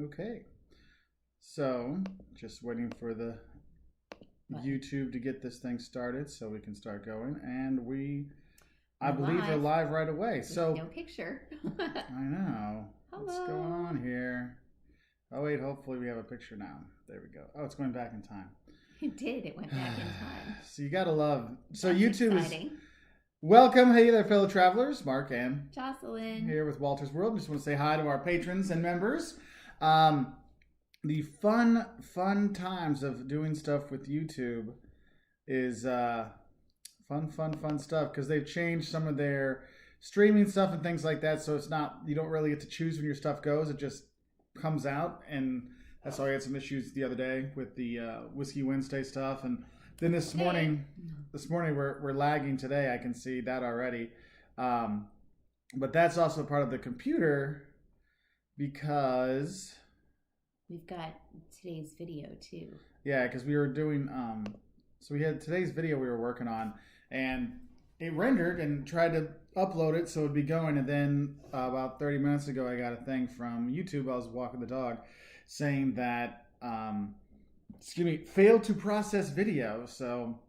Okay. So, just waiting for the YouTube to get this thing started so we can start going. And I believe we're live right away. So no picture. I know. Hello. What's going on here? Oh wait, hopefully we have a picture now. There we go. Oh, it's going back in time. It did. It went back in time. So you gotta love. So That's YouTube exciting. is. Welcome, hey there, fellow travelers. Mark and Jocelyn here with Wolters World. Just want to say hi to our patrons and members. The fun times of doing stuff with YouTube is fun stuff because they've changed some of their streaming stuff and things like that. So it's not, you don't really get to choose when your stuff goes. It just comes out, and that's why I had some issues the other day with the Whiskey Wednesday stuff. And then this morning we're lagging today. I can see that already. But that's also part of the computer because we've got today's video too. Yeah, because we were doing so we had today's video we were working on, and it rendered and tried to upload it so it'd be going, and then about 30 minutes ago I got a thing from YouTube. I was walking the dog saying that failed to process video. So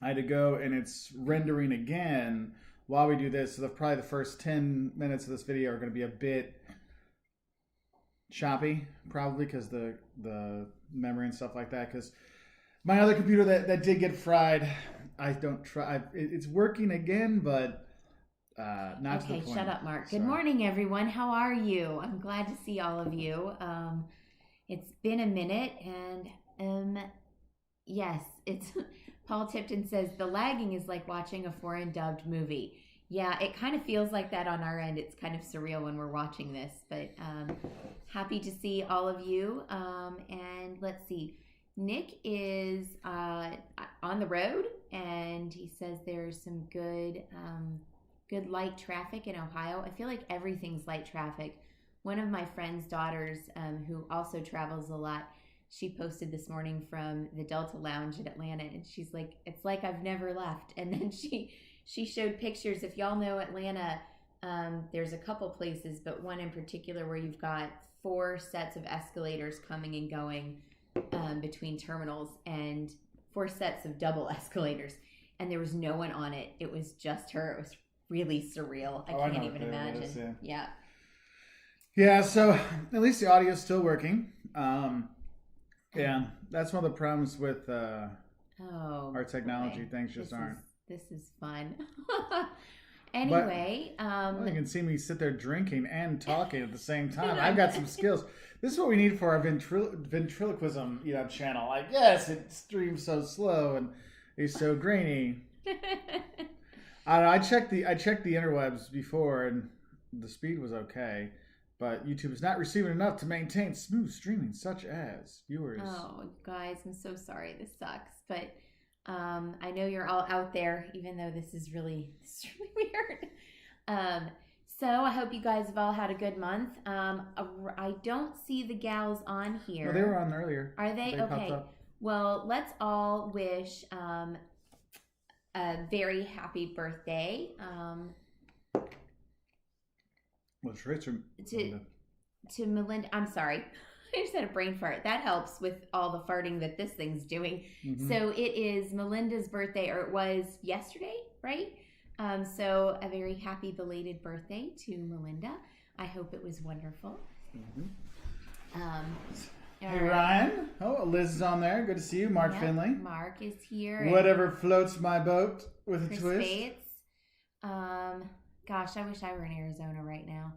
I had to go, and it's rendering again while we do this. So probably the first 10 minutes of this video are going to be a bit choppy, probably because the memory and stuff like that. Because my other computer that did get fried, I don't try. It's working again, but not to the point. Okay, shut up, Mark. Good morning, everyone. How are you? I'm glad to see all of you. It's been a minute, and yes, it's Paul Tipton says the lagging is like watching a foreign dubbed movie. Yeah, it kind of feels like that on our end. It's kind of surreal when we're watching this, but happy to see all of you. And let's see, Nick is on the road, and he says there's some good light traffic in Ohio. I feel like everything's light traffic. One of my friend's daughters, who also travels a lot, she posted this morning from the Delta Lounge in Atlanta, and she's like, it's like I've never left. And then she showed pictures. If y'all know Atlanta, there's a couple places, but one in particular where you've got 4 sets of escalators coming and going between terminals, and 4 sets of double escalators, and there was no one on it. It was just her. It was really surreal. I can't even imagine. Yeah, so at least the audio is still working. Yeah, that's one of the problems with our technology. Things just aren't. This is fun. Anyway, you can see me sit there drinking and talking at the same time. I've got some skills. This is what we need for our ventriloquism, channel. Like, yes, it streams so slow and it's so grainy. I don't know, I checked the interwebs before, and the speed was okay, but YouTube is not receiving enough to maintain smooth streaming, such as viewers. Oh, guys, I'm so sorry. This sucks, but I know you're all out there, even though this is really weird. So I hope you guys have all had a good month. I don't see the gals on here. Well, they were on earlier. Are they? Okay. Well, let's all wish a very happy birthday. What's Richard? To Melinda. I'm sorry. I just had a brain fart. That helps with all the farting that this thing's doing. Mm-hmm. So it is Melinda's birthday, or it was yesterday, right? So a very happy belated birthday to Melinda. I hope it was wonderful. Mm-hmm. Hey, Ryan. Oh, Liz is on there. Good to see you. Mark Finley. Mark is here. Whatever floats my boat with Chris a twist. Bates. Gosh, I wish I were in Arizona right now.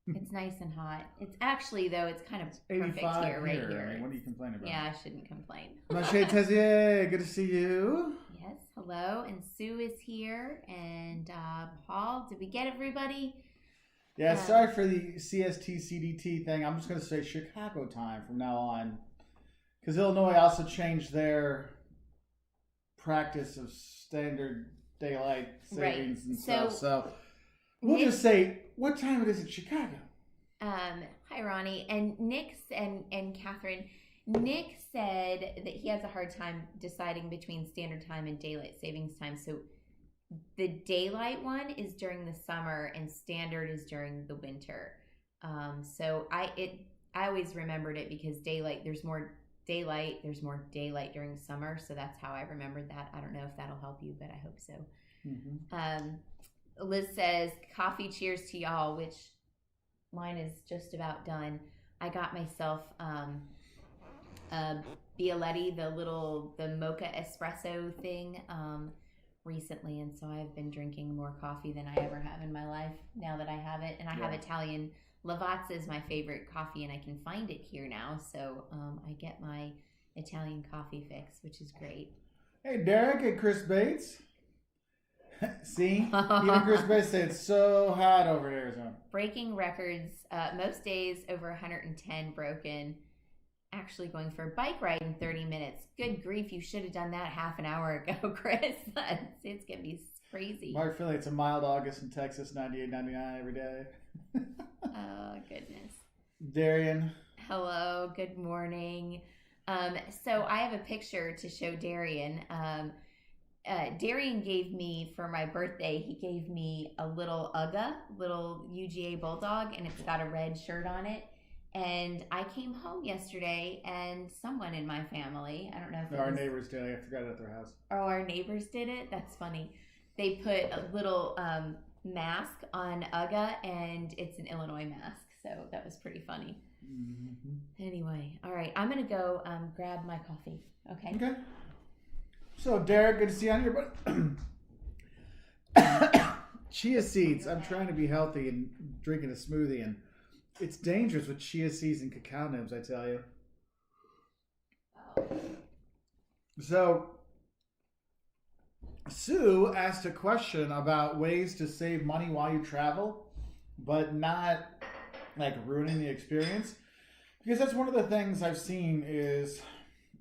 It's nice and hot. It's actually, though, it's kind of perfect here, right here. I mean, what are you complaining about? Yeah, I shouldn't complain. Mache Tezier, good to see you. Yes, hello. And Sue is here. And Paul, did we get everybody? Yeah, sorry for the CST, CDT thing. I'm just going to say Chicago time from now on. Because Illinois also changed their practice of standard daylight savings and stuff. So we'll just say what time it is in Chicago. Hi, Ronnie. And Nick and Catherine. Nick said that he has a hard time deciding between standard time and daylight savings time. So the daylight one is during the summer and standard is during the winter. So I always remembered it because there's more daylight during summer, so that's how I remembered that. I don't know if that'll help you, but I hope so. Liz says, coffee cheers to y'all, which mine is just about done. I got myself Bialetti, the mocha espresso thing recently, and so I've been drinking more coffee than I ever have in my life now that I have it. And I have Italian. Lavazza is my favorite coffee, and I can find it here now, so I get my Italian coffee fix, which is great. Hey, Derek and Chris Bates. See? Even Chris Bates said it's so hot over in Arizona. Breaking records. Most days over 110 broken. Actually going for a bike ride in 30 minutes. Good grief, you should have done that half an hour ago, Chris. It's going to be crazy. Mark Finley, it's a mild August in Texas, 98, 99 every day. Oh, goodness. Darian. Hello, good morning. So I have a picture to show Darian. Darian gave me, for my birthday, he gave me a little little UGA bulldog, and it's got a red shirt on it. And I came home yesterday, and someone in my family, I don't know if our neighbors did. I forgot it at their house. Oh, our neighbors did it? That's funny. They put a little mask on Uga, and it's an Illinois mask. So that was pretty funny. Anyway, all right. I'm going to go grab my coffee. Okay? Okay. So, Derek, good to see you on here. But chia seeds. I'm trying to be healthy and drinking a smoothie, and it's dangerous with chia seeds and cacao nibs, I tell you. So, Sue asked a question about ways to save money while you travel, but not like ruining the experience. Because that's one of the things I've seen is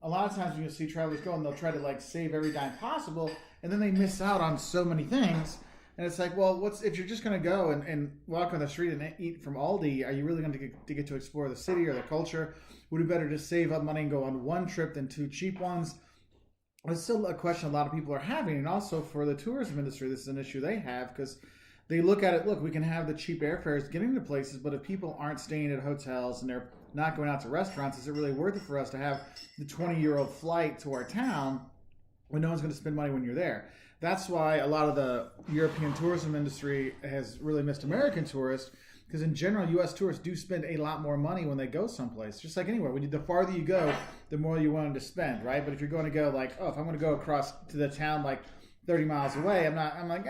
a lot of times when you see travelers go and they'll try to like save every dime possible, and then they miss out on so many things. And it's like, well, if you're just going to go and walk on the street and eat from Aldi, are you really going to get to explore the city or the culture? Would it be better to save up money and go on one trip than two cheap ones? It's still a question a lot of people are having. And also for the tourism industry, this is an issue they have because they look at it, look, we can have the cheap airfares getting to places, but if people aren't staying at hotels and they're not going out to restaurants, is it really worth it for us to have the 20-year-old flight to our town when no one's going to spend money when you're there? That's why a lot of the European tourism industry has really missed American tourists, because in general, U.S. tourists do spend a lot more money when they go someplace. Just like anywhere, the farther you go, the more you want to spend, right? But if you're going to go like, if I'm going to go across to the town like 30 miles away, I'm like,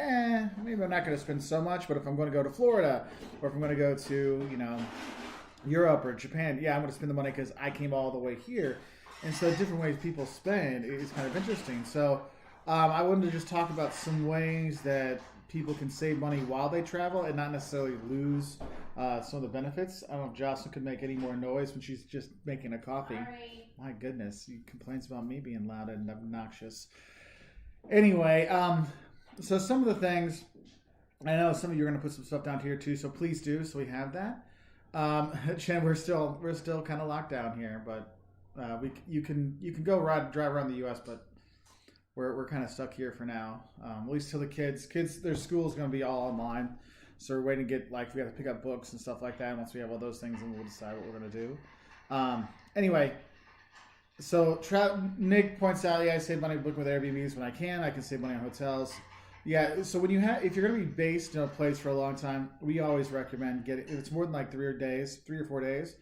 maybe I'm not going to spend so much. But if I'm going to go to Florida, or if I'm going to go to, Europe or Japan, I'm going to spend the money because I came all the way here. And so different ways people spend is kind of interesting. So I wanted to just talk about some ways that people can save money while they travel and not necessarily lose some of the benefits. I don't know if Jocelyn could make any more noise when she's just making a coffee. Sorry. My goodness, he complains about me being loud and obnoxious. Anyway, so some of the things, I know some of you are going to put some stuff down here too, so please do, so we have that. Chen, we're still kind of locked down here, but you can go drive around the U.S., but we're kind of stuck here for now, at least till the kids, their school is going to be all online. So we're waiting to get, we have to pick up books and stuff like that. And once we have all those things, then we'll decide what we're going to do. Anyway, so Nick points out, I save money booking with Airbnbs when I can save money on hotels. Yeah, so if you're going to be based in a place for a long time, we always recommend if it's more than like 3 or 4 days,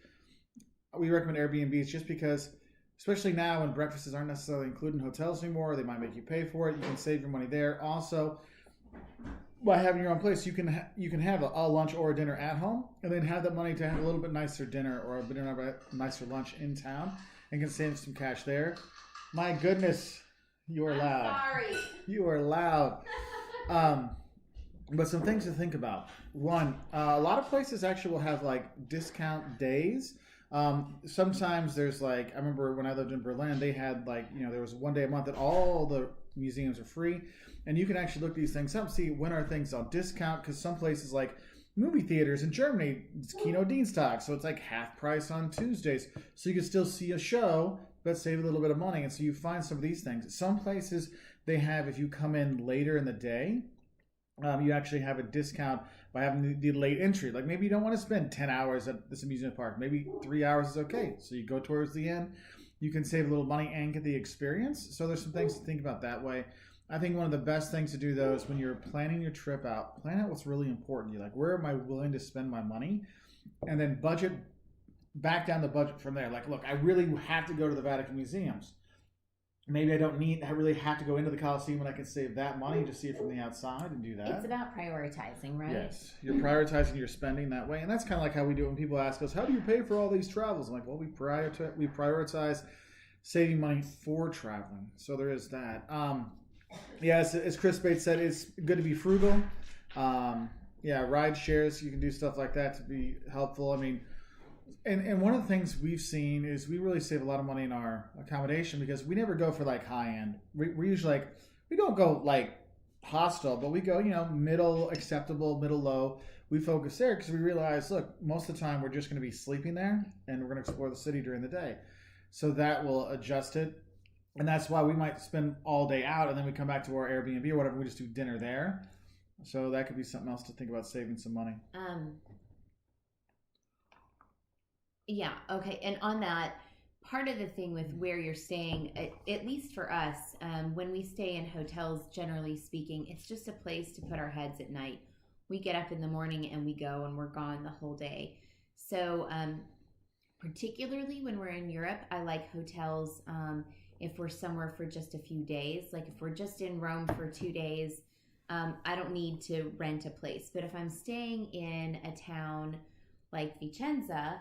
we recommend Airbnbs just because, especially now when breakfasts aren't necessarily included in hotels anymore, they might make you pay for it. You can save your money there. Also, by having your own place, you can have a lunch or a dinner at home, and then have that money to have a little bit nicer dinner or a bit nicer lunch in town, and can save some cash there. My goodness, you are loud. Sorry. You are loud. But some things to think about. One, a lot of places actually will have discount days. Sometimes there's I remember when I lived in Berlin, they had there was one day a month that all the museums are free, and you can actually look these things up and see when are things on discount, because some places like movie theaters in Germany, it's Kino Dienstag, so it's half price on Tuesdays, so you can still see a show but save a little bit of money. And so you find some of these things. Some places they have, if you come in later in the day, you actually have a discount by having the late entry. Like maybe you don't want to spend 10 hours at this amusement park. Maybe 3 hours is okay. So you go towards the end. You can save a little money and get the experience. So there's some things to think about that way. I think one of the best things to do though is when you're planning your trip out, plan out what's really important to you. Like where am I willing to spend my money? And then back down the budget from there. Like, look, I really have to go to the Vatican museums. Maybe I really have to go into the Colosseum and I can save that money to see it from the outside and do that. It's about prioritizing, right? Yes. You're prioritizing your spending that way. And that's kind of like how we do it when people ask us, how do you pay for all these travels? I'm like, well, we prioritize saving money for traveling. So there is that. As Chris Bates said, it's good to be frugal. Ride shares, you can do stuff like that to be helpful. I mean, and one of the things we've seen is we really save a lot of money in our accommodation because we never go for like high end. We're usually like, we don't go like hostel, but we go, middle acceptable, middle low. We focus there because we realize, look, most of the time we're just going to be sleeping there and we're going to explore the city during the day. So that will adjust it. And that's why we might spend all day out and then we come back to our Airbnb or whatever. We just do dinner there. So that could be something else to think about saving some money. Yeah, okay. And on that, part of the thing with where you're staying, at least for us, when we stay in hotels, generally speaking, it's just a place to put our heads at night. We get up in the morning and we go and we're gone the whole day. So particularly when we're in Europe, I like hotels if we're somewhere for just a few days. Like if we're just in Rome for 2 days, I don't need to rent a place. But if I'm staying in a town like Vicenza,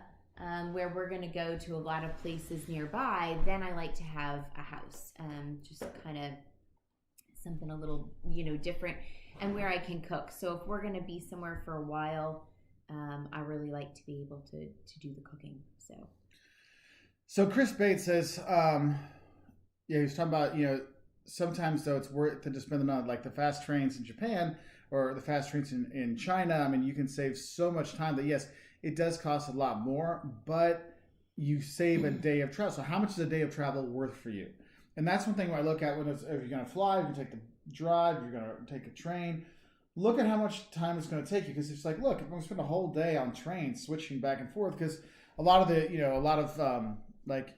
where we're going to go to a lot of places nearby, then I like to have a house, just kind of something a little, different, and where I can cook. So if we're going to be somewhere for a while, I really like to be able to do the cooking. So Chris Bates says, he was talking about, sometimes though it's worth it to spend them on like the fast trains in Japan or the fast trains in China. I mean, you can save so much time that yes, it does cost a lot more, but you save a day of travel. So how much is a day of travel worth for you? And that's one thing I look at if you're going to fly, if you take the drive, you're going to take a train. Look at how much time it's going to take you, because it's like, look, if I'm going to spend a whole day on trains switching back and forth, because a lot of like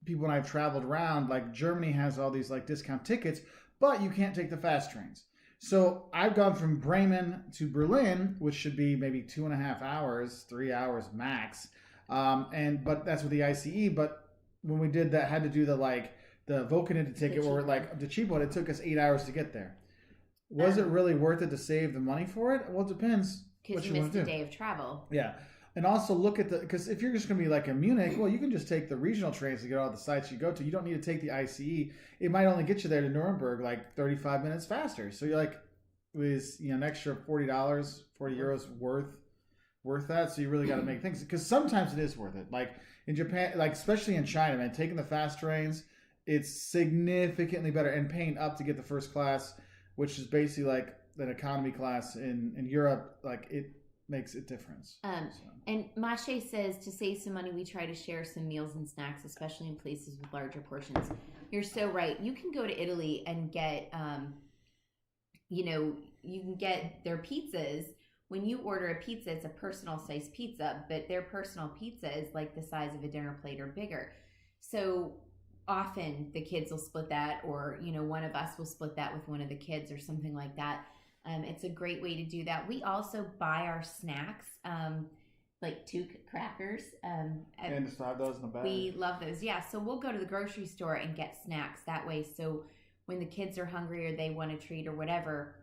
people when I've traveled around, like Germany has all these like discount tickets, but you can't take the fast trains. So I've gone from Bremen to Berlin, which should be maybe 2.5 hours, 3 hours max. But that's with the ICE. But when we did that, had to do the Volcanita ticket or like the cheap one, it took us 8 hours to get there. Was it really worth it to save the money for it? Well, it depends. Because you missed a day of travel. Yeah. And also look at because if you're just going to be like in Munich, well, you can just take the regional trains to get all the sites you go to. You don't need to take the ICE. It might only get you there to Nuremberg like 35 minutes faster. So you're like, was an extra $40, 40 euros worth that? So you really got to make things, because sometimes it is worth it. Like in Japan, like especially in China, man, taking the fast trains, it's significantly better, and paying up to get the first class, which is basically like an economy class in Europe. Like it makes a difference. And Mashe says to save some money, we try to share some meals and snacks, especially in places with larger portions. You're so right. You can go to Italy and get, you can get their pizzas. When you order a pizza, it's a personal size pizza, but their personal pizza is like the size of a dinner plate or bigger. So often the kids will split that, or, one of us will split that with one of the kids or something like that. It's a great way to do that. We also buy our snacks, like 2 crackers. And just have those in the bag. We love those. Yeah. So we'll go to the grocery store and get snacks that way. So when the kids are hungry or they want a treat or whatever,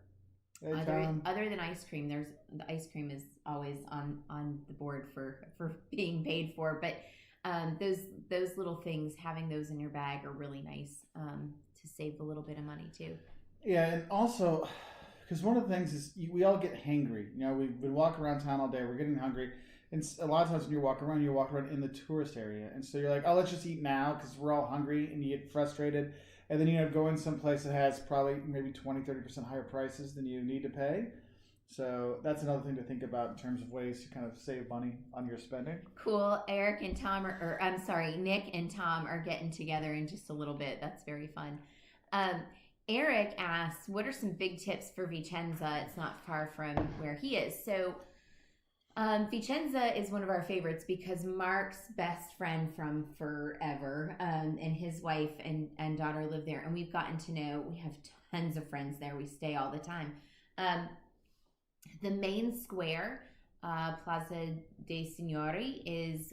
other than ice cream, the ice cream is always on the board for being paid for. But those little things, having those in your bag are really nice to save a little bit of money too. Yeah, and also, because one of the things is we all get hangry. We've been walking around town all day. We're getting hungry. And a lot of times when you walk around in the tourist area. And so you're like, oh, let's just eat now because we're all hungry, and you get frustrated. And then, go in some place that has probably maybe 20, 30% higher prices than you need to pay. So that's another thing to think about in terms of ways to kind of save money on your spending. Cool. Eric and Tom Nick and Tom are getting together in just a little bit. That's very fun. Eric asks, what are some big tips for Vicenza? It's not far from where he is. So Vicenza is one of our favorites because Mark's best friend from forever and his wife and daughter live there. And we've gotten to know, we have tons of friends there. We stay all the time. The main square, Plaza dei Signori, is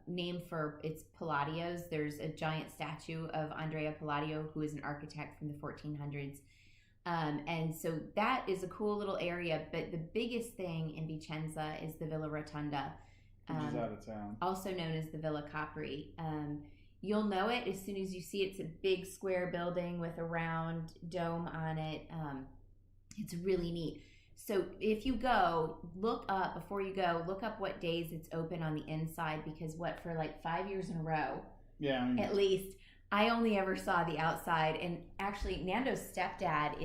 named for its Palladios. There's a giant statue of Andrea Palladio, who is an architect from the 1400s. And so that is a cool little area. But the biggest thing in Vicenza is the Villa Rotonda, which is out of town, also known as the Villa Capri. You'll know it as soon as you see it. It's a big square building with a round dome on it. It's really neat. So if you go, look up what days it's open on the inside, because for like 5 years in a row, at least, I only ever saw the outside. And actually, Nando's stepdad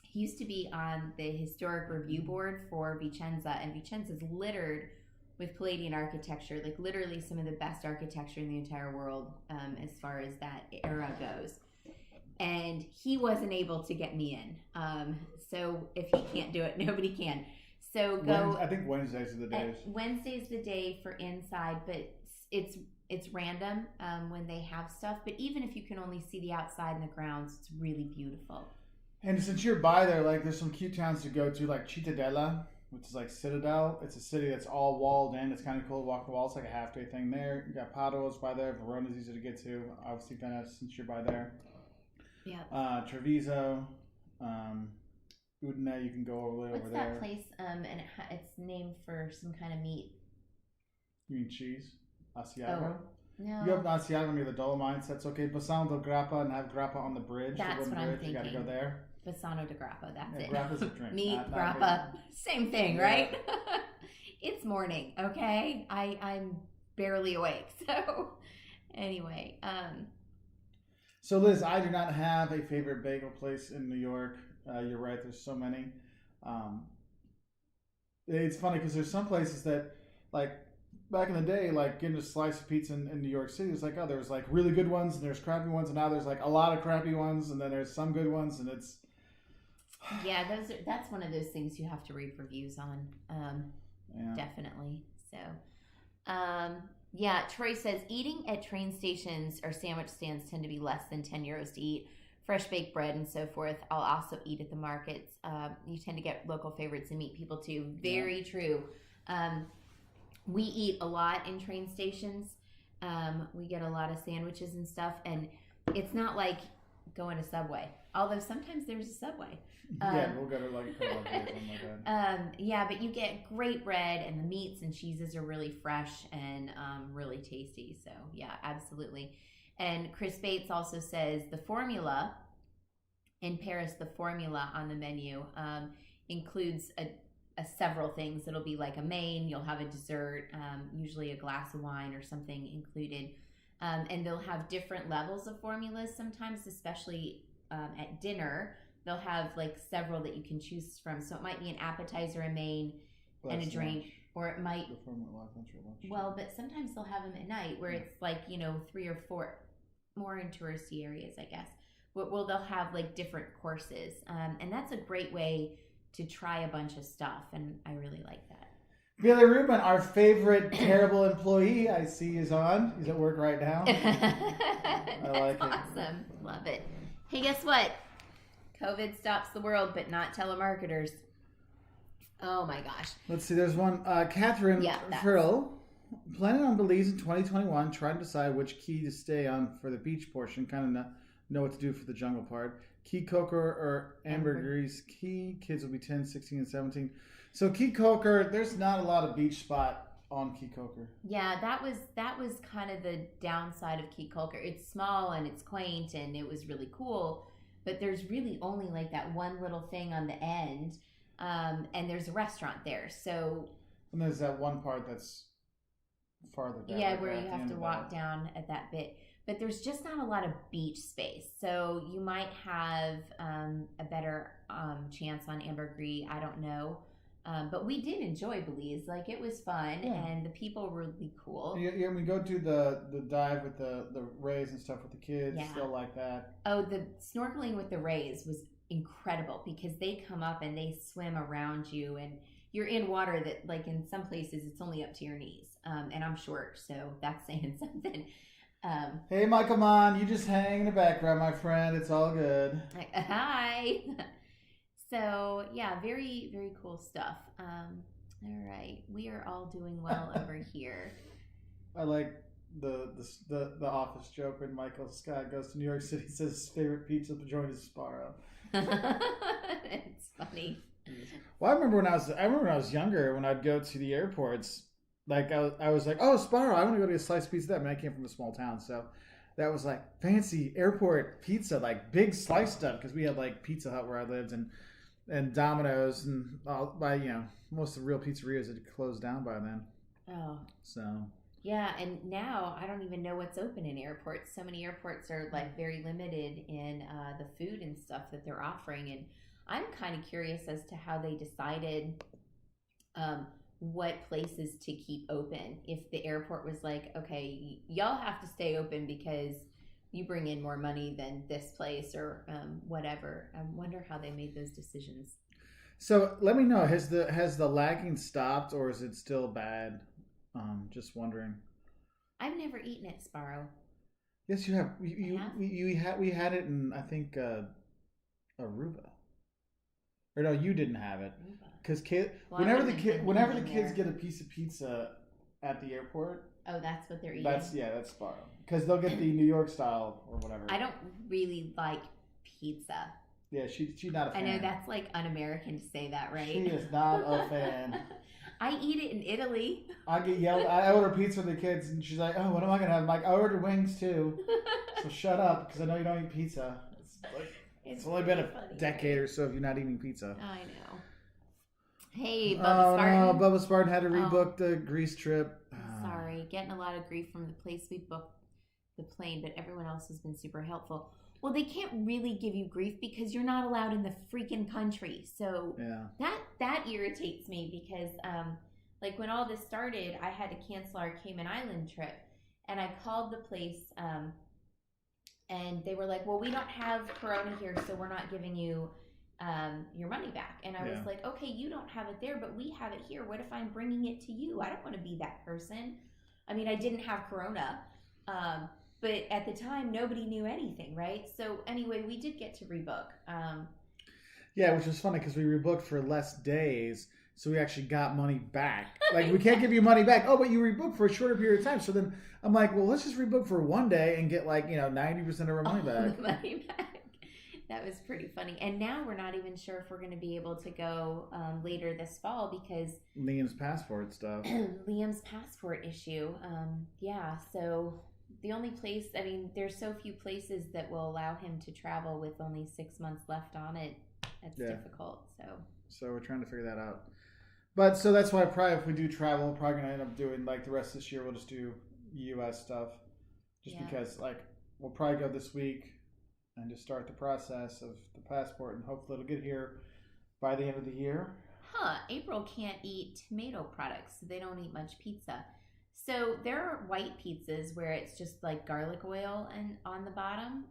he used to be on the historic review board for Vicenza, and Vicenza's littered with Palladian architecture, like literally some of the best architecture in the entire world as far as that era goes. And he wasn't able to get me in. So if he can't do it, nobody can. So go. I think Wednesdays are the days. Wednesday's the day for inside, but it's random when they have stuff. But even if you can only see the outside and the grounds, it's really beautiful. And since you're by there, like there's some cute towns to go to, like Cittadella, which is like Citadel. It's a city that's all walled in. It's kind of cool to walk the walls. It's like a half-day thing there. You got Pado's by there. Verona's easy to get to. Obviously Venice, since you're by there. Yeah. Treviso, Udine, you can go over there. What's that place? And it's named for some kind of meat. You mean cheese? Asiago? Oh, no. You have Asiago near the Dolomites. That's okay. Bassano del Grappa, and have Grappa on the bridge. That's what I'm thinking. You got to go there. Bassano de Grappa. That's it. Grappa's a drink. Meat, Grappa, same thing, right? It's morning, okay? I'm barely awake, so anyway. So Liz, I do not have a favorite bagel place in New York. You're right, there's so many. It's funny because there's some places that, like, back in the day, like getting a slice of pizza in New York City, it's like, oh, there's like really good ones and there's crappy ones, and now there's like a lot of crappy ones and then there's some good ones, and it's... Yeah, that's one of those things you have to read reviews on. Definitely. So, yeah, Troy says, eating at train stations or sandwich stands tend to be less than 10 euros to eat. Fresh baked bread and so forth. I'll also eat at the markets. You tend to get local favorites and meet people too. Very true. We eat a lot in train stations. We get a lot of sandwiches and stuff. And it's not like going to Subway. Although sometimes there's a Subway. We'll go to like something like that. Yeah, but you get great bread, and the meats and cheeses are really fresh and really tasty. So yeah, absolutely. And Chris Bates also says the formula in Paris, the formula on the menu includes several things. It'll be like a main, you'll have a dessert, usually a glass of wine or something included. And they'll have different levels of formulas sometimes, especially at dinner. They'll have like several that you can choose from. So it might be an appetizer, a main, and a drink. Lunch. Or it might... Well, but sometimes they'll have them at night where it's like, 3 or 4, more in touristy areas, I guess. Well, they'll have like different courses. And that's a great way to try a bunch of stuff. And I really like that. Billy Rubin, our favorite terrible employee, I see is on. He's at work right now. I like it. Awesome. Love it. Hey, guess what? COVID stops the world, but not telemarketers. Oh my gosh. Let's see, there's one. Catherine Frill, planning on Belize in 2021, trying to decide which key to stay on for the beach portion, kind of know what to do for the jungle part. Key Coker or Ambergris Key. Kids will be 10, 16, and 17. So Key Coker, there's not a lot of beach spot on Key Coker. Yeah, that was kind of the downside of Key Coker. It's small and it's quaint and it was really cool, but there's really only like that one little thing on the end. And there's a restaurant there, so... And there's that one part that's farther down. Yeah, where you have to walk down at that bit. But there's just not a lot of beach space. So you might have a better chance on Ambergris, I don't know. But we did enjoy Belize. Like, it was fun, and the people were really cool. Yeah, we go to the dive with the rays and stuff with the kids. Yeah. Still like that. Oh, the snorkeling with the rays was incredible because they come up and they swim around you, and you're in water that, like, in some places it's only up to your knees. And I'm short, so that's saying something. Hey, Michael Mon, you just hang in the background, my friend. It's all good. Hi. So, yeah, very, very cool stuff. All right. We are all doing well over here. I like the office joke when Michael Scott goes to New York City, says his favorite pizza joint is Sparrow. It's funny. Well, I remember when I was younger, when I'd go to the airports, like I was like, oh, Sparrow, I want to go to a slice pizza. I mean, I came from a small town, so that was like fancy airport pizza, like big slice stuff, because we had like Pizza Hut where I lived and Domino's and all, by most of the real pizzerias had closed down by then. Oh. So. Yeah, and now I don't even know what's open in airports. So many airports are like very limited in the food and stuff that they're offering, and I'm kind of curious as to how they decided what places to keep open. If the airport was like, okay, y'all have to stay open because you bring in more money than this place or whatever. I wonder how they made those decisions. So let me know, has the lagging stopped or is it still bad? Just wondering. I've never eaten at Sparrow. Yes, you have. We had it in, I think, Aruba. Or no, you didn't have it. Because whenever the kids get a piece of pizza at the airport. Oh, that's what they're eating. That's Sparrow. Because they'll get the New York style or whatever. I don't really like pizza. Yeah, she's not a fan. I know that's like un-American to say that, right? She is not a fan. I eat it in Italy. I get yelled. I order pizza for the kids, and she's like, "Oh, what am I gonna have?" I'm like, "I ordered wings too." So shut up, because I know you don't eat pizza. It's only been a decade or so of you not eating pizza. I know. Hey, Bubba Spartan. No, Bubba Spartan had to rebook the Greece trip. Sorry, getting a lot of grief from the place we booked the plane, but everyone else has been super helpful. Well, they can't really give you grief because you're not allowed in the freaking country. So that irritates me because, like, when all this started, I had to cancel our Cayman Island trip, and I called the place, and they were like, "Well, we don't have Corona here, so we're not giving you your money back." And I was like, "Okay, you don't have it there, but we have it here. What if I'm bringing it to you? I don't want to be that person." I mean, I didn't have Corona. But at the time, nobody knew anything, right? So anyway, we did get to rebook. Yeah, which was funny because we rebooked for less days, so we actually got money back. Like, we can't give you money back. Oh, but you rebooked for a shorter period of time. So then I'm like, well, let's just rebook for one day and get 90% of our money back. Money back. That was pretty funny. And now we're not even sure if we're going to be able to go later this fall because Liam's passport stuff. Liam's passport issue. So the only place, I mean, there's so few places that will allow him to travel with only 6 months left on it. That's difficult. So we're trying to figure that out. But so that's why probably if we do travel, we're probably going to end up doing like the rest of this year, we'll just do U.S. stuff. Because like we'll probably go this week and just start the process of the passport and hopefully it'll get here by the end of the year. April can't eat tomato products. So they don't eat much pizza. So there are white pizzas where it's just like garlic oil and on the bottom.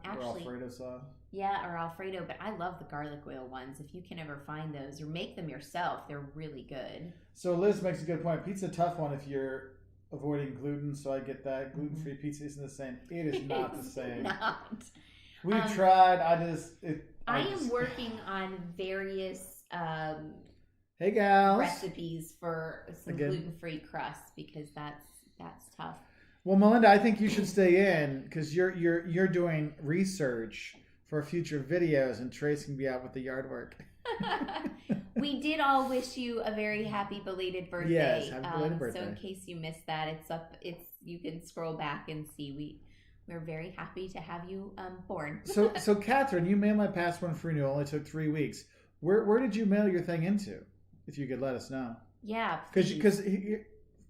Actually, or Alfredo sauce. Yeah, or Alfredo. But I love the garlic oil ones. If you can ever find those or make them yourself, they're really good. So Liz makes a good point. Pizza tough one if you're avoiding gluten. So I get that. Gluten-free pizza isn't the same. It is not the same. Not. We've tried. I am working on various hey gals, recipes for some gluten-free crusts because that's tough. Well, Melinda, I think you should stay in because you're doing research for future videos, and Trace can be out with the yard work. We did all wish you a very happy belated birthday. Yes, happy belated birthday. So in case you missed that, it's up. You can scroll back and see we're very happy to have you born. So Catherine, you mailed my passport for renewal. It only took 3 weeks. Where did you mail your thing into? If you could let us know. Yeah, because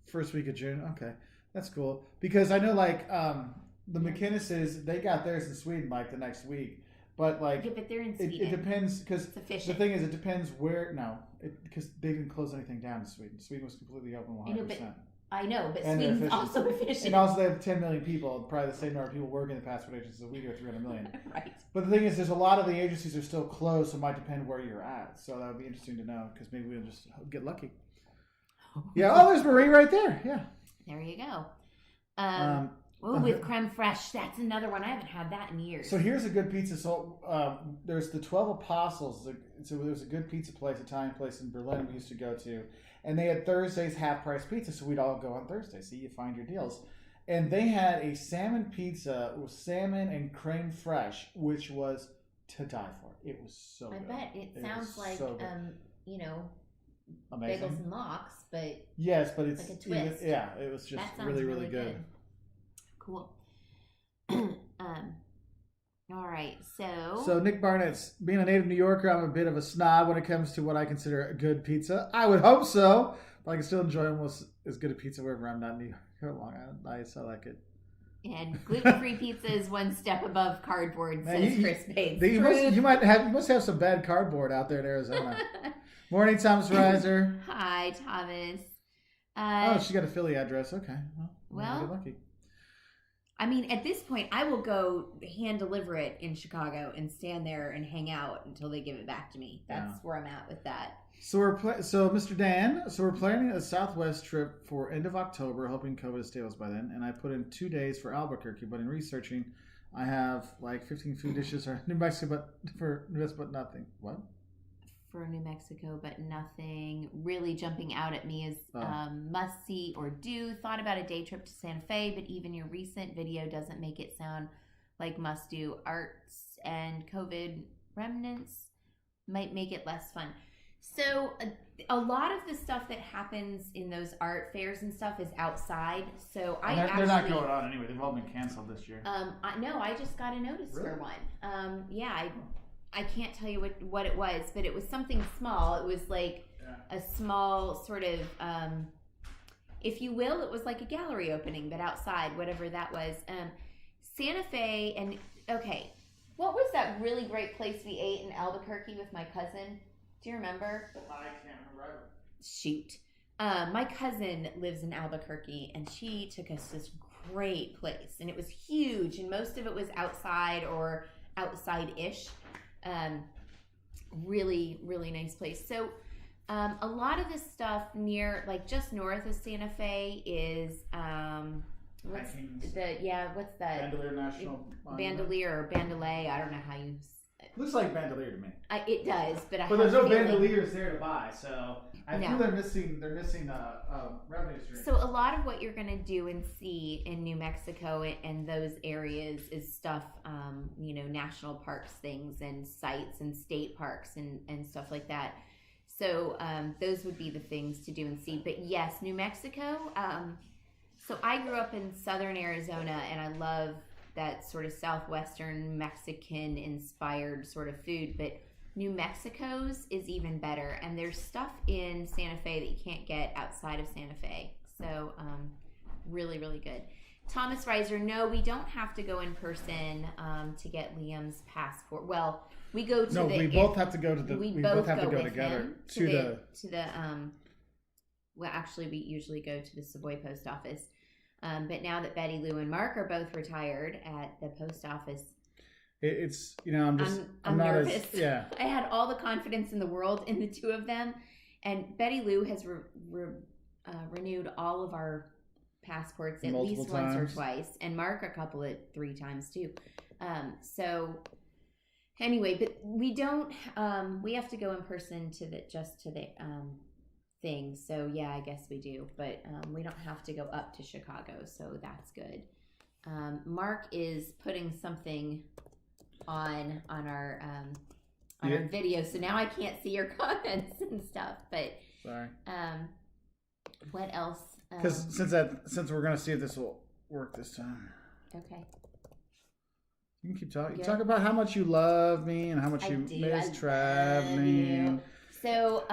first week of June. Okay, that's cool. Because I know the McKinnises, they got theirs in Sweden like the next week, But like, yeah, but they're in Sweden. It depends because It's efficient. the thing is, it depends where. No, because they didn't close anything down in Sweden. Sweden was completely open 100%. I know, but And Sweden's also efficient. And also, they have 10 million people, probably the same number of people working in the passport agencies as we do at 300 million. Right. But the thing is, there's a lot of the agencies are still closed, so it might depend where you're at. So that would be interesting to know because maybe we'll just get lucky. Yeah. Oh, there's Marie right there. Yeah. There you go. With creme fraiche, that's another one. I haven't had that in years. So here's a good pizza. So there's the 12 Apostles. So there's a good pizza place, Italian place in Berlin we used to go to. And they had Thursdays half-price pizza, so we'd all go on Thursday. See, you find your deals. And they had a salmon pizza with salmon and creme fraiche, which was to die for. It was so good. I bet. It sounds like, amazing. Bagels and lox, but... Yes, but it's... like a twist. It was just really, really good. Cool. All right, So Nick Barnett's, being a native New Yorker, I'm a bit of a snob when it comes to what I consider a good pizza. I would hope so, but I can still enjoy almost as good a pizza wherever I'm not in New York or Long Island. Nice, I like it. And gluten-free pizza is one step above cardboard, says Chris Bates. You must have some bad cardboard out there in Arizona. Morning, Thomas Reiser. Hi, Thomas. She got a Philly address. Okay, well, lucky. I mean, at this point, I will go hand deliver it in Chicago and stand there and hang out until they give it back to me. That's where I'm at with that. So Mr. Dan, we're planning a Southwest trip for end of October, hoping COVID is stable by then. And I put in 2 days for Albuquerque, but in researching, I have like 15 food dishes for New Mexico, but nothing. What? For New Mexico, but nothing really jumping out at me is must see or do. Thought about a day trip to Santa Fe, but even your recent video doesn't make it sound like must do. Arts and COVID remnants might make it less fun. So a lot of the stuff that happens in those art fairs and stuff is outside. So they're not going on anyway. They've all been canceled this year. I just got a notice for one. I can't tell you what it was, but it was something small. It was like a small sort of, if you will, it was like a gallery opening, but outside, whatever that was. Santa Fe, and okay, what was that really great place we ate in Albuquerque with my cousin? Do you remember? I can't remember. Shoot. My cousin lives in Albuquerque, and she took us to this great place, and it was huge, and most of it was outside or outside-ish. Really, really nice place. So, a lot of the stuff near, like just north of Santa Fe is, what's that? Bandelier National Bandelier or Bandelay. I don't know how you. Looks like Bandelier to me. It does, but there's no Bandeliers there to buy, so I feel they're missing revenue stream. So a lot of what you're going to do and see in New Mexico and those areas is stuff, national parks things and sites and state parks and stuff like that. So those would be the things to do and see. But yes, New Mexico. So I grew up in southern Arizona, and I love that sort of southwestern Mexican inspired sort of food, but New Mexico's is even better, and there's stuff in Santa Fe that you can't get outside of Santa Fe. So really, really good. Thomas Reiser, no, we don't have to go in person to get Liam's passport. Well, we go to we both have to go to the. We both have to go together to the. Well, actually, we usually go to the Savoy Post Office. But now that Betty Lou and Mark are both retired at the post office, it's I'm not nervous. I had all the confidence in the world in the two of them, and Betty Lou has renewed all of our passports at least once or twice, and Mark a couple of 3 times too. So anyway, but we don't. We have to go in person to the thing. So yeah, I guess we do, but we don't have to go up to Chicago, so that's good. Mark is putting something on our our video, so now I can't see your comments and stuff. But sorry. What else? Because since we're gonna see if this will work this time. Okay. You can keep talking. You talk about how much you love me and how much you miss traveling. So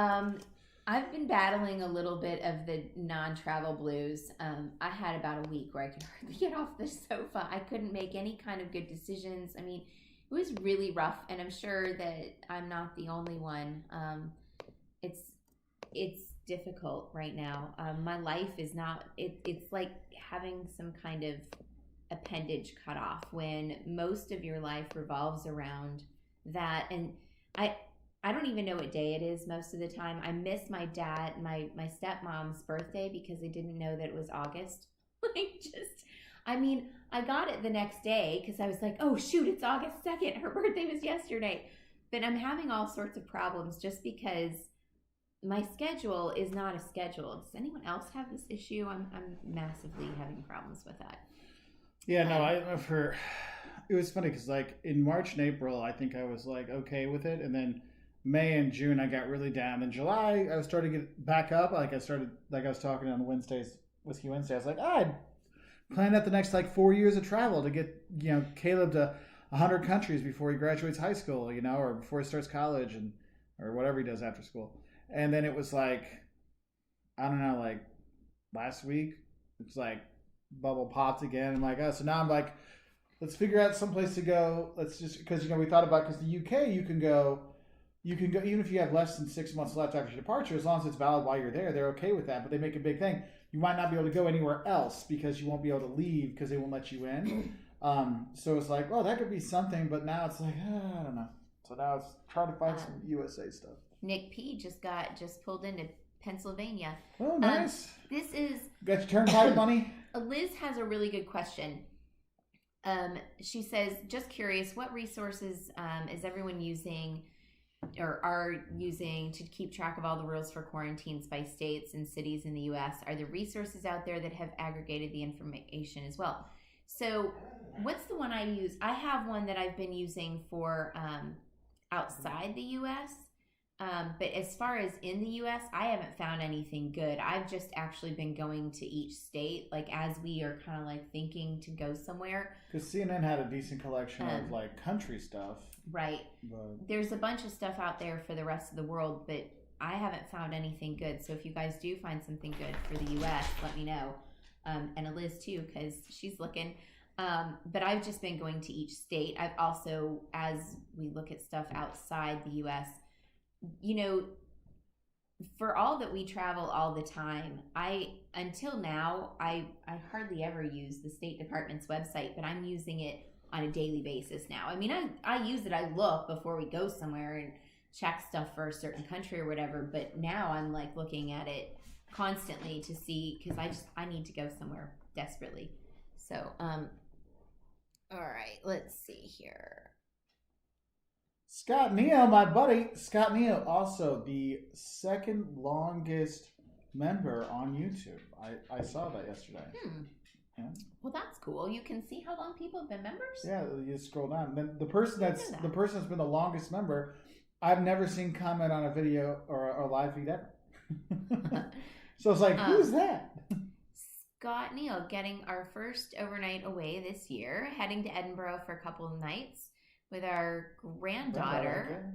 I've been battling a little bit of the non-travel blues. I had about a week where I could hardly get off the sofa. I couldn't make any kind of good decisions. I mean, It was really rough, and I'm sure that I'm not the only one. It's difficult right now. My life is not. It's like having some kind of appendage cut off when most of your life revolves around that. And I don't even know what day it is most of the time. I miss my dad, my stepmom's birthday because I didn't know that it was August. I got it the next day because I was like, oh shoot, it's August 2nd. Her birthday was yesterday. But I'm having all sorts of problems just because my schedule is not a schedule. Does anyone else have this issue? I'm massively having problems with that. Yeah, no, it was funny because like in March and April, I think I was like okay with it. And then May and June, I got really down. In July, I was starting to get back up. Like I was talking on Wednesdays, Whiskey Wednesday. I was like, I'd planned out the next like 4 years of travel to get, Caleb to 100 countries before he graduates high school, or before he starts college or whatever he does after school. And then it was like, I don't know, like last week, it's like bubble popped again. I'm like, oh, so now I'm like, let's figure out someplace to go. Let's just, because, we thought about, because the UK, you can go, even if you have less than 6 months left after your departure, as long as it's valid while you're there, they're okay with that. But they make a big thing. You might not be able to go anywhere else because you won't be able to leave because they won't let you in. So it's like, well, that could be something. But now it's like, I don't know. So now it's trying to find some USA stuff. Nick P just pulled into Pennsylvania. Oh, nice. This is... Got your turnpike money? Liz has a really good question. She says, just curious, what resources is everyone using or are using to keep track of all the rules for quarantines by states and cities in the U.S.? Are there resources out there that have aggregated the information as well? So what's the one I use? I have one that I've been using for outside the U.S., but as far as in the U.S., I haven't found anything good. I've just actually been going to each state, like as we are kind of like thinking to go somewhere. Because CNN had a decent collection of like country stuff. Right. But there's a bunch of stuff out there for the rest of the world, but I haven't found anything good. So if you guys do find something good for the U.S., let me know. And Liz too, because she's looking. But I've just been going to each state. I've also, as we look at stuff outside the U.S., for all that we travel all the time, until now, I hardly ever use the State Department's website, but I'm using it on a daily basis now. I mean, I use it, I look before we go somewhere and check stuff for a certain country or whatever, but now I'm like looking at it constantly to see, because I need to go somewhere desperately. So, all right, let's see here. Scott Neo, my buddy. Scott Neo, also the second longest member on YouTube. I saw that yesterday. Yeah. Well, that's cool. You can see how long people have been members? Yeah, you scroll down. Then the person that's been the longest member, I've never seen comment on a video or a live feed ever. So it's like, who's that? Scott Neal getting our first overnight away this year, heading to Edinburgh for a couple of nights with our granddaughter,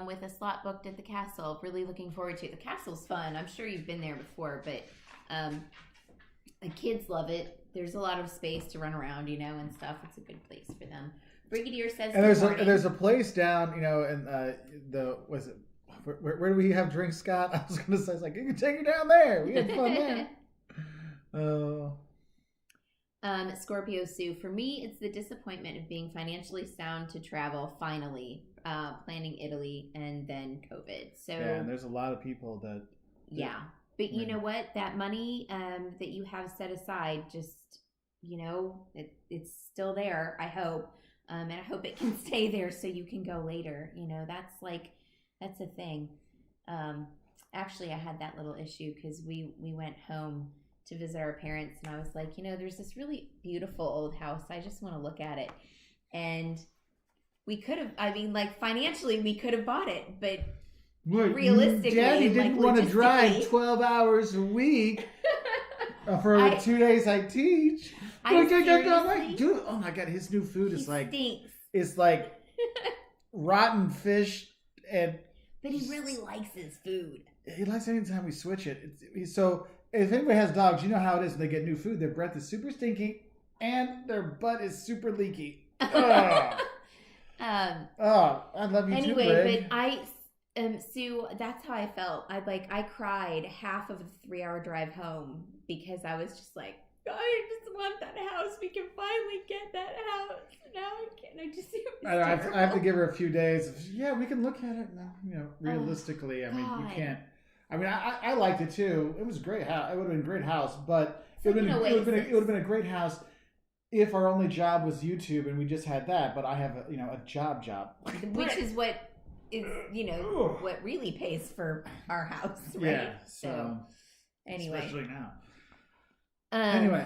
with a slot booked at the castle. Really looking forward to it. The castle's fun. I'm sure you've been there before, but the kids love it. There's a lot of space to run around, and stuff. It's a good place for them. Brigadier says, and there's a place down, and where do we have drinks, Scott? I was going to say, it's like, you can take her down there. We had fun there. Scorpio Sue, for me, it's the disappointment of being financially sound to travel, finally, planning Italy, and then COVID. So yeah, and there's a lot of people that... Yeah. But you know what? That money that you have set aside, just, it's still there, I hope. And I hope it can stay there so you can go later. That's a thing. Actually, I had that little issue because we went home to visit our parents, and I was like, there's this really beautiful old house. I just want to look at it. And we could have, financially, we could have bought it, but realistically, Daddy didn't want to drive 12 hours a week for 2 days I teach. Dude, oh my God, his new food is like, stinks. It's like rotten fish But he really likes his food. He likes it anytime we switch it. So if anybody has dogs, you know how it is when they get new food. Their breath is super stinky and their butt is super leaky. Oh, I love you too, Anyway, Greg. but Sue, that's how I felt. I cried half of the 3-hour drive home because I was just like, I just want that house. We can finally get that house. Now I can't. I have to give her a few days. Yeah, we can look at it. No, realistically, I mean, you can't. I mean, I liked it too. It was a great house. It would have been a great house, but it would have been a great house if our only job was YouTube and we just had that. But I have a job, which is what is what really pays for our house, right? Yeah. So anyway, especially now. Anyway.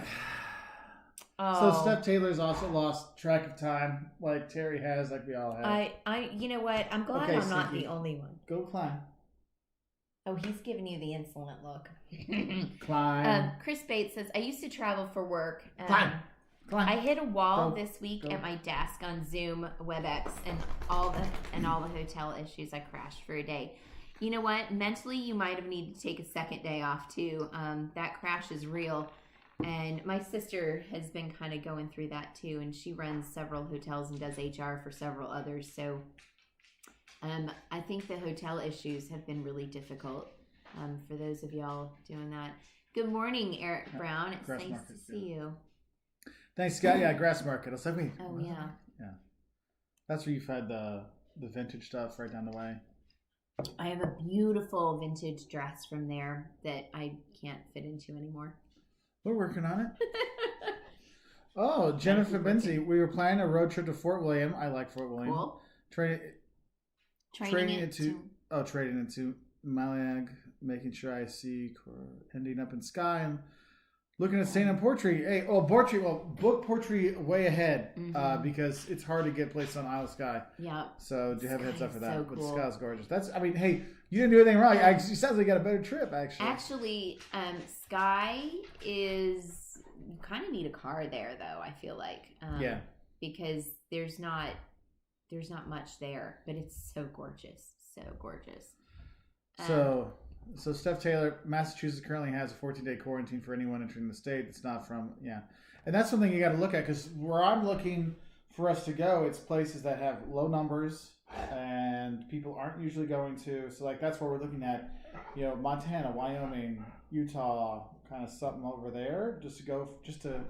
So Steph Taylor's also lost track of time, like Terry has, like we all have. You know what? I'm glad I'm not the only one. Go climb. Oh, he's giving you the insolent look. Climb. Chris Bates says, I used to travel for work. Climb. I hit a wall this week at my desk on Zoom, WebEx, and all the hotel issues. I crashed for a day. You know what? Mentally, you might have needed to take a second day off too. That crash is real. And my sister has been kind of going through that too, and she runs several hotels and does HR for several others. So I think the hotel issues have been really difficult for those of y'all doing that. Good morning, Eric Brown. It's nice to see you. Thanks, Scott. Yeah, Grass Market. I was like, wait. Oh, yeah. Yeah. That's where you've had the vintage stuff right down the way. I have a beautiful vintage dress from there that I can't fit into anymore. We're working on it. Oh, Jennifer Benzie. We were planning a road trip to Fort William. I like Fort William. Cool. Trading into Malag, making sure I see ending up in Sky and looking at St. Anne Portree. Hey, book Portree way ahead because it's hard to get places on Isle of Skye. Yeah. So do you have a heads up for that? So cool. But Sky's gorgeous. Hey, you didn't do anything wrong. It sounds like you got a better trip, actually. Actually, Skye is, you kind of need a car there, though, I feel like. Yeah. Because there's not much there, but it's so gorgeous. So gorgeous. So Steph Taylor, Massachusetts currently has a 14-day quarantine for anyone entering the state that's not from, and that's something you got to look at, because where I'm looking for us to go, it's places that have low numbers and people aren't usually going to. So like that's where we're looking at, Montana, Wyoming, Utah, kind of something over there, just to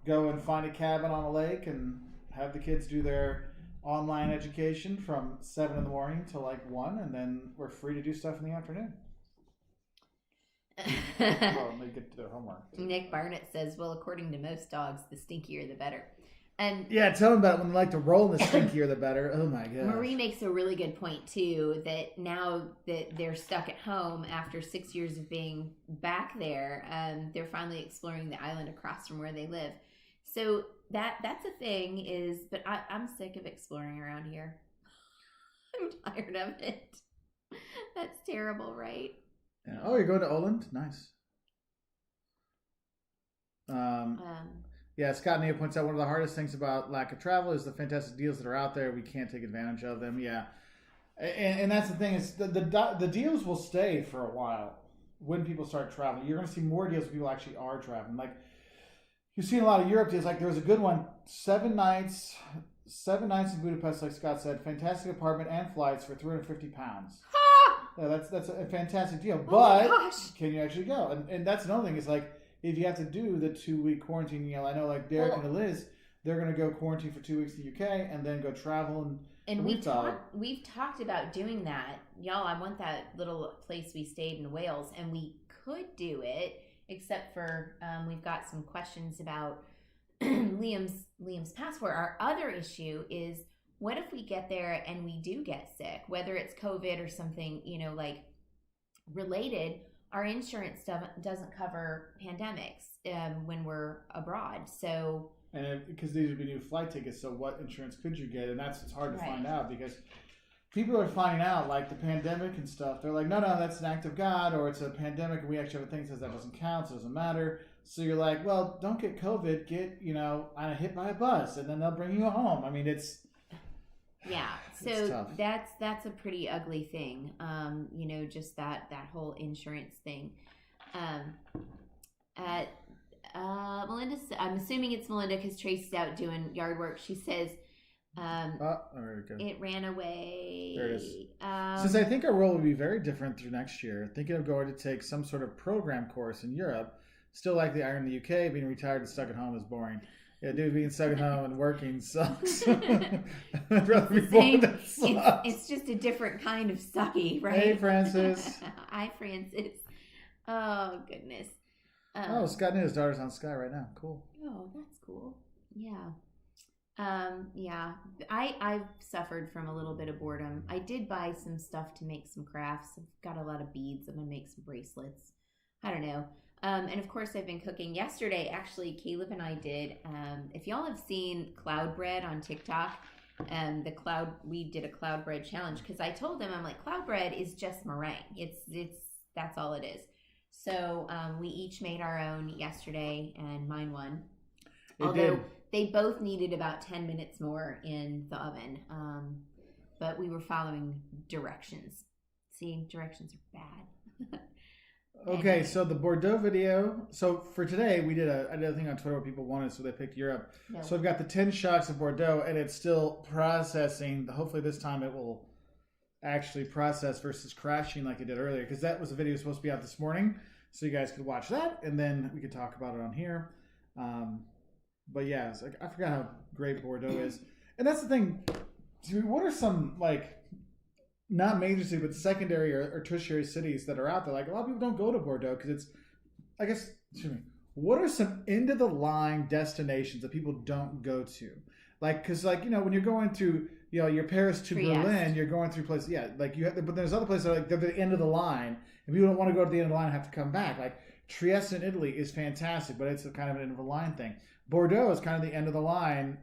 go and find a cabin on a lake and have the kids do their online education from 7 in the morning to like 1, and then we're free to do stuff in the afternoon. Well, they get to their homework. Nick Barnett says, well, according to most dogs, the stinkier the better. Yeah, tell them about it. When they like to roll, the stinkier the better. Oh my god. Marie makes a really good point too, that now that they're stuck at home after 6 years of being back there, they're finally exploring the island across from where they live. So that's a thing but I'm sick of exploring around here. I'm tired of it. That's terrible, right? Yeah. Oh, you're going to Oland? Nice. Yeah, Scott Nia points out one of the hardest things about lack of travel is the fantastic deals that are out there. We can't take advantage of them. Yeah, and that's the thing is the deals will stay for a while when people start traveling. You're going to see more deals when people actually are traveling. Like you've seen a lot of Europe deals. Like there was a good one, 7 nights in Budapest. Like Scott said, fantastic apartment and flights for £350. Yeah, that's a fantastic deal. But can you actually go? And that's another thing is like, if you have to do the 2-week quarantine, I know like Derek and Liz, they're going to go quarantine for 2 weeks in the UK and then go travel. And we've talked about doing that. Y'all, I want that little place we stayed in Wales, and we could do it, except for we've got some questions about Liam's passport. Our other issue is, what if we get there and we do get sick, whether it's COVID or something, like related? Our insurance doesn't cover pandemics when we're abroad. So, and because these would be new flight tickets, so what insurance could you get? And it's hard to find out, because people are finding out like the pandemic and stuff. They're like, no, that's an act of God, or it's a pandemic, and we actually have a thing that says that doesn't count, so it doesn't matter. So you're like, well, don't get COVID, get hit by a bus, and then they'll bring you home. I mean, it's. Yeah, so that's a pretty ugly thing, just that whole insurance thing. Melinda, I'm assuming it's Melinda because Tracy's out doing yard work. She says, There we go. It ran away. There it is. Since I think our role will be very different through next year, thinking of going to take some sort of program course in Europe. Still like the iron in the UK, being retired and stuck at home is boring. Yeah, dude, being stuck at home and working sucks. I'd rather be bored than sucks. It's just a different kind of sucky, right? Hey, Francis. Hi, Francis. Oh, goodness. Scott and his daughter's on Sky right now. Cool. Oh, that's cool. Yeah. Yeah. I've suffered from a little bit of boredom. I did buy some stuff to make some crafts. I've got a lot of beads. I'm going to make some bracelets. I don't know. And of course, I've been cooking. Yesterday, actually, Caleb and I did. If y'all have seen cloud bread on TikTok, we did a cloud bread challenge because I told them, I'm like, cloud bread is just meringue. That's all it is. So we each made our own yesterday, and mine won. Although they both needed about 10 minutes more in the oven, but we were following directions. See, directions are bad. Okay, so the Bordeaux video. So for today, we did a thing on Twitter where people wanted, so they picked Europe. No. So I've got the 10 shots of Bordeaux, and it's still processing. Hopefully this time it will actually process versus crashing like it did earlier, because that was a video supposed to be out this morning, so you guys could watch that, and then we could talk about it on here. But yeah, it's like, I forgot how great Bordeaux is. And that's the thing. What are some, like, not major cities, but secondary or tertiary cities that are out there? Like, a lot of people don't go to Bordeaux because it's, I guess, what are some end-of-the-line destinations that people don't go to? Like, because, like, when you're going through, your Paris to Berlin, you're going through places, like, but there's other places that are, like, they're the end of the line, and people don't want to go to the end of the line and have to come back. Like, Trieste in Italy is fantastic, but it's a kind of an end of the line thing. Bordeaux is kind of the end of the line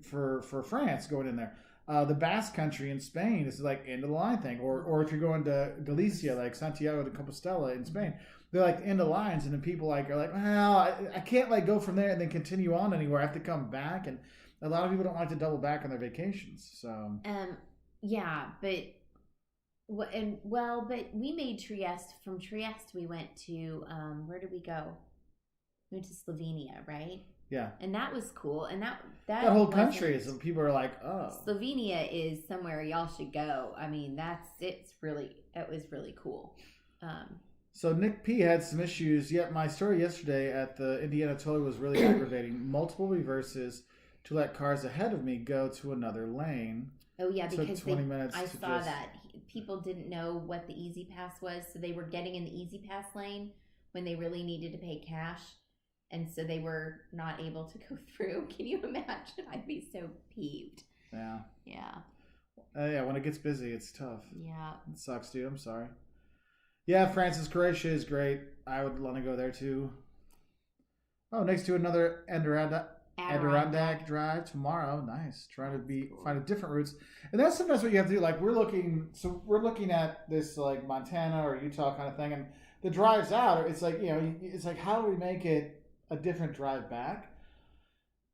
for France going in there. The Basque Country in Spain is like end of the line thing, or if you're going to Galicia, like Santiago de Compostela in Spain, they're like end of lines, and then people are like, well, I can't like go from there and then continue on anywhere. I have to come back, and a lot of people don't like to double back on their vacations. So yeah, but we made Trieste. From Trieste, we went to where did we go? We went to Slovenia, right? Yeah, and that was cool. And that whole country is, and people are like, oh, Slovenia is somewhere y'all should go. I mean, it was really cool. So Nick P had some issues. Yet my story yesterday at the Indiana Toller was really aggravating. Multiple reverses to let cars ahead of me go to another lane. Oh yeah, because 20 minutes. I saw that people didn't know what the Easy Pass was, so they were getting in the Easy Pass lane when they really needed to pay cash. And so they were not able to go through. Can you imagine? I'd be so peeved. Yeah. Yeah. Yeah, when it gets busy, it's tough. Yeah. It sucks, dude. I'm sorry. Yeah, Francis, Croatia is great. I would want to go there, too. Oh, next to another Adirondack drive tomorrow. Nice. Trying to find different routes. And that's sometimes what you have to do. Like, we're looking at this, like, Montana or Utah kind of thing. And the drives out, it's like, it's like, how do we make it a different drive back?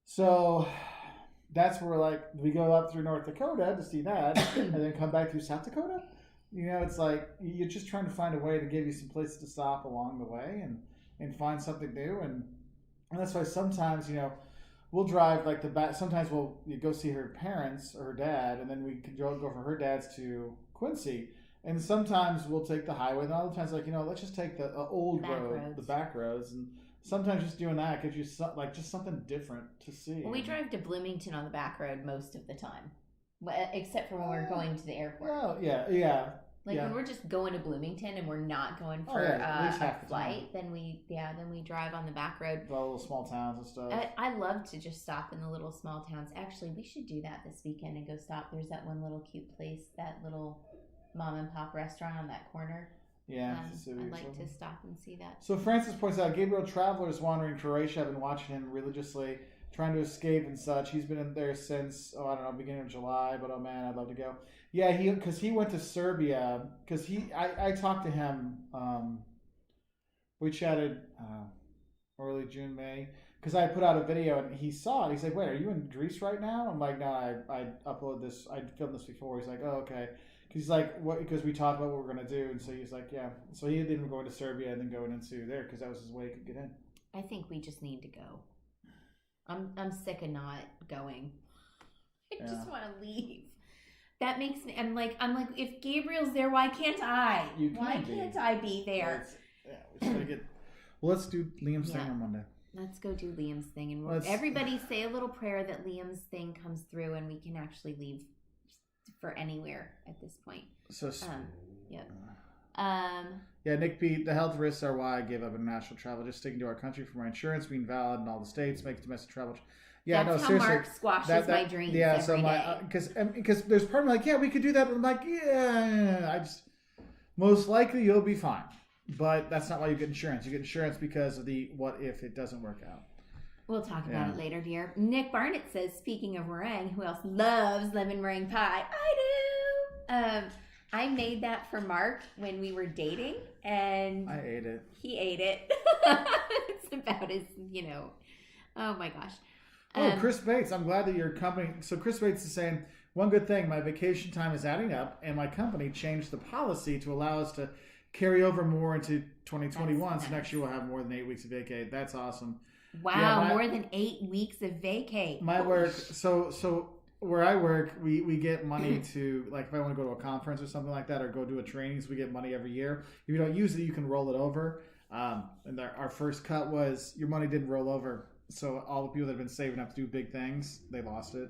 So that's where, like, we go up through North Dakota to see that and then come back through South Dakota. It's like you're just trying to find a way to give you some places to stop along the way and find something new. And that's why sometimes, we'll drive like sometimes we'll go see her parents or her dad, and then we can go from her dad's to Quincy. And sometimes we'll take the highway, and other times, like, let's just take the old road, the back roads. And sometimes just doing that gives you just something different to see. Well, we drive to Bloomington on the back road most of the time, except for when we're going to the airport. Well, yeah. When we're just going to Bloomington and we're not going for a flight, then we drive on the back road. The little small towns and stuff. I love to just stop in the little small towns. Actually, we should do that this weekend and go stop. There's that one little cute place, that little mom and pop restaurant on that corner. Yeah, I'd like to stop and see that. So Francis points out, Gabriel Traveler is wandering Croatia. I've been watching him religiously, trying to escape and such. He's been in there since, beginning of July, but oh man, I'd love to go. Yeah, because he went to Serbia, because I talked to him, we chatted early June, May, because I put out a video and he saw it. He's like, wait, are you in Greece right now? I'm like, no, I uploaded this, I filmed this before. He's like, oh, okay. He's like, what? Because we talked about what we're going to do. And so he's like, yeah. So he ended up going to Serbia and then going into there because that was his way he could get in. I think we just need to go. I'm sick of not going. I just want to leave. That makes me. I'm like, if Gabriel's there, why can't I? Why can't I be there? We should get. Well, let's do Liam's thing on Monday. Let's go do Liam's thing, and everybody say a little prayer that Liam's thing comes through, and we can actually leave for anywhere at this point. So. Yep. Yeah, Nick Pete, the health risks are why I gave up international travel. Just sticking to our country for my insurance being valid in all the states makes domestic travel. Yeah, that's how seriously. Mark squashes my dreams. Yeah, every day. Because there's part of me like, yeah, we could do that. And I'm like, yeah, I just most likely you'll be fine, but that's not why you get insurance. You get insurance because of the what if it doesn't work out. We'll talk about it later, dear. Nick Barnett says, speaking of meringue, who else loves lemon meringue pie? I do. I made that for Mark when we were dating, and I ate it. He ate it. It's about as, oh my gosh. Chris Bates, I'm glad that your company, so Chris Bates is saying, one good thing, my vacation time is adding up, and my company changed the policy to allow us to carry over more into 2021, so next year we'll have more than 8 weeks of vacay. That's awesome. Wow, more than 8 weeks of vacay. My work, so where I work, we get money to, like, if I want to go to a conference or something like that, or go do a training, so we get money every year. If you don't use it, you can roll it over. And our first cut was your money didn't roll over. So all the people that have been saving up to do big things, they lost it.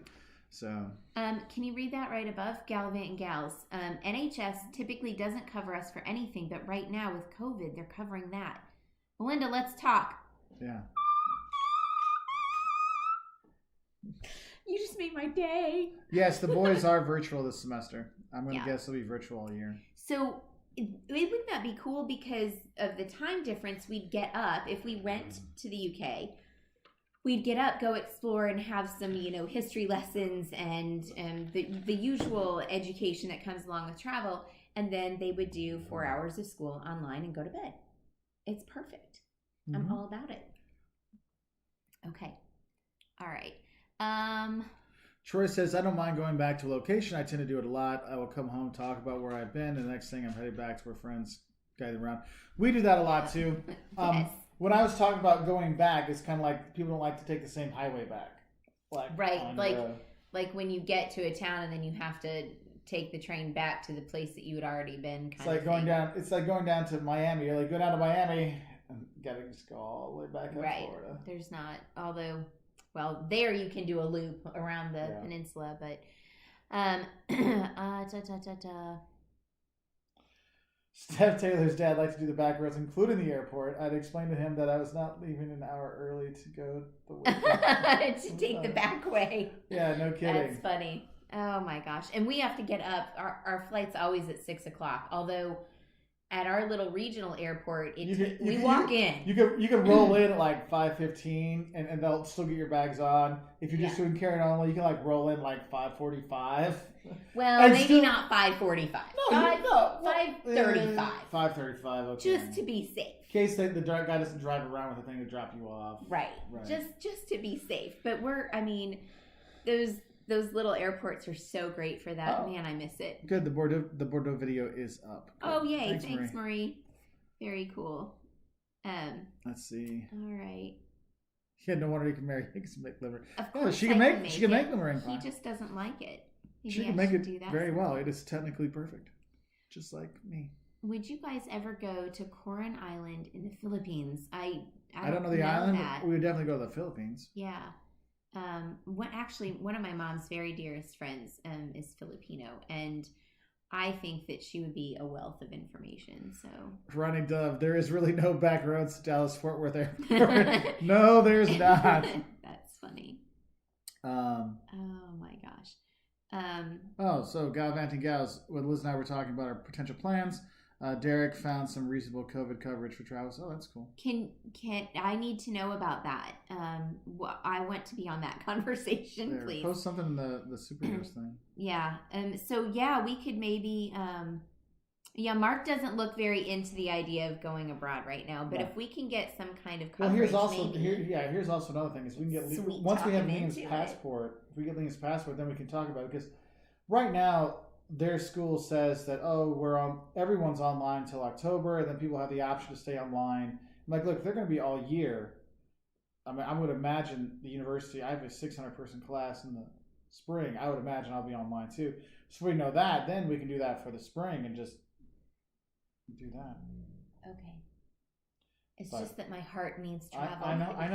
So can you read that right above? Gallivant and Gals. NHS typically doesn't cover us for anything, but right now with COVID, they're covering that. Melinda, let's talk. Yeah. You just made my day. Yes, the boys are virtual this semester. I'm going to guess they'll be virtual all year. So wouldn't that be cool? Because of the time difference, we'd get up. If we went to the UK, we'd get up, go explore, and have some, history lessons and the usual education that comes along with travel. And then they would do 4 hours of school online and go to bed. It's perfect. Mm-hmm. I'm all about it. Okay. All right. Troy says, I don't mind going back to location. I tend to do it a lot. I will come home, talk about where I've been, and the next thing I'm headed back to where friends guide around. We do that a lot too. Yes. When I was talking about going back, it's kind of like people don't like to take the same highway back. Like when you get to a town and then you have to take the train back to the place that you had already been. It's like going down to Miami. You're like, go down to Miami and gotta just go all the way back up Florida. There's not, although, well, there you can do a loop around the peninsula, but Steph Taylor's dad likes to do the back roads, including the airport. I'd explained to him that I was not leaving an hour early to go the way to take the back way. Yeah, no kidding. That's funny. Oh my gosh. And we have to get up. Our flight's always at 6 o'clock. Although at our little regional airport, we walk in. You can roll in at like 5:15 and they'll still get your bags on. If you're just doing carry on only, you can like roll in like 5:45. Well, maybe not 5:45. No, 5:35. 5:35. Okay. Just to be safe. In case the guy doesn't drive around with a thing to drop you off. Right. Just to be safe. But those little airports are so great for that. Oh. Man, I miss it. Good. The Bordeaux video is up. Good. Oh, yay. Thanks, Marie. Very cool. Let's see. All right. Yeah, no wonder he can marry Hicks and make liver. Of course, she can make the meringue pie. He just doesn't like it. Maybe she can make it very well. It is technically perfect, just like me. Would you guys ever go to Coron Island in the Philippines? I don't know the island. We would definitely go to the Philippines. Yeah. One of my mom's very dearest friends is Filipino, and I think that she would be a wealth of information. So, Ronnie Dove, there is really no back roads to Dallas Fort Worth Airport. No, there's not. That's funny. Oh my gosh. So Gallivanting Gals, when Liz and I were talking about our potential plans, Derek found some reasonable COVID coverage for travel. Oh, that's cool. Can I need to know about that? I want to be on that conversation, please. Post something in the superheroes thing. Yeah. So yeah, we could maybe. Mark doesn't look very into the idea of going abroad right now, but if we can get some kind of coverage, here's also another thing: is we can get once we have Liam's passport. If we get Liam's passport, then we can talk about it, because right now their school says that everyone's online until October, and then people have the option to stay online. I'm like, look, if they're going to be all year, I mean, I would imagine the university. I have a 600-person class in spring. I would imagine I'll be online too. So if we know that, then we can do that for the spring and just do that. Okay. It's just that my heart needs travel. I know. I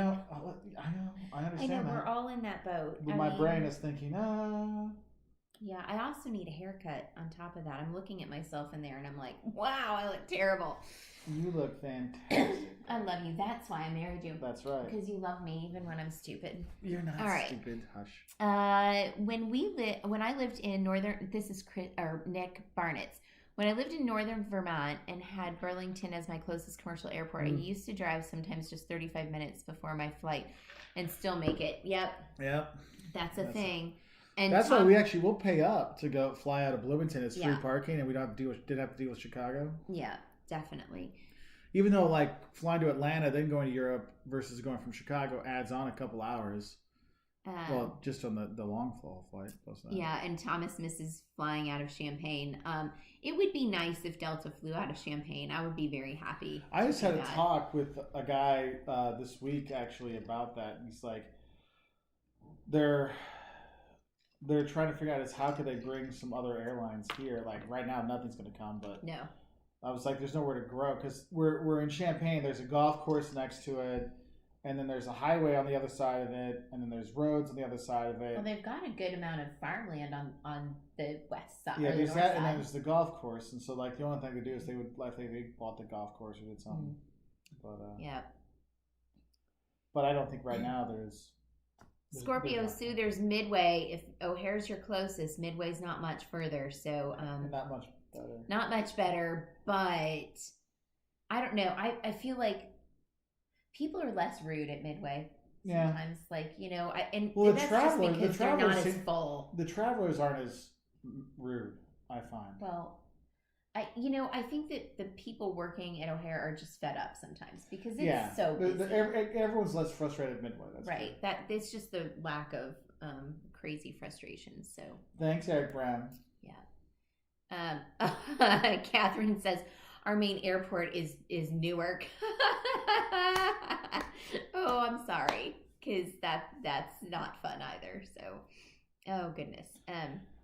understand. I know, that. we're all in that boat. But my brain is thinking, Yeah, I also need a haircut on top of that. I'm looking at myself in there and I'm like, wow, I look terrible. You look fantastic. I love you. That's why I married you. That's right. Because you love me even when I'm stupid. You're not all right. stupid. Hush. When I lived in northern, this is Nick Barnett's. When I lived in northern Vermont and had Burlington as my closest commercial airport, I used to drive sometimes just 35 minutes before my flight and still make it. Yep. That's a thing. And that's why we'll pay up to go fly out of Bloomington. It's free parking, and we didn't have to deal with Chicago. Yeah, definitely. Even though flying to Atlanta, then going to Europe versus going from Chicago adds on a couple hours. Well, just on the long haul flight. Yeah, and Thomas misses flying out of Champaign. It would be nice if Delta flew out of Champaign. I would be very happy. I just had a talk with a guy this week actually about that. He's like, they're trying to figure out is how could they bring some other airlines here. Like right now, nothing's going to come. But no, I was like, there's nowhere to grow because we're in Champaign. There's a golf course next to it. And then there's a highway on the other side of it, and then there's roads on the other side of it. Well, they've got a good amount of farmland on the west side. Yeah, there's that, and then there's the golf course. And so, the only thing they do is they bought the golf course or did something. But yeah. But I don't think right now there's Scorpio Sue. There's Midway. If O'Hare's your closest, Midway's not much further. So not much better. Not much better, but I don't know. I feel like people are less rude at Midway. Sometimes, that's just because they're not as full. The travelers aren't as rude, I find. Well, I think that the people working at O'Hare are just fed up sometimes because it's so busy. Everyone's less frustrated at Midway. That's right. True. It's just the lack of crazy frustrations. So thanks, Eric Brown. Yeah. Catherine says our main airport is Newark. Oh, I'm sorry, because that's not fun either. So, oh goodness.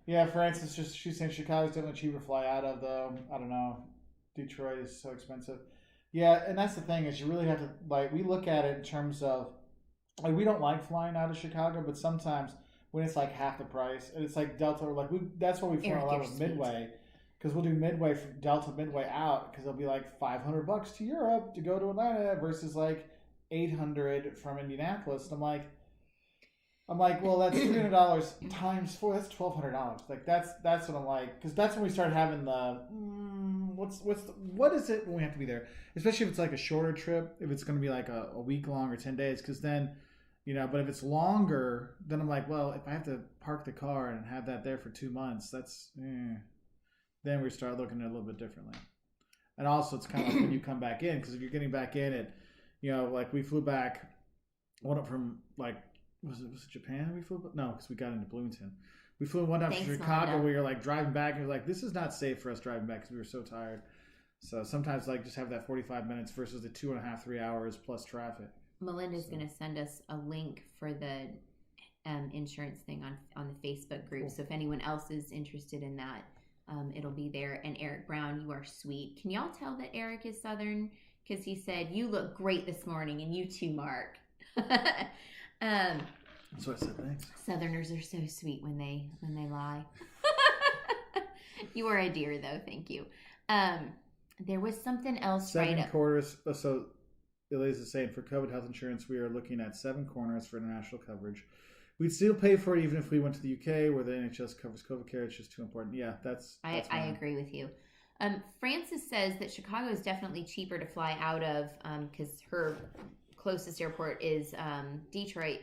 Yeah, Francis she's saying Chicago's definitely cheaper to fly out of though. I don't know. Detroit is so expensive. Yeah, and that's the thing is you really have to we look at it in terms of we don't like flying out of Chicago, but sometimes when it's half the price, and it's like Delta or that's why we fly a lot with Midway. Because we'll do Midway from Delta Midway out because it'll be $500 to Europe to go to Atlanta versus $800 from Indianapolis. And I'm like, well, that's $300 times 4. That's $1,200. That's what I'm like, because that's when we start having the what is it when we have to be there? Especially if it's a shorter trip, if it's going to be a week long or 10 days, because then. But if it's longer, then I'm like, well, if I have to park the car and have that there for 2 months, that's. Then we start looking at it a little bit differently. And also it's kind of when you come back in, because if you're getting back in it, we flew back, went up from was it Japan we flew? No, because we got into Bloomington. We flew one up from Chicago. We were driving back and we were this is not safe for us driving back because we were so tired. So sometimes just have that 45 minutes versus the 2.5, 3 hours plus traffic. Melinda's going to send us a link for the insurance thing on the Facebook group. Cool. So if anyone else is interested in that, it'll be there. And Eric Brown, you are sweet. Can y'all tell that Eric is Southern? Because he said, you look great this morning, and you too, Mark. That's what I said, thanks. Southerners are so sweet when they lie. You are a dear, though. Thank you. There was something else 7 quarters. So Elise is saying, for COVID health insurance, we are looking at 7 corners for international coverage. We'd still pay for it even if we went to the UK where the NHS covers COVID care. It's just too important. Yeah, that's I agree with you. Frances says that Chicago is definitely cheaper to fly out of because her closest airport is Detroit.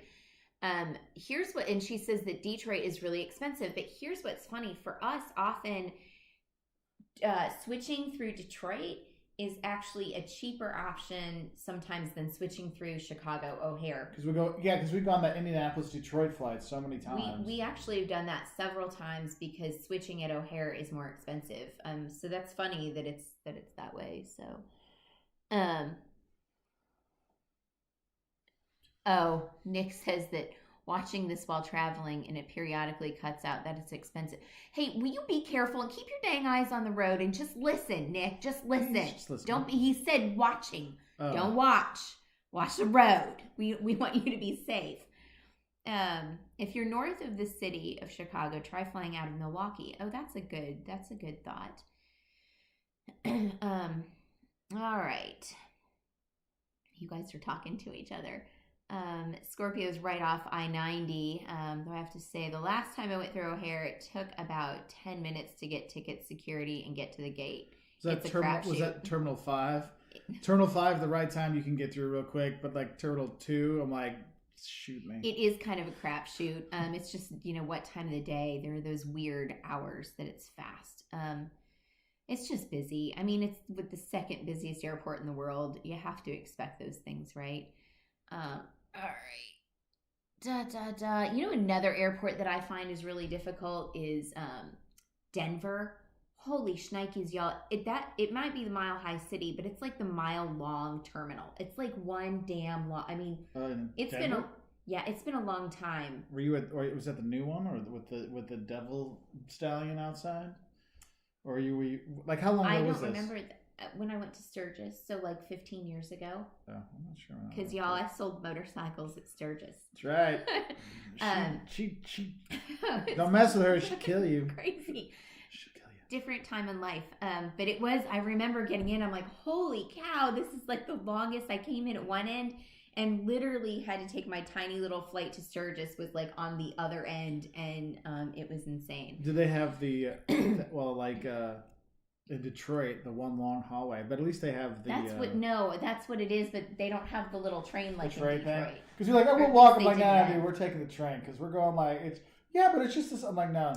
And she says that Detroit is really expensive. But here's what's funny. For us, often switching through Detroit is actually a cheaper option sometimes than switching through Chicago O'Hare. Because we've gone that Indianapolis Detroit flight so many times. We actually have done that several times because switching at O'Hare is more expensive. So that's funny that it's that way. So, Nick says that watching this while traveling and it periodically cuts out. That it's expensive. Hey, will you be careful and keep your dang eyes on the road and just listen, Nick? Just listen. Don't be. He said watching. Oh. Don't watch. Watch the road. We want you to be safe. If you're north of the city of Chicago, try flying out of Milwaukee. Oh, that's a good thought. All right. You guys are talking to each other. Scorpio's right off I-90. Though I have to say, the last time I went through O'Hare, it took about 10 minutes to get ticket security and get to the gate. Was that Terminal 5? Terminal 5, the right time you can get through real quick, but like Terminal 2, I'm like, shoot me. It is kind of a crapshoot. It's just, what time of the day. There are those weird hours that it's fast. It's just busy. I mean, it's with the second busiest airport in the world. You have to expect those things, right? All right. Another airport that I find is really difficult is Denver. Holy shnikes, y'all. It might be the Mile High City, but it's like the mile-long terminal. It's like one damn long. I mean, it's Denver? It's been a long time. Were you or was that the new one, or with the devil stallion outside? Or were you like, how long ago was this? I don't remember when I went to Sturgis, so like 15 years ago. Oh, I'm not sure. Because y'all, I sold motorcycles at Sturgis. That's right. She don't mess with her. She'll kill you. Crazy. She'll kill you. Different time in life. But it was, I remember getting in, I'm like, holy cow, this is like the longest. I came in at one end and literally had to take my tiny little flight to Sturgis, was like on the other end, and it was insane. Do they have the, in Detroit, the one long hallway, but at least they have the... that's what it is, but they don't have the little train like in Detroit. Because you're like, we're walking, like, dude, we're taking the train, because we're going like, but it's just this, I'm like, no.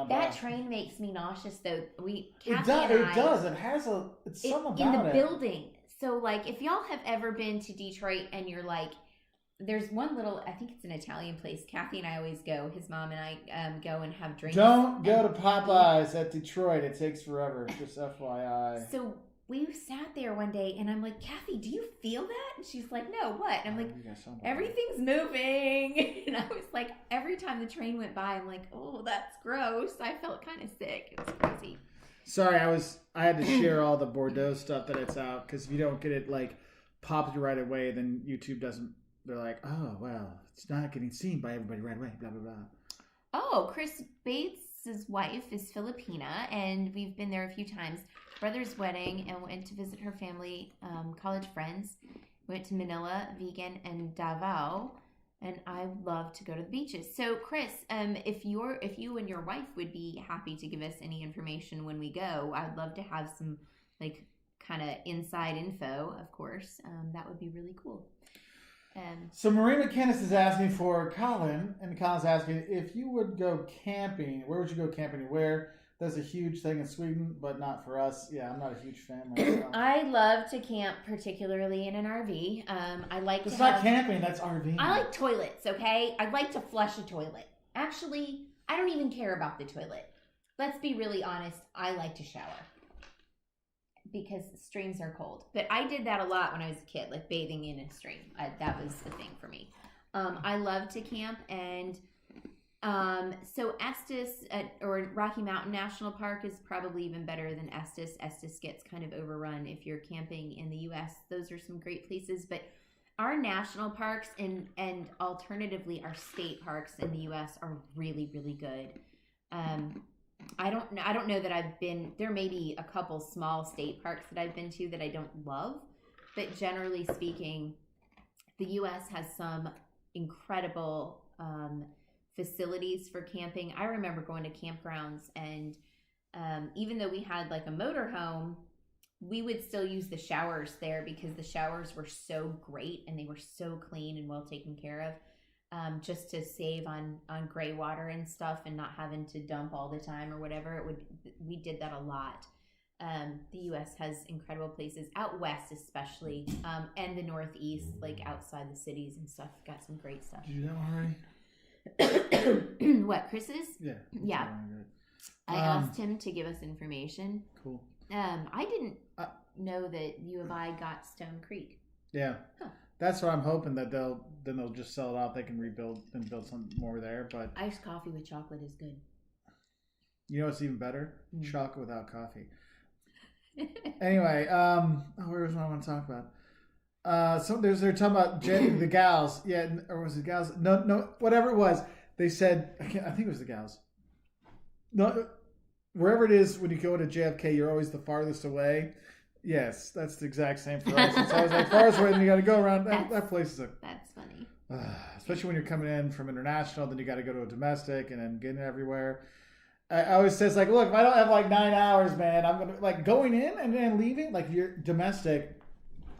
That train makes me nauseous, though. It does. It has it's something about it. In the building. So, like, if y'all have ever been to Detroit and you're like, there's one little, I think it's an Italian place. Kathy and I always go. His mom and I go and have drinks. Don't go to Popeyes at Detroit. It takes forever. Just FYI. So we sat there one day and I'm like, Kathy, do you feel that? And she's like, no, what? And I'm like, everything's moving. And I was like, every time the train went by, I'm like, oh, that's gross. I felt kind of sick. It was crazy. Sorry, I had to share all the Bordeaux stuff that it's out, because if you don't get it like popped right away, then YouTube doesn't. They're like, oh well, it's not getting seen by everybody right away. Blah blah blah. Oh, Chris Bates' wife is Filipina, and we've been there a few times. Brother's wedding, and went to visit her family, college friends. Went to Manila, Vegan, and Davao. And I love to go to the beaches. So, Chris, if you and your wife would be happy to give us any information when we go, I'd love to have some like kind of inside info. Of course, that would be really cool. So Marie McKinnis is asking for Colin, and Colin's asking if you would go camping. Where would you go camping? Where? There's a huge thing in Sweden, but not for us. Yeah, I'm not a huge fan myself. I love to camp, particularly in an RV. I like It's not camping, that's RV. I like toilets, okay? I like to flush a toilet. Actually, I don't even care about the toilet. Let's be really honest. I like to shower. Because streams are cold. But I did that a lot when I was a kid, like bathing in a stream. That was a thing for me. I love to camp, and... so Estes or Rocky Mountain National Park is probably even better than Estes. Estes gets kind of overrun if you're camping in the U.S. Those are some great places, but our national parks and alternatively our state parks in the U.S. are really, really good. I don't know that I've been there. May be a couple small state parks that I've been to that I don't love, but generally speaking, the U.S. has some incredible facilities for camping. I remember going to campgrounds, and even though we had like a motorhome, we would still use the showers there because the showers were so great and they were so clean and well taken care of, just to save on gray water and stuff and not having to dump all the time or whatever. We did that a lot. The U.S. has incredible places out west, especially, and the Northeast, like outside the cities and stuff. Got some great stuff. Did you know already? What, Chris's? Yeah. I asked him to give us information. Cool. I didn't know that U of I got Stone Creek. Yeah. Huh. That's what I'm hoping that they'll just sell it out. They can rebuild and build some more there. But iced coffee with chocolate is good. You know what's even better? Chocolate without coffee. Anyway, where was what I want to talk about? So they're talking about the gals. Yeah, or was it gals? No, whatever it was. They said, I think it was the gals. No, wherever it is, when you go to JFK, you're always the farthest away. Yes, that's the exact same for us. It's always like farthest away, and you got to go around. That place is That's funny. Especially when you're coming in from international, then you got to go to a domestic and then getting everywhere. I always says like, look, if I don't have like 9 hours, man, I'm gonna like going in and then leaving. Like you're domestic,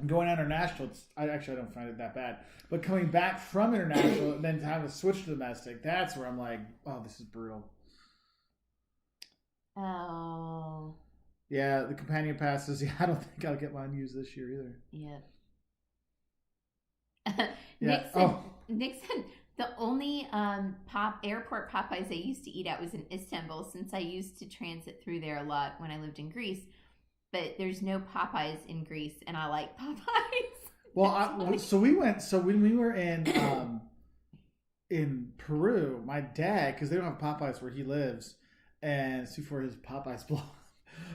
going international. I don't find it that bad, but coming back from international and then having to switch to domestic, that's where I'm like, oh, this is brutal. Oh. Yeah, the companion passes. Yeah, I don't think I'll get mine used this year either. Yeah. Nick said the only airport Popeyes I used to eat at was in Istanbul, since I used to transit through there a lot when I lived in Greece. But there's no Popeyes in Greece, and I like Popeyes. Well, so when we were in Peru, my dad, because they don't have Popeyes where he lives, and it's before his Popeyes blog.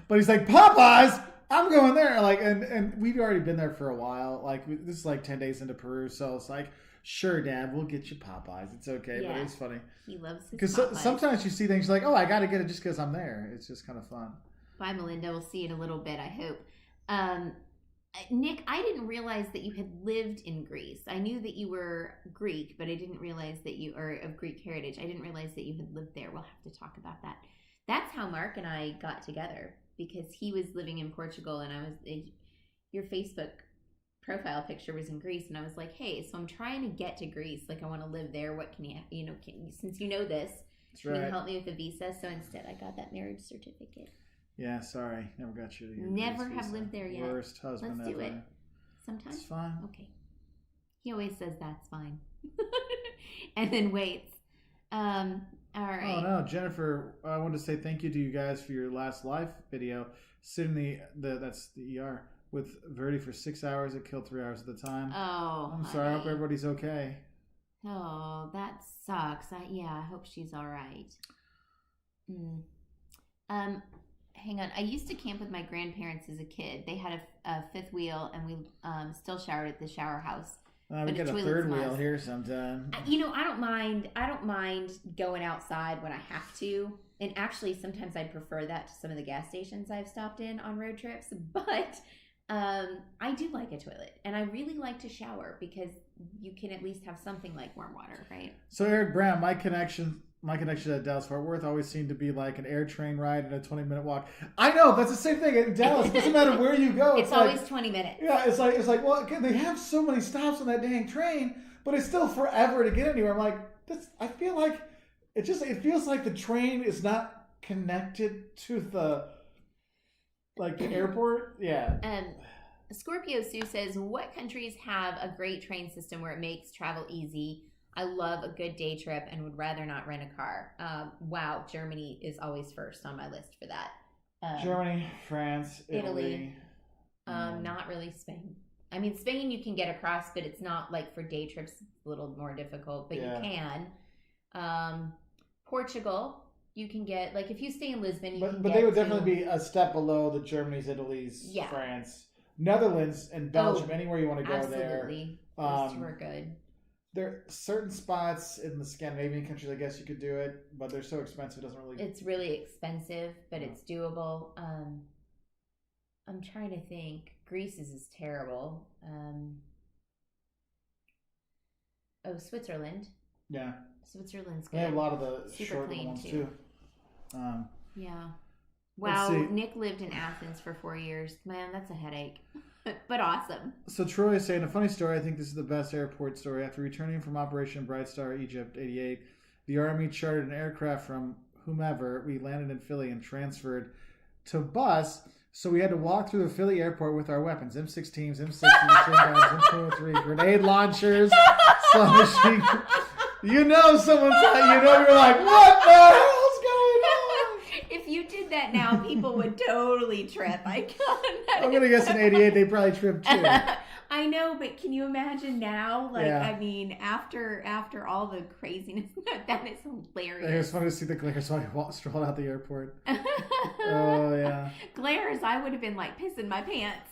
But he's like, Popeyes, I'm going there. Like, and we'd already been there for a while. Like, this is like 10 days into Peru, so it's like, sure, Dad, we'll get you Popeyes. It's okay, but it's funny. He loves his because Popeyes. Sometimes you see things like, oh, I got to get it just because I'm there. It's just kind of fun. Bye, Melinda. We'll see you in a little bit, I hope. Nick, I didn't realize that you had lived in Greece. I knew that you were Greek, but I didn't realize that you are of Greek heritage. I didn't realize that you had lived there. We'll have to talk about that. That's how Mark and I got together, because he was living in Portugal, and your Facebook profile picture was in Greece, and I was like, hey, so I'm trying to get to Greece. Like, I want to live there. What can you since you know this, can you help me with a visa? So instead, I got that marriage certificate. Yeah, sorry. Never got you to your Never Greece have visa. Lived there yet. Worst husband Let's ever. do it. Sometime? It's fine. Okay. He always says that's fine. And then waits. All right. Oh no, Jennifer! I wanted to say thank you to you guys for your last live video. Sitting that's the ER with Verdi for 6 hours. It killed 3 hours at the time. Oh, I'm sorry. I hope everybody's okay. Oh, that sucks. I hope she's all right. Hang on. I used to camp with my grandparents as a kid. They had a fifth wheel, and we still showered at the shower house. We get a third wheel here sometime. I don't mind going outside when I have to. And actually, sometimes I prefer that to some of the gas stations I've stopped in on road trips. But I do like a toilet. And I really like to shower, because you can at least have something like warm water, right? So Eric Brown, my connection to Dallas-Fort Worth always seemed to be like an air train ride and a 20-minute walk. I know, that's the same thing in Dallas. It doesn't matter where you go. It's always 20 minutes. Yeah, it's like, well, they have so many stops on that dang train, but it's still forever to get anywhere. I'm like, I feel like it feels like the train is not connected to the airport. Yeah. Scorpio Sue says, what countries have a great train system where it makes travel easy? I love a good day trip and would rather not rent a car. Wow, Germany is always first on my list for that. Germany, France, Italy. Not really Spain. I mean, Spain you can get across, but it's not like for day trips. It's a little more difficult, but you can. Portugal, you can get, like, if you stay in Lisbon, but they would definitely be a step below the Germanys, Italy's, France, Netherlands, and Belgium. Anywhere you want to go absolutely. there. Those two are good. There are certain spots in the Scandinavian countries, I guess you could do it, but they're so expensive, it doesn't really... It's really expensive, but it's doable. I'm trying to think. Greece is terrible. Switzerland. Yeah. Switzerland's good. They have a lot of the short ones, too. Yeah. Wow, Nick lived in Athens for 4 years. Man, that's a headache. But awesome. So Troy is saying, a funny story, I think this is the best airport story. After returning from Operation Bright Star, Egypt, 88, the Army chartered an aircraft from whomever. We landed in Philly and transferred to bus. So we had to walk through the Philly airport with our weapons, M16s, M60s, machine guns, M203, grenade launchers, machine. You know someone's, you're like, what the hell's going on? If you did that now, people would totally trip. I'm going to guess in 88, they probably tripped too. I know, but can you imagine now? Like, Yeah. I mean, after all the craziness, that is It was hilarious. funny to see the glare, so I strolled out the airport. Oh, yeah. Glares, I would have been like pissing my pants.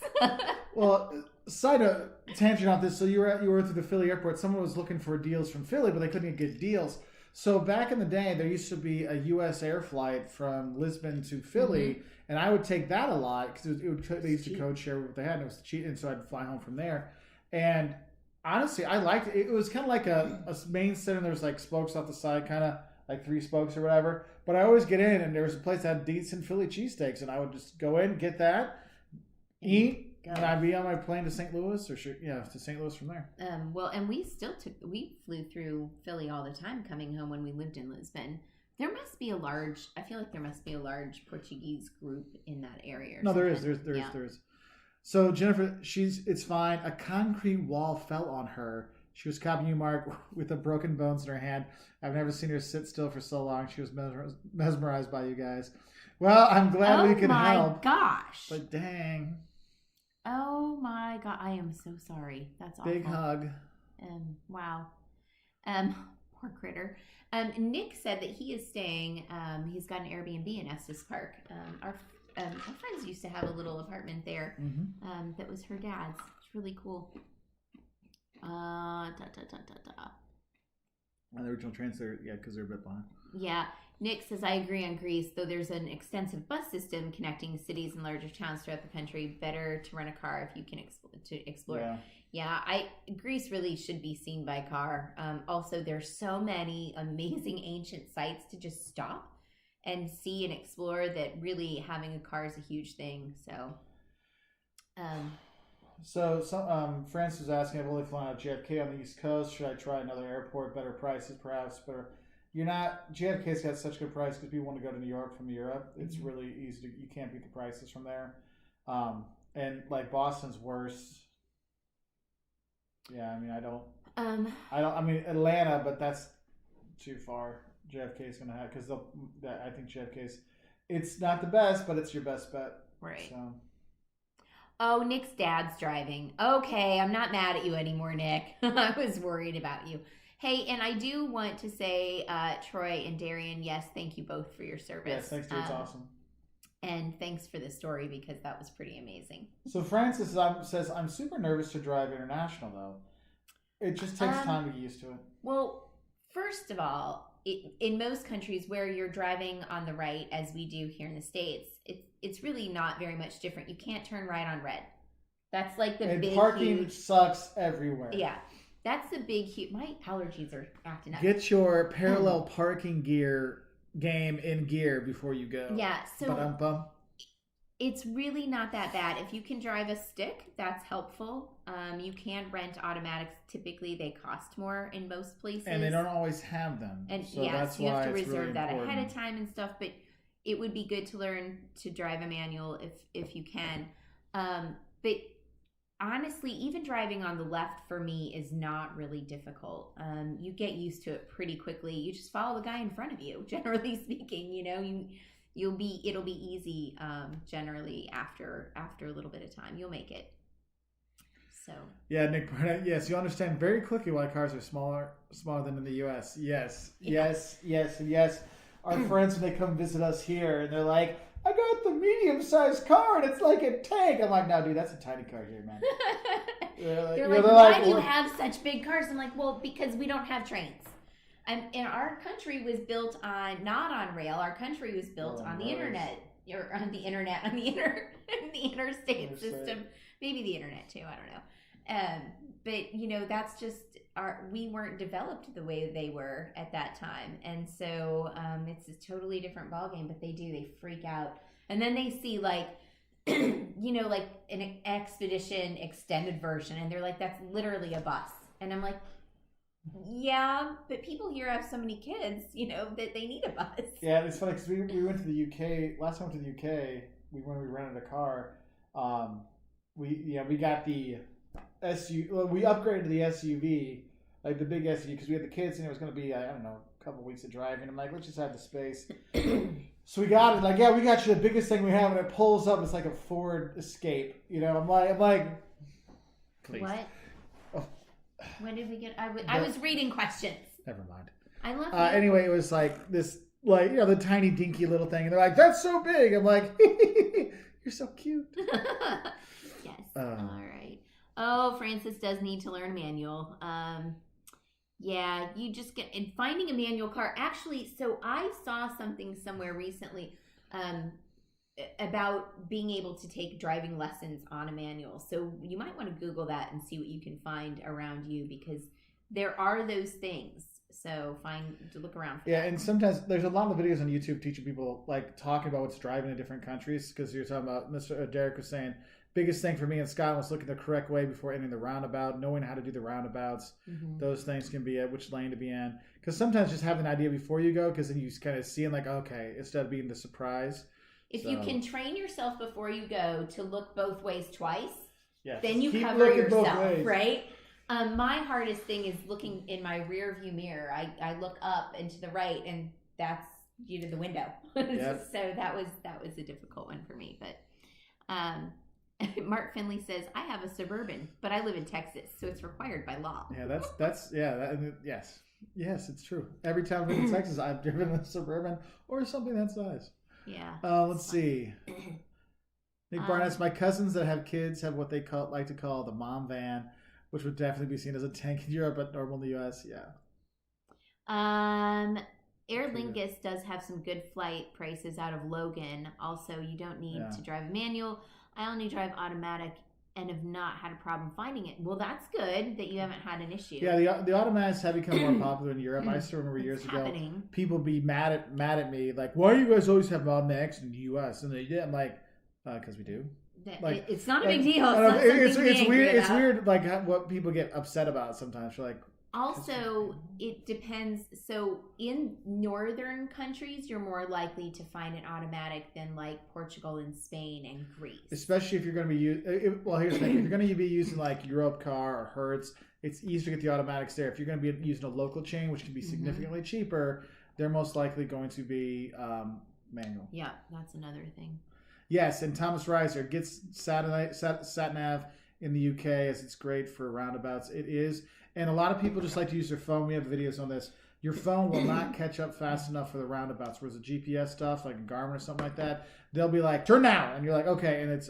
Well, side note, tangent off this. So you were through the Philly airport. Someone was looking for deals from Philly, but they couldn't get deals. So back in the day, there used to be a U.S. air flight from Lisbon to Philly, and I would take that a lot because they used to code share what they had, and it was cheap, and so I'd fly home from there. And honestly, I liked it. It was kind of like a main center. And there was like spokes off the side, kind of like 3 spokes or whatever. But I always get in, and there was a place that had decent Philly cheesesteaks, and I would just go in, get that, eat. And I'd be on my plane to St. Louis, to St. Louis from there. Well, and we flew through Philly all the time coming home when we lived in Lisbon. I feel like there must be a large Portuguese group in that area. No, there is. There is. So Jennifer, it's fine. A concrete wall fell on her. She was copying you, Mark, with the broken bones in her hand. I've never seen her sit still for so long. She was mesmerized by you guys. Well, I'm glad we could help. Oh my gosh. But dang. Oh my God, I am so sorry. That's awful. Big hug. Wow. Poor critter. Nick said that he is staying. He's got an Airbnb in Estes Park. Our friends used to have a little apartment there. That was her dad's. It's really cool. And the original translator, because they're a bit behind. Yeah. Nick says, I agree on Greece, though there's an extensive bus system connecting cities and larger towns throughout the country. Better to rent a car if you can explore. Yeah, Greece really should be seen by car. Also, there's so many amazing ancient sites to just stop and see and explore that really having a car is a huge thing. So, Francis was asking, I've only flown out of JFK on the East Coast. Should I try another airport? Better prices, perhaps, but you're not. JFK's got such good price because people want to go to New York from Europe. It's really easy you can't beat the prices from there. And like Boston's worse. Yeah, I mean, I mean Atlanta, but that's too far. JFK's gonna have because I think JFK's. It's not the best, but it's your best bet. Right. So. Oh, Nick's dad's driving. Okay, I'm not mad at you anymore, Nick. I was worried about you. Hey, and I do want to say, Troy and Darian, yes, thank you both for your service. Yes, thanks, dude. It's awesome. And thanks for the story because that was pretty amazing. So Francis says, I'm super nervous to drive international, though. It just takes time to get used to it. Well, first of all, in most countries where you're driving on the right, as we do here in the States, it's really not very much different. You can't turn right on red. That's like the big, parking huge... sucks everywhere. Yeah. That's the big, huge... My allergies are acting up. Get your parallel parking game in gear before you go. Yeah, so it's really not that bad. If you can drive a stick, that's helpful. You can rent automatics. Typically, they cost more in most places. And they don't always have them. And so that's you have to reserve really that important. ahead of time and stuff. But it would be good to learn to drive a manual if you can. But honestly, even driving on the left for me is not really difficult. You get used to it pretty quickly. You just follow the guy in front of you. Generally speaking, it'll be easy. Generally, after a little bit of time, you'll make it. So yeah, Nick. Yes, you understand very quickly why cars are smaller than in the U.S. Yes. Our friends, when they come visit us here, and they're like, I got the medium-sized car, and it's like a tank. I'm like, no, dude, that's a tiny car here, man. They're like, why do you have such big cars? I'm like, well, because we don't have trains. And our country was built not on rail. Our country was built on the internet. Or on the interstate system. Maybe the internet, too. I don't know. But, that's just... we weren't developed the way they were at that time, and so it's a totally different ballgame. But they freak out, and then they see like like an expedition extended version, and they're like, that's literally a bus. And I'm like, yeah, but people here have so many kids, that they need a bus. Yeah, it's funny because we went to the UK last time. We went to the UK. When we rented a car, we got the we upgraded the SUV, like the big SUV, because we had the kids and it was going to be, I don't know, a couple weeks of driving. I'm like, let's just have the space. So we got it. Like, yeah, we got you the biggest thing we have, and it pulls up. It's like a Ford Escape. I'm like, Please. What? Oh. When did we get? I was reading questions. Never mind. I love you. Anyway, it was like this, like, you know, the tiny dinky little thing, and they're like, "That's so big." I'm like, "You're so cute." Yes. All right. Oh, Francis does need to learn manual. Yeah, you just get in finding a manual car. Actually, so I saw something somewhere recently about being able to take driving lessons on a manual. So you might want to Google that and see what you can find around you, because there are those things. So look around for that. And sometimes there's a lot of videos on YouTube teaching people, like, talking about what's driving in different countries, because you're talking about, Mr. Derek was saying, biggest thing for me in Scotland was looking the correct way before entering the roundabout, knowing how to do the roundabouts. Mm-hmm. Those things can be which lane to be in. Because sometimes just having an idea before you go, because then you kind of see, like, okay, instead of being the surprise. If you can train yourself before you go to look both ways twice, yes, then you cover yourself, right? My hardest thing is looking in my rear view mirror. I look up and to the right, and that's due to the window. Yep. So that was a difficult one for me. But Mark Finley says, I have a Suburban, but I live in Texas, so it's required by law. Yeah, yes, it's true. Every time I've been in Texas, I've driven a Suburban or something that size. Yeah. Let's see. Nick Barnett's, my cousins that have kids have what they like to call the mom van, which would definitely be seen as a tank in Europe, but normal in the U.S. Yeah. Aer Lingus does have some good flight prices out of Logan. Also, you don't need to drive a manual. I only drive automatic and have not had a problem finding it. Well, that's good that you haven't had an issue. Yeah, the automatics have become more popular in Europe. I still remember years ago, people be mad at me, like, why do you guys always have automatics in the U.S.? And they did. I'm like, because we do. Like, it's not a big deal. It's weird. It's weird, like, what people get upset about sometimes. You're like, also, it depends. So in northern countries, you're more likely to find an automatic than like Portugal and Spain and Greece. Especially if you're going to be well, here's the thing: if you're going to be using like Europcar or Hertz, it's easier to get the automatics there. If you're going to be using a local chain, which can be significantly cheaper, they're most likely going to be manual. Yeah, that's another thing. Yes, and Thomas Reiser gets sat nav in the UK, as it's great for roundabouts. It is. And a lot of people just like to use their phone. We have videos on this. Your phone will not catch up fast enough for the roundabouts. Whereas the GPS stuff, like a Garmin or something like that, they'll be like, turn now. And you're like, okay. And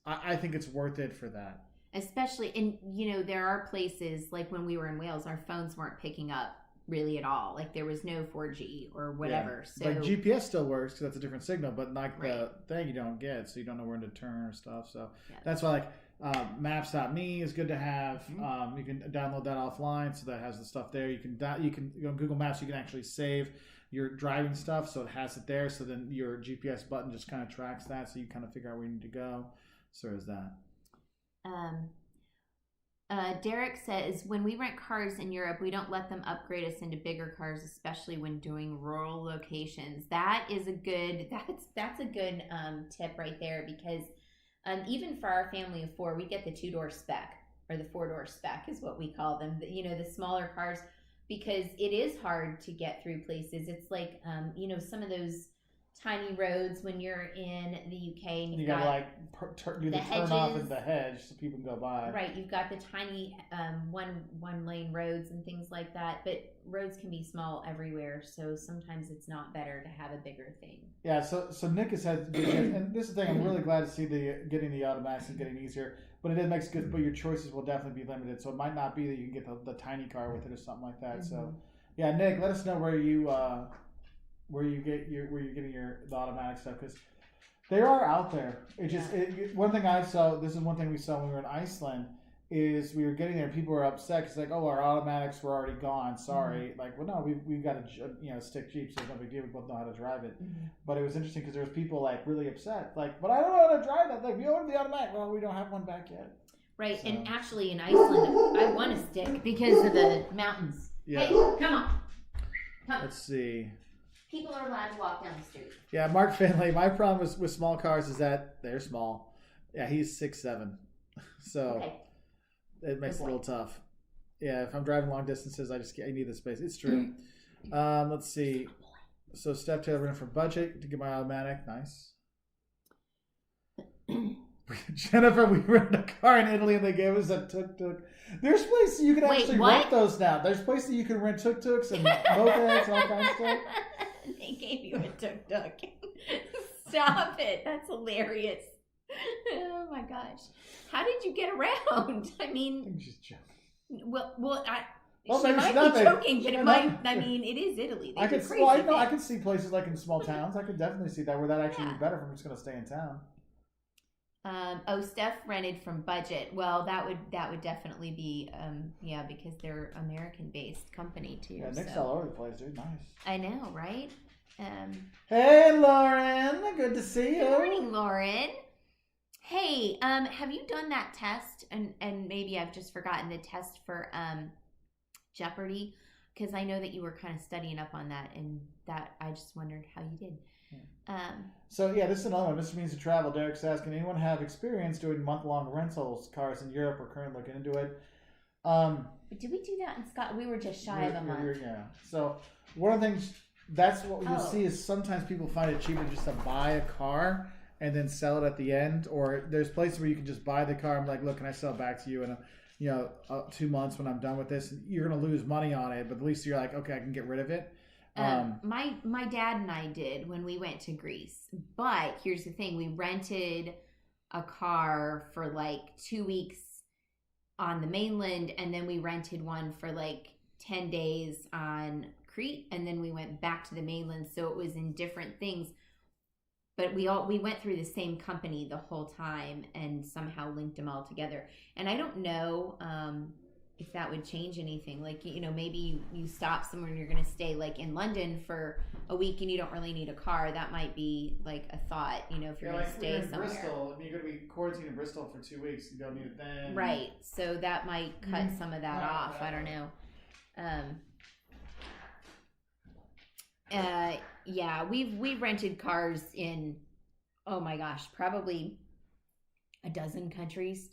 I think it's worth it for that. Especially, and you know, there are places, like when we were in Wales, our phones weren't picking up really at all. Like there was no 4G or whatever. Yeah. So like GPS still works because that's a different signal, but like the thing you don't get, so you don't know where to turn or stuff. So that's why, like, maps.me is good to have. You can download that offline, so that has the stuff there. You can on Google Maps, you can actually save your driving stuff, so it has it there. So then your GPS button just kind of tracks that, so you kind of figure out where you need to go. So there's that. Derek says, when we rent cars in Europe, we don't let them upgrade us into bigger cars, especially when doing rural locations. That is a good tip right there, because even for our family of four, we get the 2-door spec, or the 4-door spec is what we call them. You know, the smaller cars, because it is hard to get through places. It's like, you know, some of those tiny roads when you're in the UK, and you gotta like do the turn off into the hedge so people can go by. Right, you've got the tiny one lane roads and things like that, but roads can be small everywhere, so sometimes it's not better to have a bigger thing. Yeah, so Nick has had, and this is the thing, I'm really glad to see getting the automatics is getting easier, but it makes good, but your choices will definitely be limited, so it might not be that you can get the tiny car with it or something like that. So yeah, Nick, let us know where you're getting the automatic stuff, because they are out there. One thing I saw, this is one thing we saw when we were in Iceland, is we were getting there and people were upset because like, oh, our automatics were already gone. Sorry. Like, well, no, we've got a stick Jeep, so it's no big deal. We both know how to drive it. But it was interesting because there was people like really upset, like, but I don't know how to drive that. Like, we own the automatic. Well, we don't have one back yet. Right, so. And actually in Iceland, I want a stick because of the mountains. Yeah. Hey, come on. Let's see. People are allowed to walk down the street. Yeah, Mark Finley. My problem with small cars is that they're small. Yeah, he's 6'7", so it makes it a little tough. Yeah, if I'm driving long distances, I need the space. It's true. Let's see. So Steph Taylor in for budget to get my automatic. Nice. Jennifer, we rented a car in Italy and they gave us a tuk-tuk. There's places you can actually rent those now. There's places you can rent tuk-tuks and mopeds and all kinds of stuff. They gave you a tuk-tuk. Stop it. That's hilarious. Oh my gosh. How did you get around? I mean, I'm just joking. She might be joking, but it might. I mean, it is Italy. They do crazy things. I can see places like in small towns. I could definitely see that where that actually would be better if I'm just going to stay in town. Steph rented from Budget. Well, that would definitely be because they're American-based company too. Yeah, Nick's all over the place, dude. Nice. I know, right? Hey, Lauren. Good to see you. Good morning, Lauren. Hey, have you done that test? And maybe I've just forgotten the test for Jeopardy, because I know that you were kind of studying up on that, and that I just wondered how you did. This is another one. Mr. Means to Travel. Derek's asking, anyone have experience doing month-long rentals cars in Europe? We're currently looking into it. But did we do that in Scotland? We were just shy of a month. Yeah. So one of the things, that's what you see is sometimes people find it cheaper just to buy a car and then sell it at the end. Or there's places where you can just buy the car and be like, look, can I sell it back to you in 2 months when I'm done with this? You're going to lose money on it, but at least you're like, okay, I can get rid of it. My dad and I did when we went to Greece. But here's the thing. We rented a car for like 2 weeks on the mainland, and then we rented one for like 10 days on Crete, and then we went back to the mainland. So it was in different things. But we went through the same company the whole time and somehow linked them all together. And I don't know if that would change anything. Like, maybe you stop somewhere and you're going to stay like in London for a week and you don't really need a car. That might be like a thought, if you're going to stay somewhere. Bristol, if you're going to be quarantined in Bristol for 2 weeks, you don't need it then. Right. So that might cut some of that off. I don't know. We've rented cars in, oh my gosh, probably a dozen countries.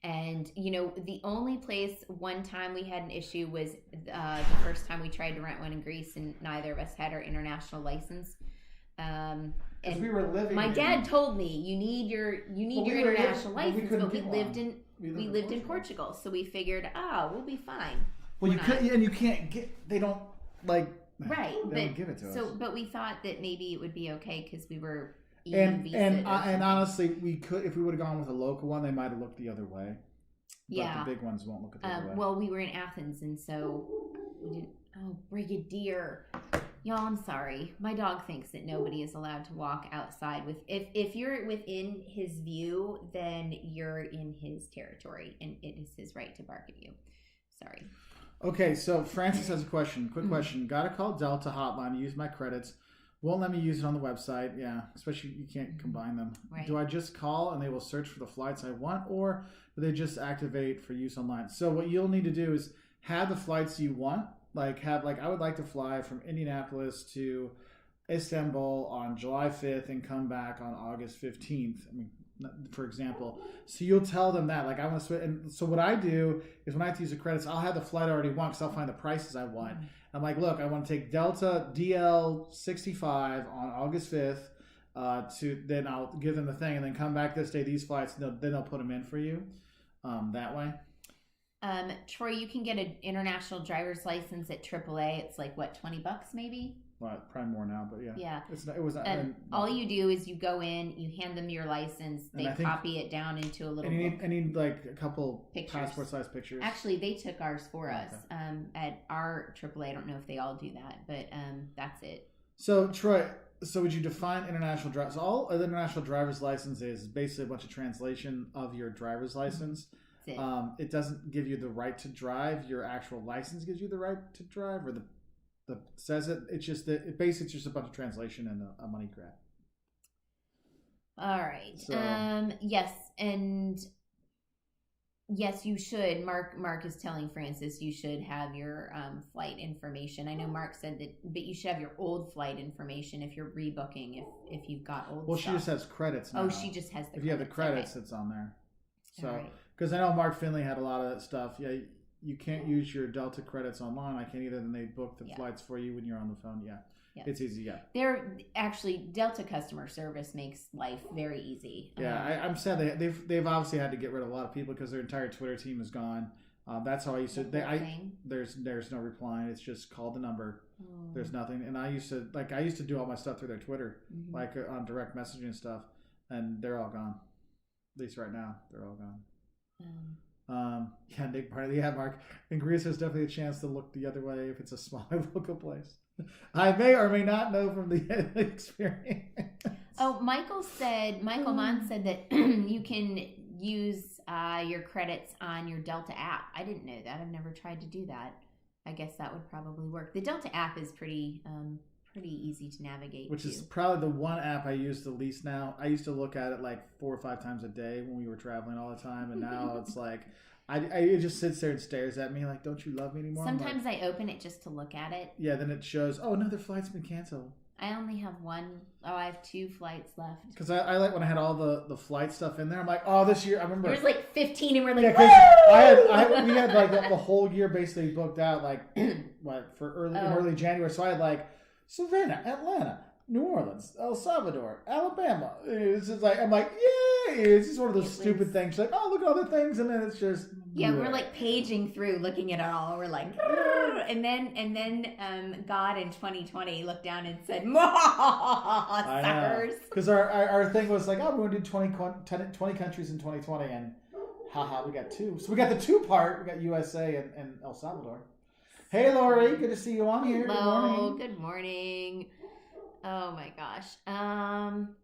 And, the only place one time we had an issue was the first time we tried to rent one in Greece, and neither of us had our international license. And we were living. My dad told me you need your international license, but we lived in Portugal, so we figured, we'll be fine. Well, you can't get. They don't like. Right, they don't give it to us. But we thought that maybe it would be okay because we were. And honestly, we could, if we would have gone with a local one, they might have looked the other way. Yeah, but the big ones won't look the other way. Well, we were in Athens, and so we didn't. Oh, Brigadier, y'all! I'm sorry. My dog thinks that nobody is allowed to walk outside with. If you're within his view, then you're in his territory, and it is his right to bark at you. Sorry. Okay, so Francis has a question. Quick question. Got to call Delta hotline to use my credits. Won't let me use it on the website. Yeah, especially you can't combine them. Right. Do I just call and they will search for the flights I want, or do they just activate for use online? So what you'll need to do is have the flights you want. I would like to fly from Indianapolis to Istanbul on July 5th and come back on August 15th. I mean, for example. So you'll tell them that, I want to switch. And so what I do is when I have to use the credits, I'll have the flight I already want because I'll find the prices I want. I'm like, look, I want to take Delta DL65 on August 5th. Then I'll give them the thing and then come back this day, these flights, then they'll put them in for you that way. Troy, you can get an international driver's license at AAA. It's like, what, $20 maybe? Well, probably more now, but yeah. Yeah. It was. All you do is you go in, you hand them your license, they copy it down into a little book. I need like a couple pictures. passport-sized pictures. Actually, they took ours for us at our AAA. I don't know if they all do that, but that's it. So, Troy, would you define international driver? So all an international driver's license is basically a bunch of translation of your driver's license. That's it. It doesn't give you the right to drive. Your actual license gives you the right to drive, or the says it. It's just that basically it's just a bunch of translation and a money grab. All right. So, yes, you should. Mark is telling Francis you should have your flight information. I know Mark said that, but you should have your old flight information if you're rebooking. If you've got old. Well, stuff. she just has credits now. Oh, she just has the. If you have the credits, it's on there. So because I know Mark Finley had a lot of that stuff. Yeah. you can't use your Delta credits online. I can't either. Then they book the flights for you when you're on the phone. Yeah. Yeah. It's easy, yeah. They're actually Delta customer service makes life very easy. Yeah, I'm sad they've obviously had to get rid of a lot of people because their entire Twitter team is gone. That's how I used to. There's no replying. It's just call the number. Oh. There's nothing. And I used to do all my stuff through their Twitter, like on direct messaging and stuff, and they're all gone. At least right now, they're all gone. Yeah, Nick Barney. Yeah, Mark. In Greece, there's definitely a chance to look the other way if it's a smaller local place. I may or may not know from the experience. Oh, Michael Mann said that you can use your credits on your Delta app. I didn't know that. I've never tried to do that. I guess that would probably work. The Delta app is pretty easy to navate. Which is probably the one app I use the least now. I used to look at it like 4 or 5 times a day when we were traveling all the time, and now it's like it just sits there and stares at me like, don't you love me anymore? Sometimes I open it just to look at it. Yeah, then it shows, oh, another flight's been canceled. I only have one. Oh, I have 2 flights left. Because I like when I had all the flight stuff in there. I'm like, oh, this year, I remember. There's like 15 and we're like, yeah, we had like the whole year basically booked out like for early January. So I had like Savannah, Atlanta, New Orleans, El Salvador, Alabama. It's just like, I'm like, yeah, it's just one of those stupid things. Like, oh, look at all the things, and then it's just we're like paging through, looking at it all. We're like, and then God in 2020 looked down and said, suckers. Because our thing was like, oh, we're going to do 20 countries in 2020, and haha, we got 2. So we got the 2 part. We got USA and El Salvador. Hey, Lori, good to see you on here. Hello, good morning. Oh my gosh. I'm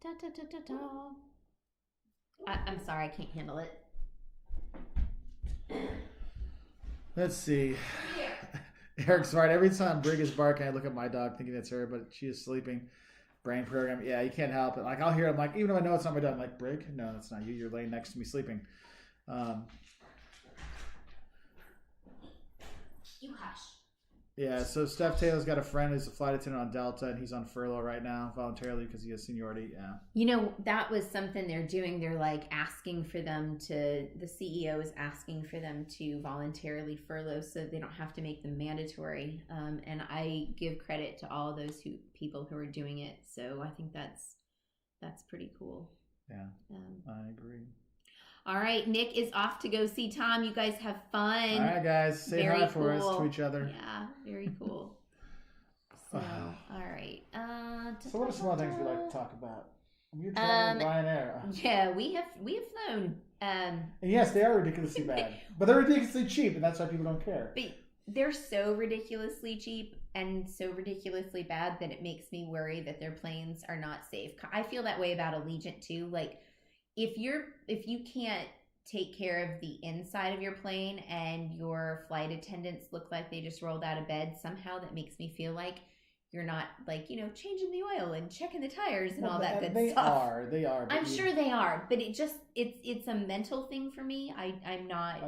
sorry, I can't handle it. Let's see. Eric's right. Every time Brig is barking, I look at my dog thinking it's her, but she is sleeping. Brain program. Yeah, you can't help it. Like, I'll hear it. I'm like, even if I know it's not my dog, I'm like, Brig? No, that's not you. You're laying next to me sleeping. You hush. Yeah, so Steph Taylor's got a friend who's a flight attendant on Delta, and he's on furlough right now voluntarily because he has seniority. Yeah. You know, that was something they're doing. They're like asking for them to, the CEO is asking for them to voluntarily furlough so they don't have to make them mandatory. And I give credit to all those people who are doing it. So I think that's pretty cool. Yeah, I agree. All right, Nick is off to go see Tom. You guys have fun. All right, guys. Say hi for us to each other. Yeah, very cool. So, all right. So what are some other things we like to talk about? You're traveling Ryanair. Yeah, we have flown. And yes, they are ridiculously bad. But they're ridiculously cheap, and that's why people don't care. But they're so ridiculously cheap and so ridiculously bad that it makes me worry that their planes are not safe. I feel that way about Allegiant, too. Like, if you can't take care of the inside of your plane and your flight attendants look like they just rolled out of bed, somehow that makes me feel like you're not, like, changing the oil and checking the tires and all that good stuff. They are. I'm sure they are, but it's a mental thing for me. I'm not,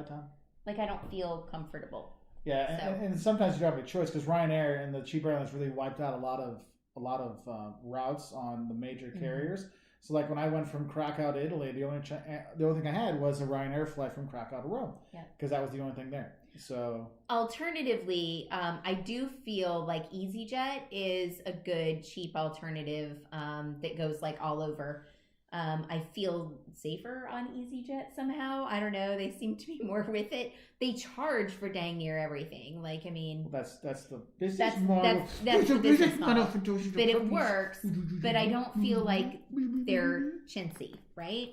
like, I don't feel comfortable. Yeah, so. and sometimes you don't have a choice because Ryanair and the cheap airlines really wiped out a lot of routes on the major carriers. Mm-hmm. So, like, when I went from Krakow to Italy, the only thing I had was a Ryanair flight from Krakow to Rome. Yeah. Because that was the only thing there. So, alternatively, I do feel like EasyJet is a good, cheap alternative that goes, like, all over. I feel safer on EasyJet somehow. I don't know. They seem to be more with it. They charge for dang near everything. Like, I mean, well, that's the business model. That's the business model. But it works. But I don't feel like they're chintzy, right?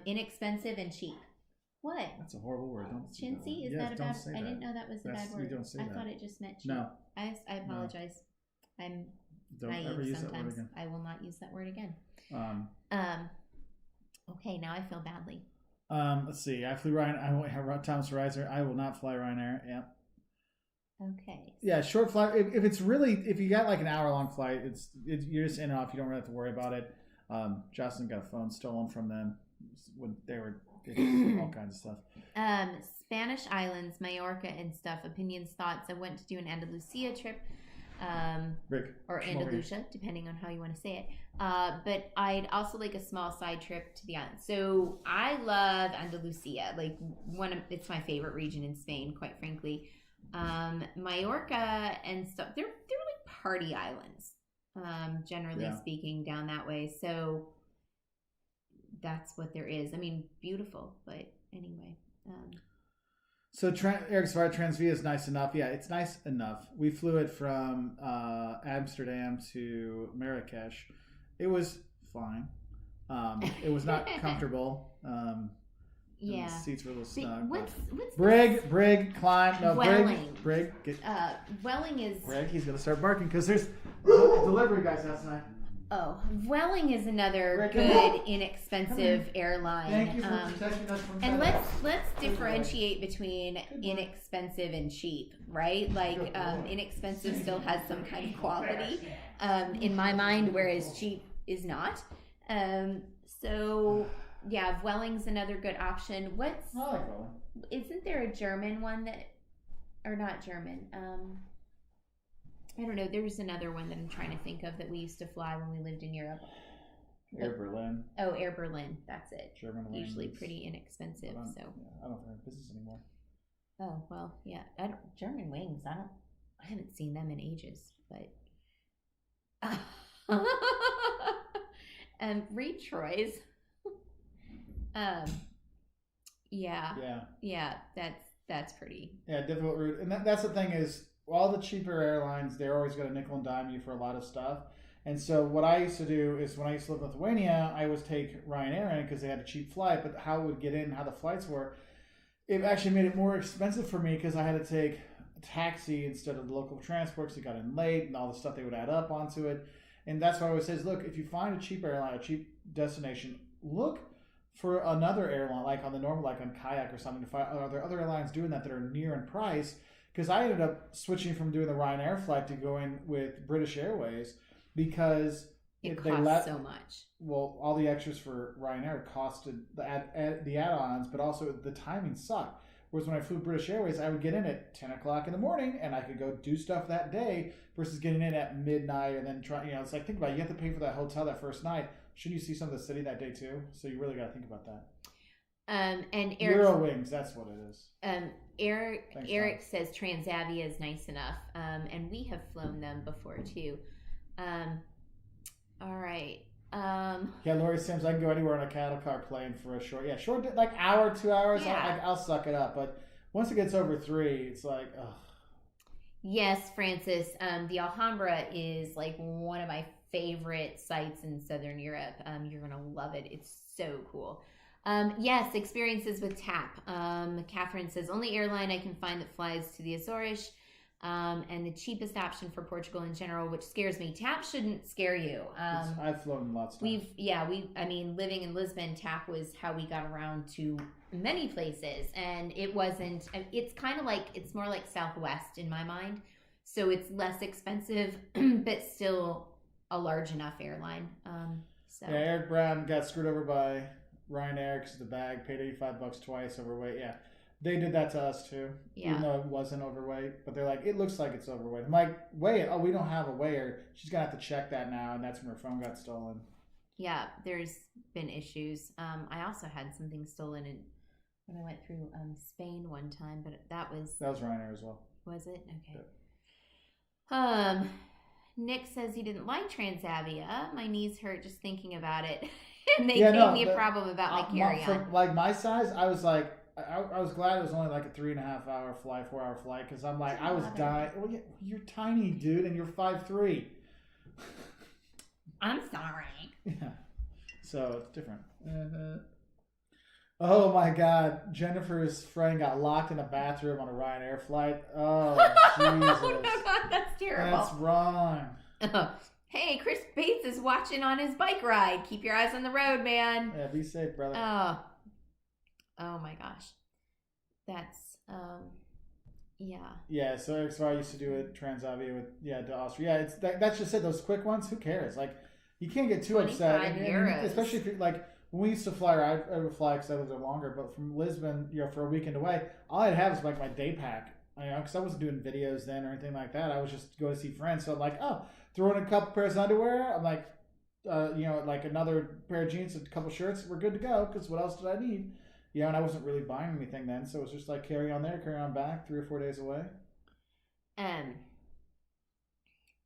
Inexpensive and cheap. What? That's a horrible word. Chintzy? Is that a bad word? I didn't know that was a bad word. You don't say I that. thought it just meant cheap. No. I apologize. No. I'm naive sometimes. I will not use that word again. Okay, now I feel badly. Let's see. I flew Ryanair. I won't have Thomas Reiser. I will not fly Ryanair. Yeah. Okay. Yeah, short flight. If you got like an hour-long flight, you're just in and off. You don't really have to worry about it. Jocelyn got a phone stolen from them when they were all kinds of stuff. Spanish islands, Majorca and stuff. Opinions, thoughts. I went to do an Andalusia trip or Andalusia, depending on how you want to say it. But I'd also like a small side trip to the island. So I love Andalusia. Like it's my favorite region in Spain, quite frankly. Mallorca and stuff. They're like party islands, generally speaking, down that way. So that's what there is. I mean, beautiful, but anyway. So Eric's right, Transvia is nice enough. Yeah, it's nice enough. We flew it from Amsterdam to Marrakesh. It was fine. It was not comfortable. The seats were a little snug. What's Brig, climb. No, Welling. Brig. Welling is... Brig, he's going to start barking because there's delivery guys outside. Oh, Welling is another good, inexpensive airline. Thank you for protecting us from and let's differentiate between inexpensive and cheap, right? Like inexpensive still has some kind of quality in my mind, whereas cheap is not. So yeah, Welling's another good option. I like Welling. Isn't there a German one that, or not German? I don't know. There's another one that I'm trying to think of that we used to fly when we lived in Europe. Air Berlin. Oh, Air Berlin. That's it. German usually pretty inexpensive. I So don't think they're in business anymore. Oh well, yeah. German wings. I haven't seen them in ages. But read Troy's. Yeah. That's pretty. Yeah, difficult route, and that's the thing is. All the cheaper airlines, they're always going to nickel and dime you for a lot of stuff. And so what I used to do is when I used to live in Lithuania, I would take Ryanair in because they had a cheap flight, but how it would get in, how the flights were, it actually made it more expensive for me because I had to take a taxi instead of the local transport because it got in late and all the stuff they would add up onto it. And that's why I always say, look, if you find a cheap airline, a cheap destination, look for another airline, like on the normal, like on Kayak or something, to find, are there other airlines doing that are near in price? Because I ended up switching from doing the Ryanair flight to going with British Airways because it costs so much. Well, all the extras for Ryanair costed the add-ons, but also the timing sucked. Whereas when I flew British Airways, I would get in at 10 o'clock in the morning and I could go do stuff that day versus getting in at midnight and then trying, it's like, think about it, you have to pay for that hotel that first night. Shouldn't you see some of the city that day too? So you really got to think about that. And Eurowings, that's what it is. Eric says Transavia is nice enough, and we have flown them before too. All right. Yeah, Lori Sims, I can go anywhere on a cattle car plane for a short, like hour, 2 hours. Yeah. I'll suck it up. But once it gets over 3, it's like, ugh. Yes, Francis. The Alhambra is like one of my favorite sites in Southern Europe. You're gonna love it. It's so cool. Yes, experiences with TAP. Catherine says, only airline I can find that flies to the Azores, and the cheapest option for Portugal in general, which scares me. TAP shouldn't scare you. I've flown lots of times. Living in Lisbon, TAP was how we got around to many places, and it's kind of like, it's more like Southwest in my mind. So it's less expensive, but still a large enough airline. Yeah, Eric Brown got screwed over by Ryanair because the bag paid $85 twice overweight. Yeah, they did that to us too. Yeah. Even though it wasn't overweight, but they're like, it looks like it's overweight. I'm like, wait, we don't have a weigher. She's gonna have to check that now, and that's when her phone got stolen. Yeah, there's been issues. I also had something stolen when I went through Spain one time, but that was Ryanair as well. Was it? Okay. Yeah. Nick says he didn't like Transavia. My knees hurt just thinking about it. And they gave me a problem about my carry-on. For like my size, I was like, I was glad it was only like a 3.5 hour flight, 4 hour flight, because I'm like, I was dying. Well, you're tiny, dude, and you're 5'3". I'm sorry. Yeah. So it's different. Oh my God, Jennifer's friend got locked in a bathroom on a Ryanair flight. Oh Jesus! Oh my God, that's terrible. That's wrong. Hey, Chris Bates is watching on his bike ride. Keep your eyes on the road, man. Yeah, be safe, brother. Oh my gosh, that's yeah. Yeah, so I used to do it Transavia with to Austria. Yeah, it's that's just it. Those quick ones, who cares? Like, you can't get too upset, and especially if you're like. When we used to fly, I would fly because I lived there longer, but from Lisbon, for a weekend away, all I'd have is like my day pack because I wasn't doing videos then or anything like that. I was just going to see friends. So I'm like, oh, throw in a couple pairs of underwear. I'm like, like another pair of jeans, a couple shirts. We're good to go. Because what else did I need? And I wasn't really buying anything then. So it was just like carry on there, carry on back, 3 or 4 days away.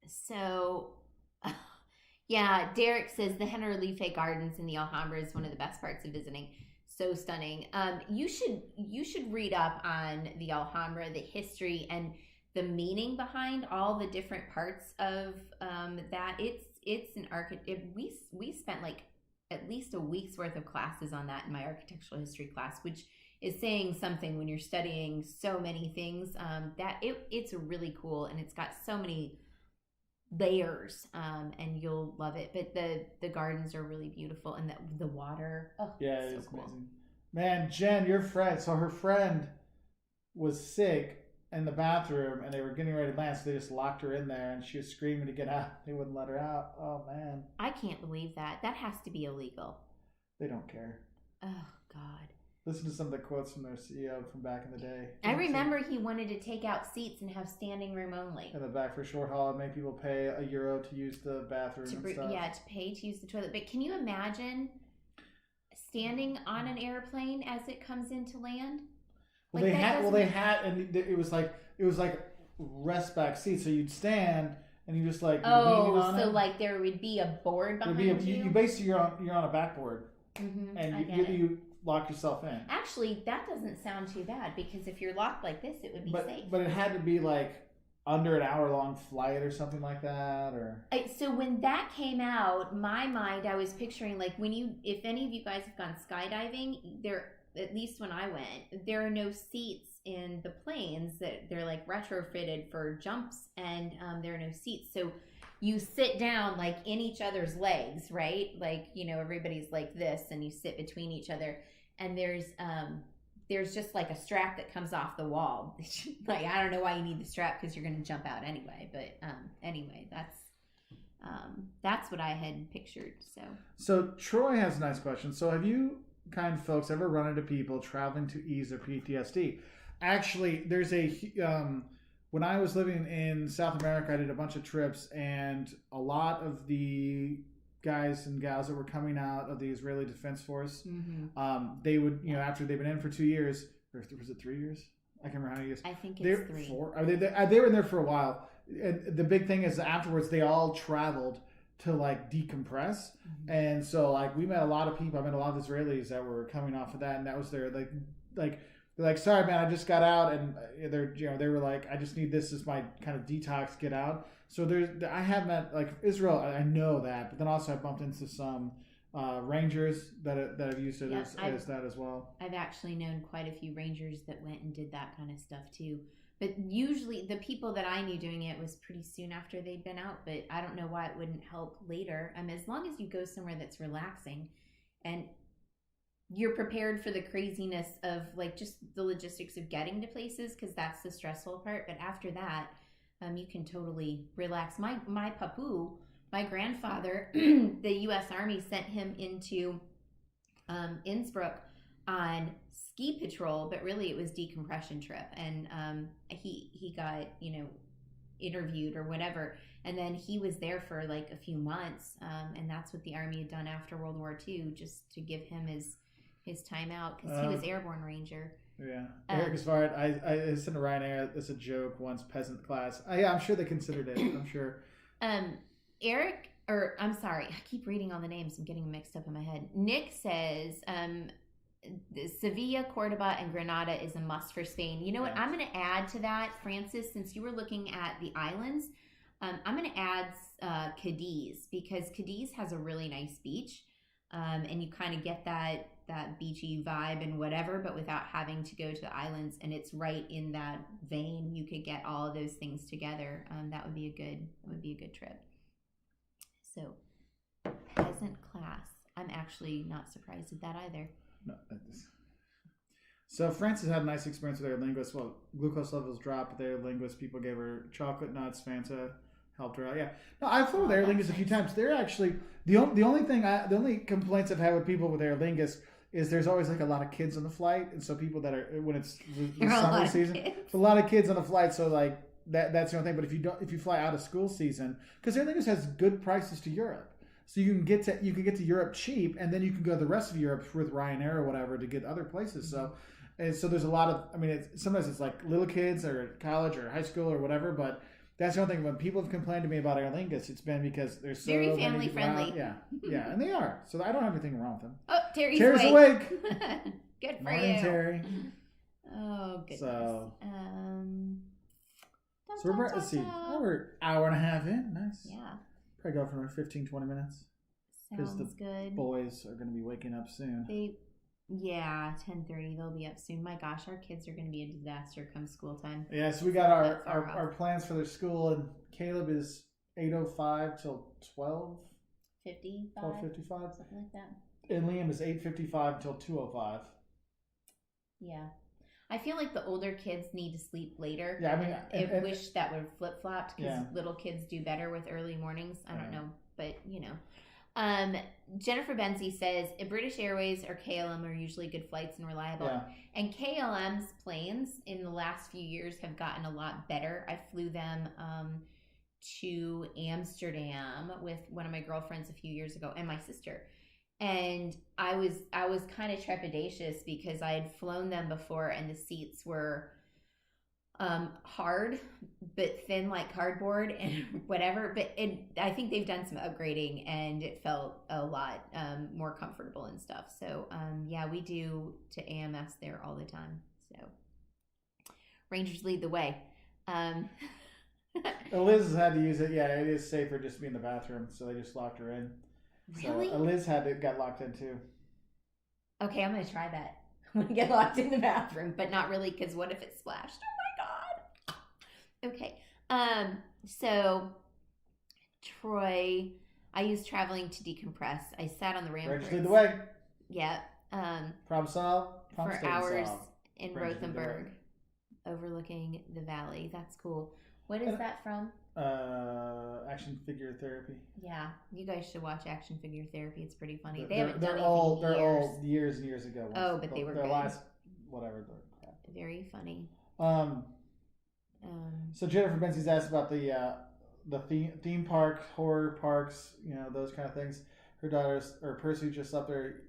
So, yeah, Derek says the Generalife Gardens in the Alhambra is one of the best parts of visiting. So stunning. You should read up on the Alhambra, the history and the meaning behind all the different parts of that. It's an we spent like at least a week's worth of classes on that in my architectural history class, which is saying something when you're studying so many things. That it's really cool, and it's got so many layers, and you'll love it. But the gardens are really beautiful, and the water. Oh, yeah, it's so cool. Amazing. Man, Jen, your friend. So her friend was sick in the bathroom, and they were getting ready to land, so they just locked her in there, and she was screaming to get out. They wouldn't let her out. Oh man, I can't believe that. That has to be illegal. They don't care. Oh God. Listen to some of the quotes from their CEO from back in the day. I remember he wanted to take out seats and have standing room only. In the back for short haul and make people pay €1 to use the bathroom and stuff. Yeah, to pay to use the toilet. But can you imagine standing on an airplane as it comes into land? Well, they had, and it was like rest back seats. So you'd stand and you just like leaning on it. Like there would be a board behind you. You basically you're on a backboard, and you lock yourself in. Actually, that doesn't sound too bad, because if you're locked like this, it would be safe. But it had to be like under an hour-long flight or something like that, or. So when that came out, my mind, I was picturing like if any of you guys have gone skydiving, at least when I went, there are no seats in the planes. That they're like retrofitted for jumps, and there are no seats. So you sit down like in each other's legs, right? Like, everybody's like this, and you sit between each other. And there's just like a strap that comes off the wall. Like, I don't know why you need the strap, because you're going to jump out anyway. But anyway, that's what I had pictured. So Troy has a nice question. So have you kind folks ever run into people traveling to ease their PTSD? Actually, there's when I was living in South America, I did a bunch of trips, and a lot of the guys and gals that were coming out of the Israeli Defense Force, they would, after they've been in for 2 years, or was it 3 years? I can't remember how many years. I think it's 3. 4. They were in there for a while. And the big thing is afterwards, they all traveled to like decompress. And so like we met a lot of people. I met a lot of Israelis that were coming off of that, and that was their they're like, sorry man, I just got out, and they were like, I just need this as my kind of detox, get out. So I have met like Israel, I know that, but then also I bumped into some rangers that have used it as that as well. I've actually known quite a few rangers that went and did that kind of stuff too. But usually the people that I knew doing it was pretty soon after they'd been out, but I don't know why it wouldn't help later. As long as you go somewhere that's relaxing and you're prepared for the craziness of like just the logistics of getting to places, because that's the stressful part. But after that, you can totally relax. My papu, my grandfather, the U.S. Army sent him into Innsbruck on ski patrol, but really it was decompression trip, and he got interviewed or whatever, and then he was there for like a few months, and that's what the Army had done after World War II, just to give him his time out, because he was airborne ranger. Yeah, Eric is fired. I sent to Ryanair as a joke once, peasant class. I'm sure they considered it. I'm sure. Eric, or I'm sorry, I keep reading all the names. I'm getting mixed up in my head. Nick says, Sevilla, Cordoba, and Granada is a must for Spain. You know what? I'm going to add to that, Francis, since you were looking at the islands. I'm going to add Cadiz, because Cadiz has a really nice beach, and you kind of get that beachy vibe and whatever, but without having to go to the islands. And it's right in that vein. You could get all of those things together. That would be a good trip. So, peasant class. I'm actually not surprised at that either. No, so Frances had a nice experience with Aer Lingus. Well, glucose levels dropped with Aer Lingus. People gave her chocolate nuts. Fanta helped her out. Yeah. No, I've flown with Aer Lingus a few times. They're actually the only complaints I've had with people with Aer Lingus is there's always like a lot of kids on the flight, and so people that are when it's the There are a summer lot of season, kids. it's a lot of kids on the flight. So like that's the only thing. But if you fly out of school season, because everything just has good prices to Europe, so you can get to Europe cheap, and then you can go to the rest of Europe with Ryanair or whatever to get other places. So. And so there's a lot of, I mean, sometimes it's like little kids or college or high school or whatever, but that's the only thing. When people have complained to me about Aer Lingus, it's been because they're so Very many family people friendly. around. Yeah, and they are. So I don't have anything wrong with them. Oh, Terry's awake. Good for Morning, you. Terry. Oh, goodness. So Dun, we're, dun, let's see, dun. oh, we're an hour and a half in. Nice. Yeah. Probably go for another 15, 20 minutes. Sounds the good. Boys are going to be waking up soon. Yeah, 10:30. They'll be up soon. My gosh, our kids are going to be a disaster come school time. Yeah, so we got That's our plans for their school, and Caleb is 8:05 till 55, 12:55, something like that. and Liam is 8:55 till 2:05. Yeah. I feel like the older kids need to sleep later. Yeah, I mean, I wish that would flip flopped because Yeah. little kids do better with early mornings. I don't Yeah. know, but you know. Jennifer Benzie says British Airways or KLM are usually good flights and reliable. Yeah. And KLM's planes in the last few years have gotten a lot better. I flew them to Amsterdam with one of my girlfriends a few years ago and my sister. And I was kind of trepidatious because I had flown them before and the seats were hard but thin like cardboard and whatever. But I think they've done some upgrading and it felt a lot more comfortable and stuff. So yeah, we do to AMS there all the time. So Rangers lead the way. Liz has had to use it. Yeah, it is safer just to be in the bathroom, so they just locked her in. Really? So Liz got locked in too. Okay, I'm gonna try that. I'm gonna get locked in the bathroom, but not really, because what if it splashed? Oh my god. Okay. So Troy, I use traveling to decompress. I sat on the ramparts. Rangers lead the way. Yeah. Problem solved. For hours in Rangers lead the way. Rothenburg, overlooking the valley. That's cool. What is that from? Action figure therapy. Yeah, you guys should watch Action Figure Therapy. It's pretty funny. They They're haven't done old. anything in They're years. old years and years ago. Oh, but they were their good. last whatever. Crap. Very funny. So Jennifer Benzie's asked about the theme park, horror parks, those kind of things. Her daughter's or Percy just up there.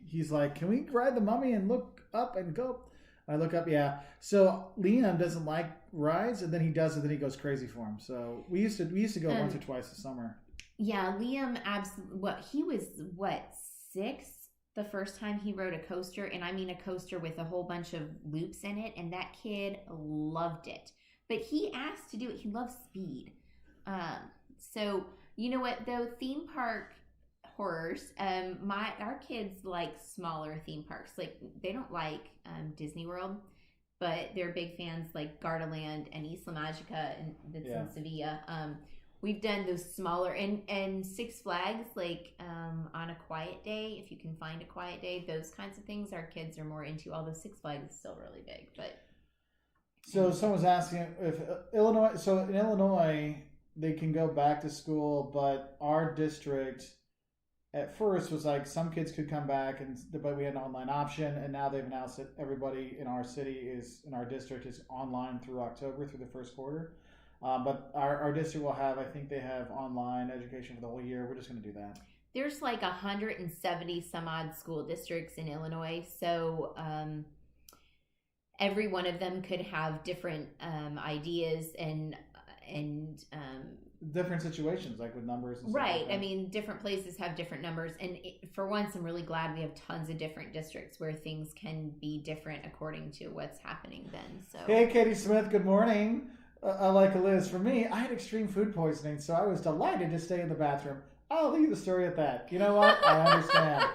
He's like, "Can we ride the Mummy and look up and go?" I look up, yeah. So Liam doesn't like rides, and then he does, and then he goes crazy for him. So we used to go once or twice a summer. Yeah, Liam absolutely. He was 6 the first time he rode a coaster, and I mean a coaster with a whole bunch of loops in it, and that kid loved it. But he asked to do it. He loves speed. So you know what though, theme park horrors. Our kids like smaller theme parks. Like they don't like Disney World, but they're big fans like Gardaland and Isla Magica and that's in Sevilla. We've done those smaller and Six Flags, like on a quiet day, if you can find a quiet day, those kinds of things our kids are more into. Although Six Flags is still really big, but so someone's asking if Illinois. So in Illinois, they can go back to school, but our district at first was like some kids could come back, but we had an online option, and now they've announced that everybody in our district is online through October, through the first quarter. But our district will have, I think they have online education for the whole year. We're just going to do that. There's like 170 some odd school districts in Illinois, so every one of them could have different ideas and different situations, like with numbers and stuff right. like that. I mean, different places have different numbers, and for once, I'm really glad we have tons of different districts where things can be different according to what's happening then. So hey, Katie Smith, good morning. I like Liz. For me, I had extreme food poisoning, so I was delighted to stay in the bathroom. I'll leave the story at that. You know what? I understand.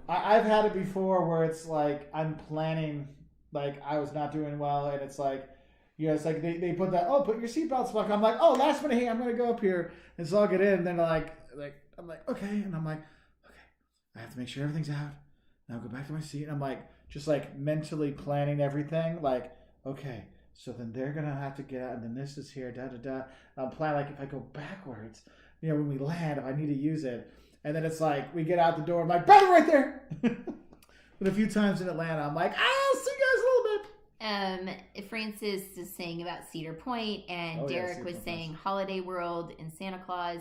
I've had it before where it's like I'm planning, like I was not doing well, and it's like, it's like they put that, put your seatbelts back. I'm like, last minute, hey, I'm gonna go up here, and so I'll get in, and then I'm like, okay, and I'm like, okay, I have to make sure everything's out. Now go back to my seat, and I'm like, just like mentally planning everything, like, okay, so then they're gonna have to get out, and then this is here, da da da. I'm planning like if I go backwards, when we land, if I need to use it, and then it's like we get out the door, I'm like, brother, right there. But a few times in Atlanta, I'm like, I'll see you guys a little bit. Francis is saying about Cedar Point, and Derek was saying Holiday World and Santa Claus.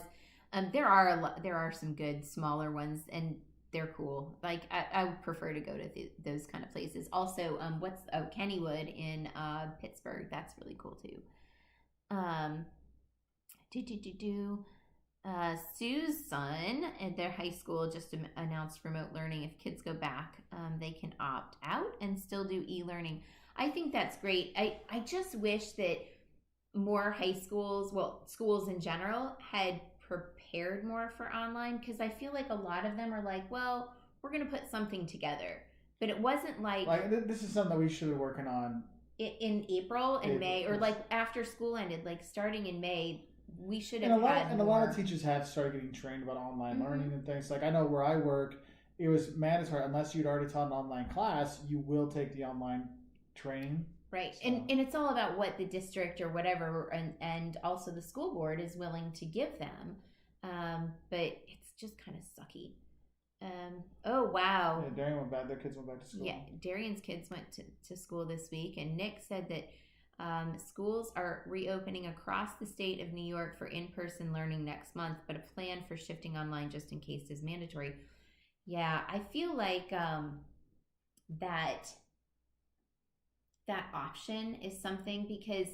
There are some good smaller ones, and they're cool. Like I would prefer to go to those kind of places. Also, Kennywood in Pittsburgh. That's really cool too. Sue's son at their high school just announced remote learning. If kids go back, they can opt out and still do e-learning. I think that's great. I just wish that more high schools, well, schools in general, had prepared more for online, because I feel like a lot of them are like, well, we're going to put something together. But it wasn't like this is something that we should be working on in April and May, or like after school ended, like starting in May. We should have a lot of teachers have started getting trained about online learning and things. Like I know where I work, it was mandatory unless you'd already taught an online class, you will take the online training. Right. So. And it's all about what the district or whatever and also the school board is willing to give them. But it's just kind of sucky. Oh, wow. Yeah, Darian went back. Their kids went back to school. Yeah, Darian's kids went to school this week, and Nick said that schools are reopening across the state of New York for in-person learning next month, but a plan for shifting online just in case is mandatory. Yeah, I feel like that option is something, because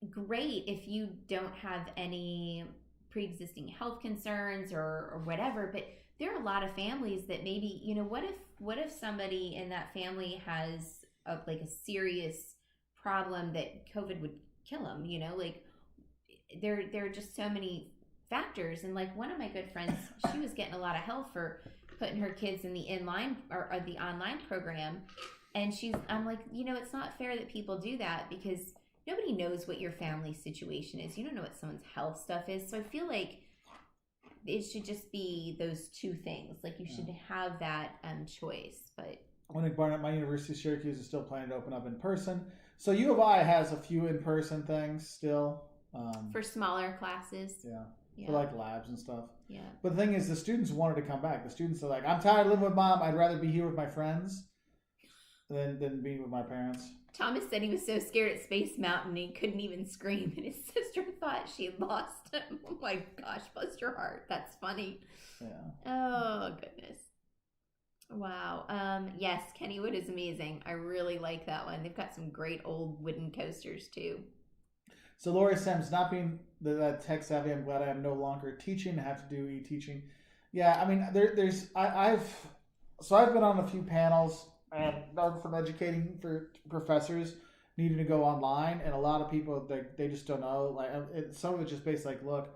great if you don't have any pre-existing health concerns or whatever, but there are a lot of families that maybe, what if somebody in that family has a serious problem that COVID would kill them, like there are just so many factors. And like one of my good friends, she was getting a lot of help for putting her kids in the inline or the online program, and I'm like, it's not fair that people do that, because nobody knows what your family situation is. You don't know what someone's health stuff is. So I feel like it should just be those two things. Like you should have that choice. But I think Barnett, my University of Syracuse is still planning to open up in person. So U of I has a few in-person things still. For smaller classes. Yeah. For like labs and stuff. Yeah. But the thing is, the students wanted to come back. The students are like, I'm tired of living with mom. I'd rather be here with my friends than being with my parents. Thomas said he was so scared at Space Mountain he couldn't even scream, and his sister thought she had lost him. Oh my gosh, bless your heart. That's funny. Yeah. Oh, goodness. Wow. Yes, Kennywood is amazing. I really like that one. They've got some great old wooden coasters too. So Lori Sims, not being that tech savvy, I'm glad I am no longer teaching. I have to do e-teaching. Yeah, I mean, I've been on a few panels and done some educating for professors needing to go online, and a lot of people they just don't know. Like some of it's just based like, look,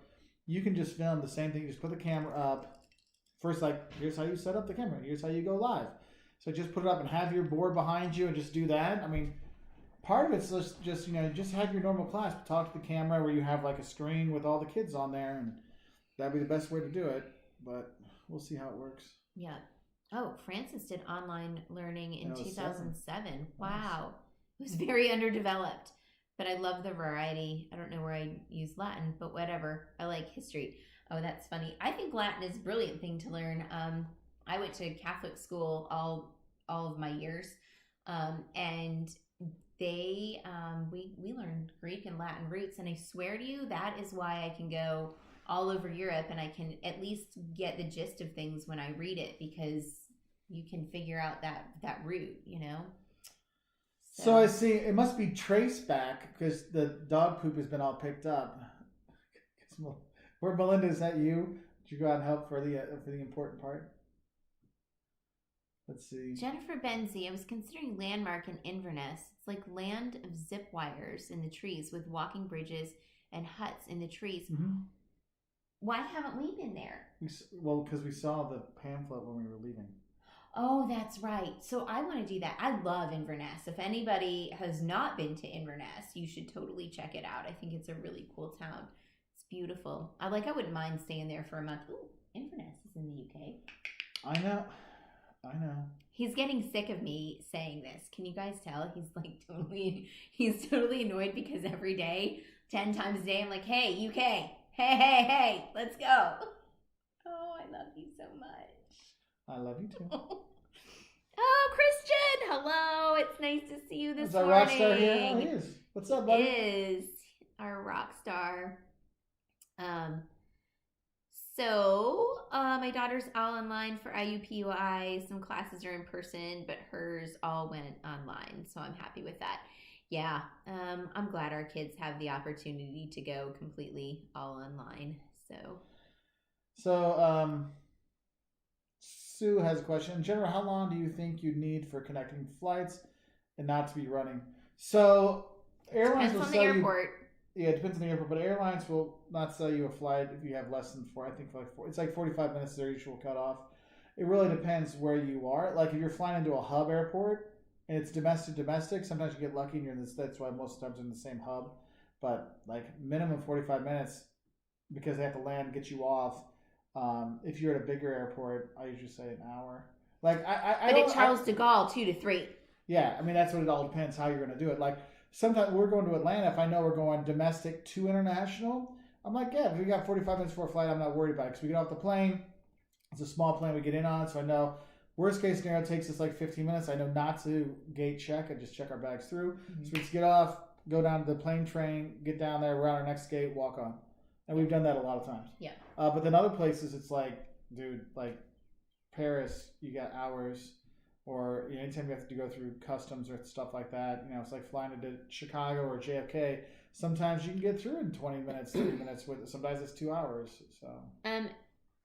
you can just film the same thing. You just put the camera up. First, like, here's how you set up the camera. Here's how you go live. So just put it up and have your board behind you and just do that. I mean, part of it's just just have your normal class. Talk to the camera where you have like a screen with all the kids on there, and that'd be the best way to do it. But we'll see how it works. Yeah. Oh, Francis did online learning in 2007. Wow. It was very underdeveloped, but I love the variety. I don't know where I use Latin, but whatever. I like history. Oh, that's funny. I think Latin is a brilliant thing to learn. I went to Catholic school all of my years, and we learned Greek and Latin roots, and I swear to you, that is why I can go all over Europe, and I can at least get the gist of things when I read it, because you can figure out that root, So I see it must be traced back because the dog poop has been all picked up. Where Belinda, is that you? Did you go out and help for the important part? Let's see. Jennifer Benzie, I was considering Landmark in Inverness. It's like land of zip wires in the trees with walking bridges and huts in the trees. Mm-hmm. Why haven't we been there? Because we saw the pamphlet when we were leaving. Oh, that's right. So I want to do that. I love Inverness. If anybody has not been to Inverness, you should totally check it out. I think it's a really cool town. It's beautiful. I wouldn't mind staying there for a month. Ooh, Inverness is in the UK. I know. He's getting sick of me saying this. Can you guys tell? He's totally annoyed because every day, 10 times a day, I'm like, hey, UK. Hey, let's go. Oh, I love you so much. I love you too. Oh, Christian! Hello! It's nice to see you this Is our morning. rock star here? Oh, he is. What's up, buddy? Is our rock star. So my daughter's all online for IUPUI. Some classes are in person, but hers all went online, so I'm happy with that. Yeah, I'm glad our kids have the opportunity to go completely all online. So, Sue has a question. In general, how long do you think you need for connecting flights and not to be running? So, airlines will sell you. Yeah, it depends on the airport, but airlines will not sell you a flight if you have less than four. I think it's like 45 minutes is their usual cutoff. It really depends where you are. Like if you're flying into a hub airport and it's domestic, sometimes you get lucky and you're in this. That's why most times you're in the same hub. But like minimum 45 minutes because they have to land, get you off. If you're at a bigger airport, I usually say an hour. Like But at Charles de Gaulle, 2 to 3. Yeah, I mean that's what it all depends how you're going to do it. Like. Sometimes we're going to Atlanta. If I know we're going domestic to international, I'm like, yeah, if we got 45 minutes for a flight, I'm not worried about it. Because we get off the plane. It's a small plane we get in on. So I know worst case scenario takes us like 15 minutes. I know not to gate check. I just check our bags through. Mm-hmm. So we just get off, go down to the plane train, get down there, we're on our next gate, walk on. And we've done that a lot of times. Yeah. But then other places, it's like, dude, like Paris, you got hours. Or anytime you have to go through customs or stuff like that, it's like flying into Chicago or JFK. Sometimes you can get through in 20 minutes, 30 minutes. Sometimes it's 2 hours. So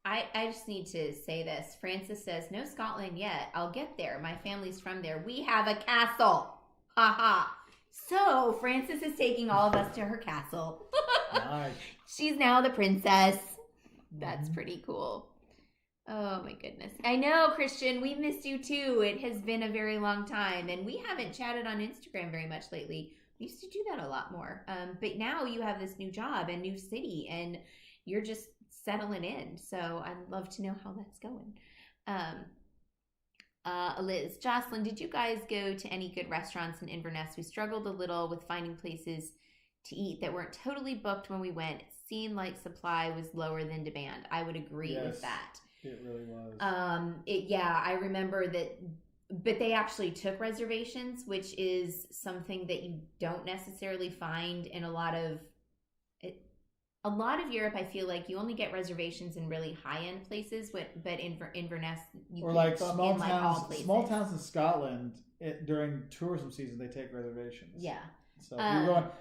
I just need to say this. Francis says, no Scotland yet. I'll get there. My family's from there. We have a castle. Ha ha. So Francis is taking all of us to her castle. Nice. She's now the princess. That's pretty cool. Oh my goodness. I know, Christian, we missed you too. It has been a very long time and we haven't chatted on Instagram very much lately. We used to do that a lot more. But now you have this new job and new city and you're just settling in. So I'd love to know how that's going. Liz, Jocelyn, did you guys go to any good restaurants in Inverness? We struggled a little with finding places to eat that weren't totally booked when we went. It seemed like supply was lower than demand. I would agree with that. It really was. I remember that, but they actually took reservations, which is something that you don't necessarily find in a lot of Europe. I feel like you only get reservations in really high-end places, but in Inverness, you or like small towns in Scotland during tourism season, they take reservations. Yeah. So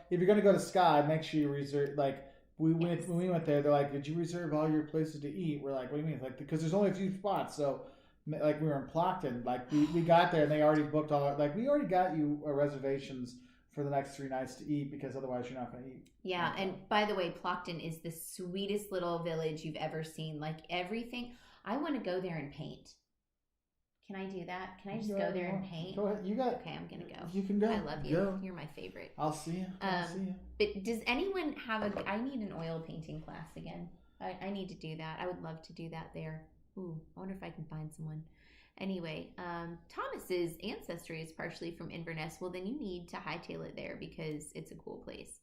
if you're going to go to Skye, make sure you reserve like. When we went there, they're like, "Did you reserve all your places to eat?" We're like, "What do you mean?" Like, because there's only a few spots. So, like, we were in Plockton. Like, we got there and they already booked all. Like, we already got you reservations for the next 3 nights to eat because otherwise you're not going to eat. Yeah, and by the way, Plockton is the sweetest little village you've ever seen. Like everything, I want to go there and paint. Can I do that? Can I just go there and paint? Go ahead. You got. Okay, I'm gonna go. You can go. I love you. Go. You're my favorite. I'll see you. I'll see you. But does anyone have I need an oil painting class again. I need to do that. I would love to do that there. Ooh, I wonder if I can find someone. Anyway, Thomas's ancestry is partially from Inverness. Well, then you need to hightail it there because it's a cool place.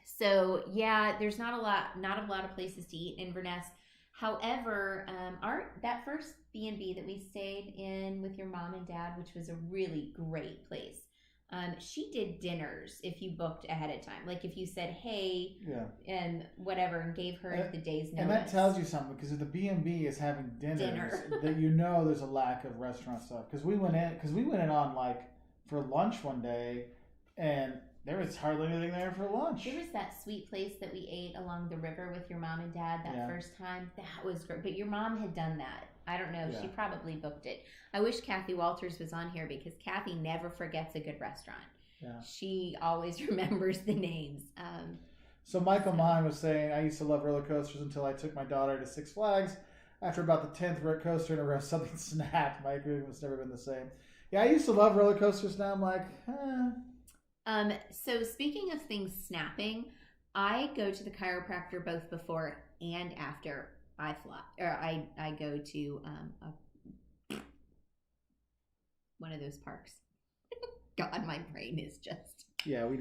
So yeah, there's not a lot of places to eat in Inverness. However, that first B&B that we stayed in with your mom and dad, which was a really great place, she did dinners if you booked ahead of time. Like if you said, hey, and whatever, and gave her the day's notice. And that tells you something, because if the B&B is having dinner. That there's a lack of restaurant stuff. Because we went in on like for lunch one day, and there was hardly anything there for lunch. There was that sweet place that we ate along the river with your mom and dad first time. That was great. But your mom had done that. I don't know. Yeah. She probably booked it. I wish Kathy Wolters was on here because Kathy never forgets a good restaurant. Yeah. She always remembers the names. So Michael Mann was saying, I used to love roller coasters until I took my daughter to Six Flags. After about the 10th roller coaster in a row, something snapped. My agreement has never been the same. Yeah, I used to love roller coasters. Now I'm like, So speaking of things snapping, I go to the chiropractor both before and after I fly, or I go to one of those parks. God, my brain is just. Yeah, we're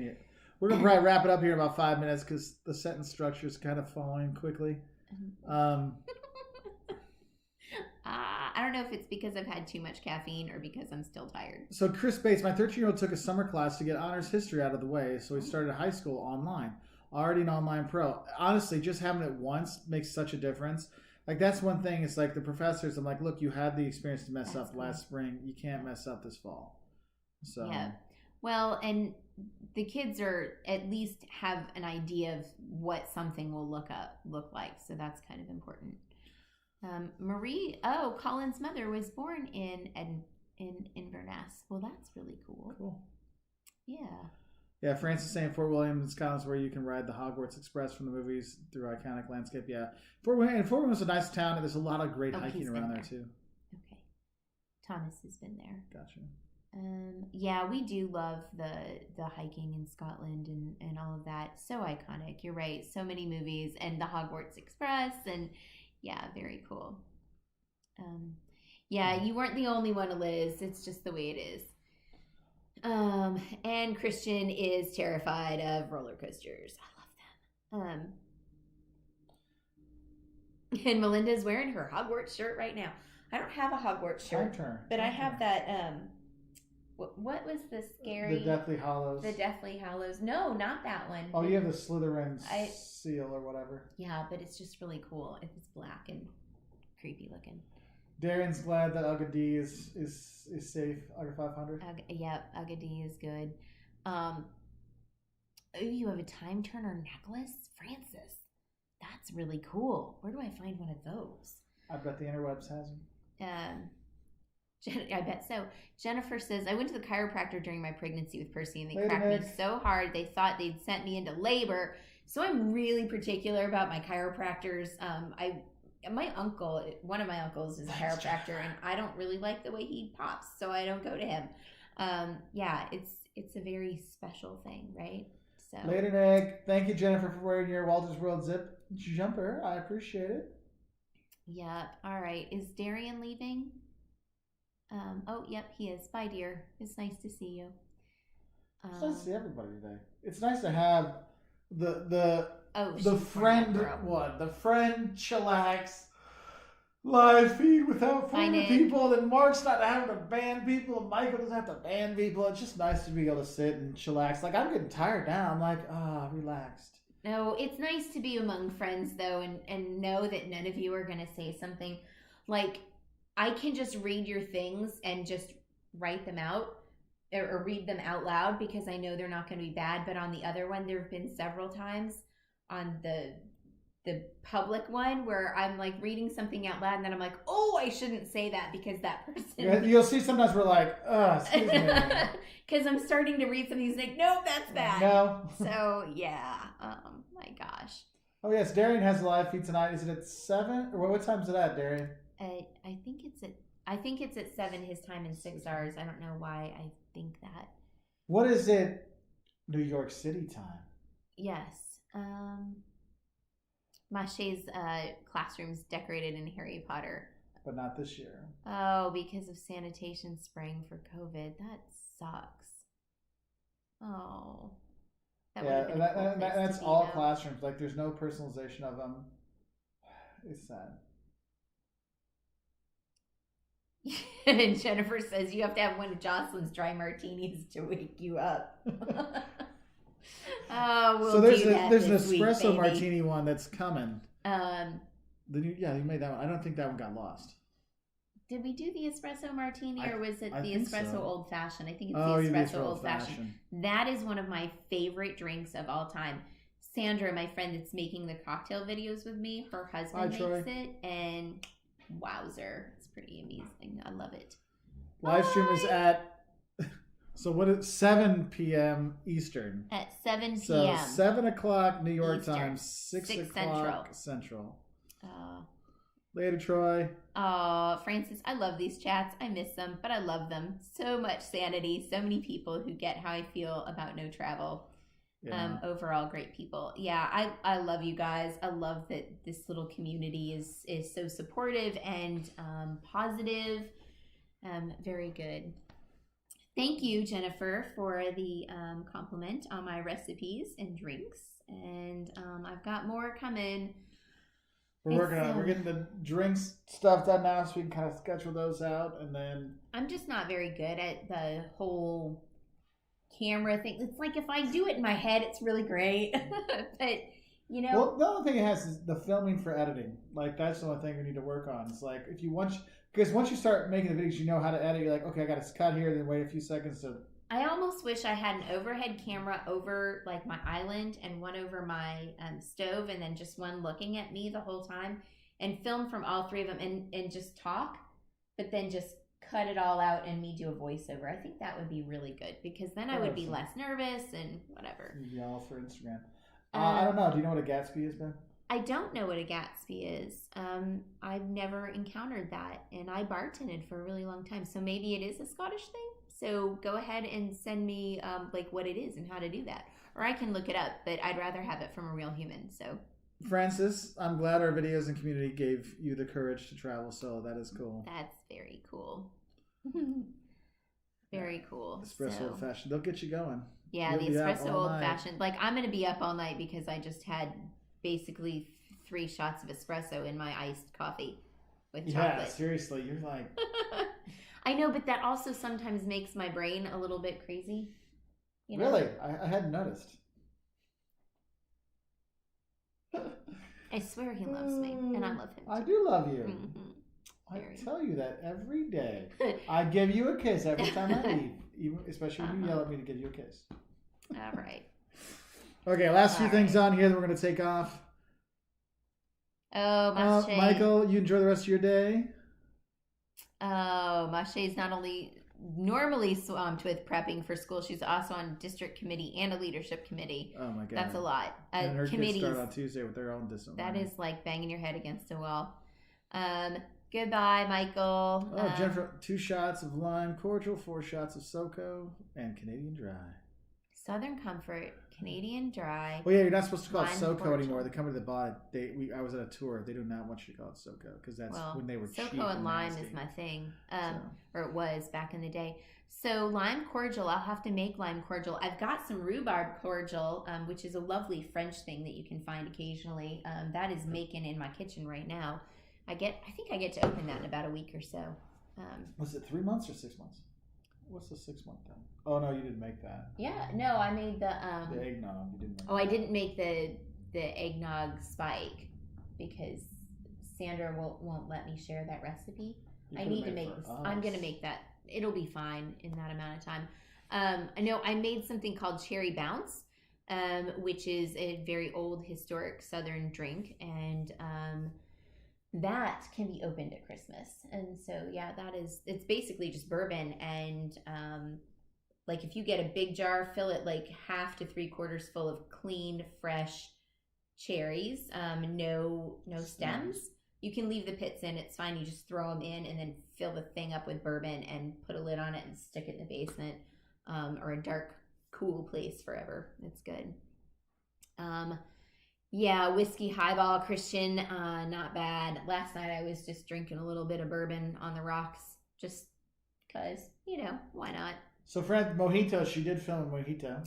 gonna probably wrap it up here in about 5 minutes because the sentence structure is kind of falling quickly. I don't know if it's because I've had too much caffeine or because I'm still tired. So Chris Bates, my 13-year-old took a summer class to get honors history out of the way, so he started high school online. Already an online pro. Honestly, just having it once makes such a difference. Like, that's one thing. It's like the professors, I'm like, look, you had the experience to mess up last spring. You can't mess up this fall. So yeah. Well, and the kids are at least have an idea of what something will look like. So that's kind of important. Marie, Colin's mother was born in Inverness. Well, that's really cool. Cool. Yeah. Yeah, Francis saying Fort William in Scotland is where you can ride the Hogwarts Express from the movies through iconic landscape. Yeah. Fort William is a nice town, and there's a lot of great hiking around there too. Okay. Thomas has been there. Gotcha. Yeah, we do love the hiking in Scotland and all of that. So iconic. You're right. So many movies and the Hogwarts Express and yeah, very cool. Yeah, you weren't the only one, Liz. It's just the way it is. And Christian is terrified of roller coasters. I love them. And Melinda's wearing her Hogwarts shirt right now. I don't have a Hogwarts shirt, but I have that. What was the scary? The Deathly Hallows. The Deathly Hallows. No, not that one. Oh, you have the Slytherin seal or whatever. Yeah, but it's just really cool. It's black and creepy looking. Darian's glad that Ugga D is safe. Ugga 500. Yep, Ugga D is good. You have a time turner necklace, Francis. That's really cool. Where do I find one of those? I bet the interwebs has them. I bet so. Jennifer says, I went to the chiropractor during my pregnancy with Percy and they cracked me so hard they thought they'd sent me into labor. So I'm really particular about my chiropractors. My uncle, one of my uncles is a chiropractor and I don't really like the way he pops, so I don't go to him. Yeah, it's a very special thing, right? So Later, Nick. Thank you, Jennifer, for wearing your Walters World Zip jumper. I appreciate it. Yeah. All right. Is Darian leaving? Oh, yep, he is. Bye, dear. It's nice to see you. It's nice to see everybody today. It's nice to have the friend chillax live feed without 40 people. Then Mark's not having to ban people, and Michael doesn't have to ban people. It's just nice to be able to sit and chillax. Like, I'm getting tired now. I'm like, relaxed. No, it's nice to be among friends though, and know that none of you are gonna say something like, I can just read your things and just write them out or read them out loud because I know they're not going to be bad. But on the other one, there have been several times on the public one where I'm like reading something out loud and then I'm like, oh, I shouldn't say that because that person. Yeah, you'll see sometimes we're like, excuse me. Because I'm starting to read something. He's like, nope, that's bad. No. So yeah. My gosh. Oh yes, Darian has a live feed tonight. Is it at 7? Or what time is it at, Darian? I think it's at 7 his time and 6 ours. I don't know why I think that. What is it? New York City time. Yes. Mache's classroom's decorated in Harry Potter. But not this year. Oh, because of sanitation spraying for COVID. That sucks. Oh. That's all classrooms. Like, there's no personalization of them. It's sad. And Jennifer says you have to have one of Jocelyn's dry martinis to wake you up. So there's an espresso martini one that's coming. You made that one. I don't think that one got lost. Did we do the espresso martini or was it the espresso old fashioned? I think it's the espresso old fashioned. That is one of my favorite drinks of all time. Sandra, my friend that's making the cocktail videos with me, her husband makes it, and wowzer, it's pretty amazing. I love it. Live stream is at 7 p.m. Eastern. At 7 p.m. So 7 o'clock New York Eastern. time, 6 o'clock Central. Oh. Later, Troy. Oh, Francis, I love these chats. I miss them, but I love them. So much sanity. So many people who get how I feel about no travel. Yeah. Overall, great people. Yeah, I love you guys. I love that this little community is so supportive and positive. Very good. Thank you, Jennifer, for the compliment on my recipes and drinks. And I've got more coming. We're getting the drinks stuff done now, so we can kind of schedule those out, and then I'm just not very good at the whole camera thing. It's like if I do it in my head, it's really great, but you know. Well, the only thing it has is the filming for editing. Like that's the only thing we need to work on. It's like if you because once you start making the videos, you know how to edit. You're like, okay, I got to cut here, then wait a few seconds to. I almost wish I had an overhead camera over like my island and one over my stove, and then just one looking at me the whole time, and film from all three of them and just talk, but then just cut it all out and me do a voiceover. I think that would be really good because then I would be less nervous and whatever. Yeah, all for Instagram. I don't know. Do you know what a Gatsby is, Ben? I don't know what a Gatsby is. I've never encountered that, and I bartended for a really long time, so maybe it is a Scottish thing. So go ahead and send me like what it is and how to do that, or I can look it up. But I'd rather have it from a real human. So, Francis, I'm glad our videos and community gave you the courage to travel solo. That is cool. That's very cool. Very cool. Espresso old fashioned. They'll get you going. Yeah, the espresso old fashioned. Like I'm gonna be up all night because I just had basically 3 shots of espresso in my iced coffee with chocolate. Yeah, seriously, you're like. I know, but that also sometimes makes my brain a little bit crazy. You know? Really? I hadn't noticed. I swear he loves me, and I love him too. I do love you. Mm-hmm. I tell you that every day. I give you a kiss every time I leave, even, especially when you yell at me to give you a kiss. All right. Okay, last few things on here that we're going to take off. Oh, Mache. Michael, you enjoy the rest of your day? Oh, Mache is not only normally swamped with prepping for school, she's also on district committee and a leadership committee. Oh my god, that's a lot. And her kids start on Tuesday with their own discipline. That is like banging your head against a wall. Goodbye, Michael. Oh, Jennifer, 2 shots of lime cordial, 4 shots of SoCo, and Canadian Dry. Southern Comfort, Canadian Dry. Well, yeah, you're not supposed to call it SoCo anymore. The company that bought it, I was at a tour. They do not want you to call it SoCo because that's when they were cheap. SoCo and lime is my thing, or it was back in the day. So lime cordial, I'll have to make lime cordial. I've got some rhubarb cordial, which is a lovely French thing that you can find occasionally. That is making in my kitchen right now. I think I get to open that in about a week or so. Was it 3 months or 6 months? What's the 6 month then? Oh no, you didn't make that. Yeah, no, I made the eggnog. You didn't make I didn't make the eggnog spike because Sandra won't let me share that recipe. I need to make. I'm gonna make that. It'll be fine in that amount of time. I know I made something called Cherry Bounce, which is a very old historic Southern drink, and that can be opened at Christmas. And so yeah, it's basically just bourbon and like if you get a big jar, fill it like half to 3/4 full of clean, fresh cherries, no stems. You can leave the pits in, it's fine. You just throw them in and then fill the thing up with bourbon and put a lid on it and stick it in the basement or a dark, cool place forever. It's good. Yeah, whiskey highball, Christian, not bad. Last night I was just drinking a little bit of bourbon on the rocks just because, why not? So, Fred, mojito, she did film a mojito.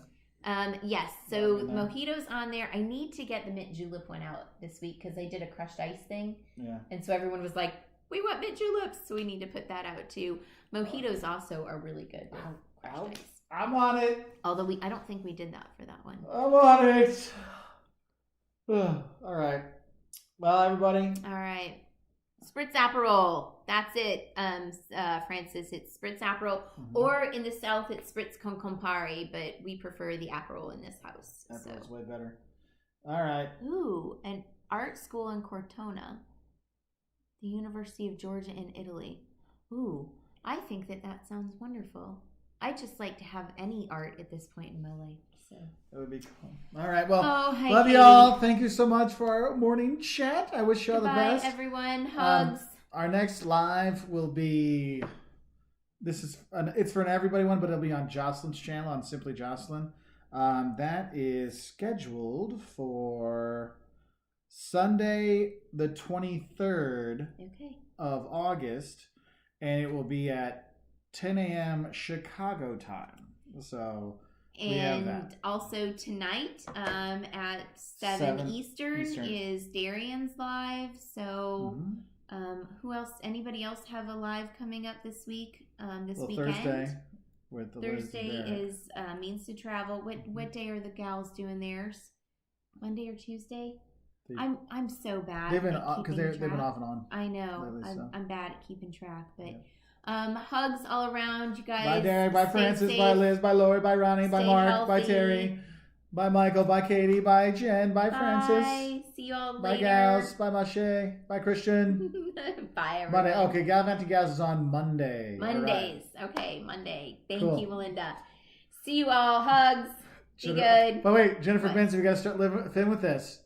Yes, so mojito's on there. I need to get the mint julep one out this week because I did a crushed ice thing. Yeah. And so everyone was like, we want mint juleps, so we need to put that out too. Mojitos also are really good with crushed ice. I'm on it. Although I don't think we did that for that one. I'm on it. All right. Well, everybody. All right. Spritz Aperol. That's it, Francis. It's Spritz Aperol. Mm-hmm. Or in the South, it's Spritz con Campari, but we prefer the Aperol in this house. Aperol's way better. All right. Ooh, an art school in Cortona. The University of Georgia in Italy. Ooh, I think that sounds wonderful. I'd just like to have any art at this point in my life. So. That would be cool. All right. Well, love Katie. Y'all. Thank you so much for our morning chat. I wish you all the best. Bye, everyone. Hugs. Our next live will be. It's for an everybody one, but it'll be on Jocelyn's channel on Simply Jocelyn. That is scheduled for Sunday, the 23rd of August, and it will be at 10 a.m. Chicago time. So. And also tonight at 7 Eastern is Darian's live. So who else? Anybody else have a live coming up this week? This weekend? Thursday. With the Thursday is Means to Travel. What day are the gals doing theirs? Monday or Tuesday? I'm so bad. They've been they've been off and on. I know. Lately, I'm bad at keeping track, but. Hugs all around, you guys. Bye, Derek. Bye, Francis. Safe. Bye, Liz. Bye, Lori. Bye, Ronnie. Bye, Mark. Healthy. Bye, Terry. Bye, Michael. Bye, Katie. Bye, Jen. Bye, Francis. Bye. See you all later. Bye, gals. Bye, Mache. Bye, Christian. Bye, everyone. Monday. Okay, Gallivanting Gals is on Monday. Mondays. Right. Okay, Monday. Thank you, Melinda. See you all. Hugs. Be good. But wait, Jennifer Benson, we got to start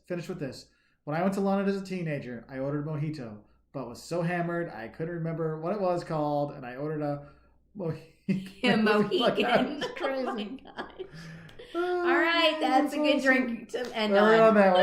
finish with this. When I went to London as a teenager, I ordered mojito, but was so hammered I couldn't remember what it was called, and I ordered a Mohican. Mohican. Oh my gosh. All right, that's a good drink to end on. That one.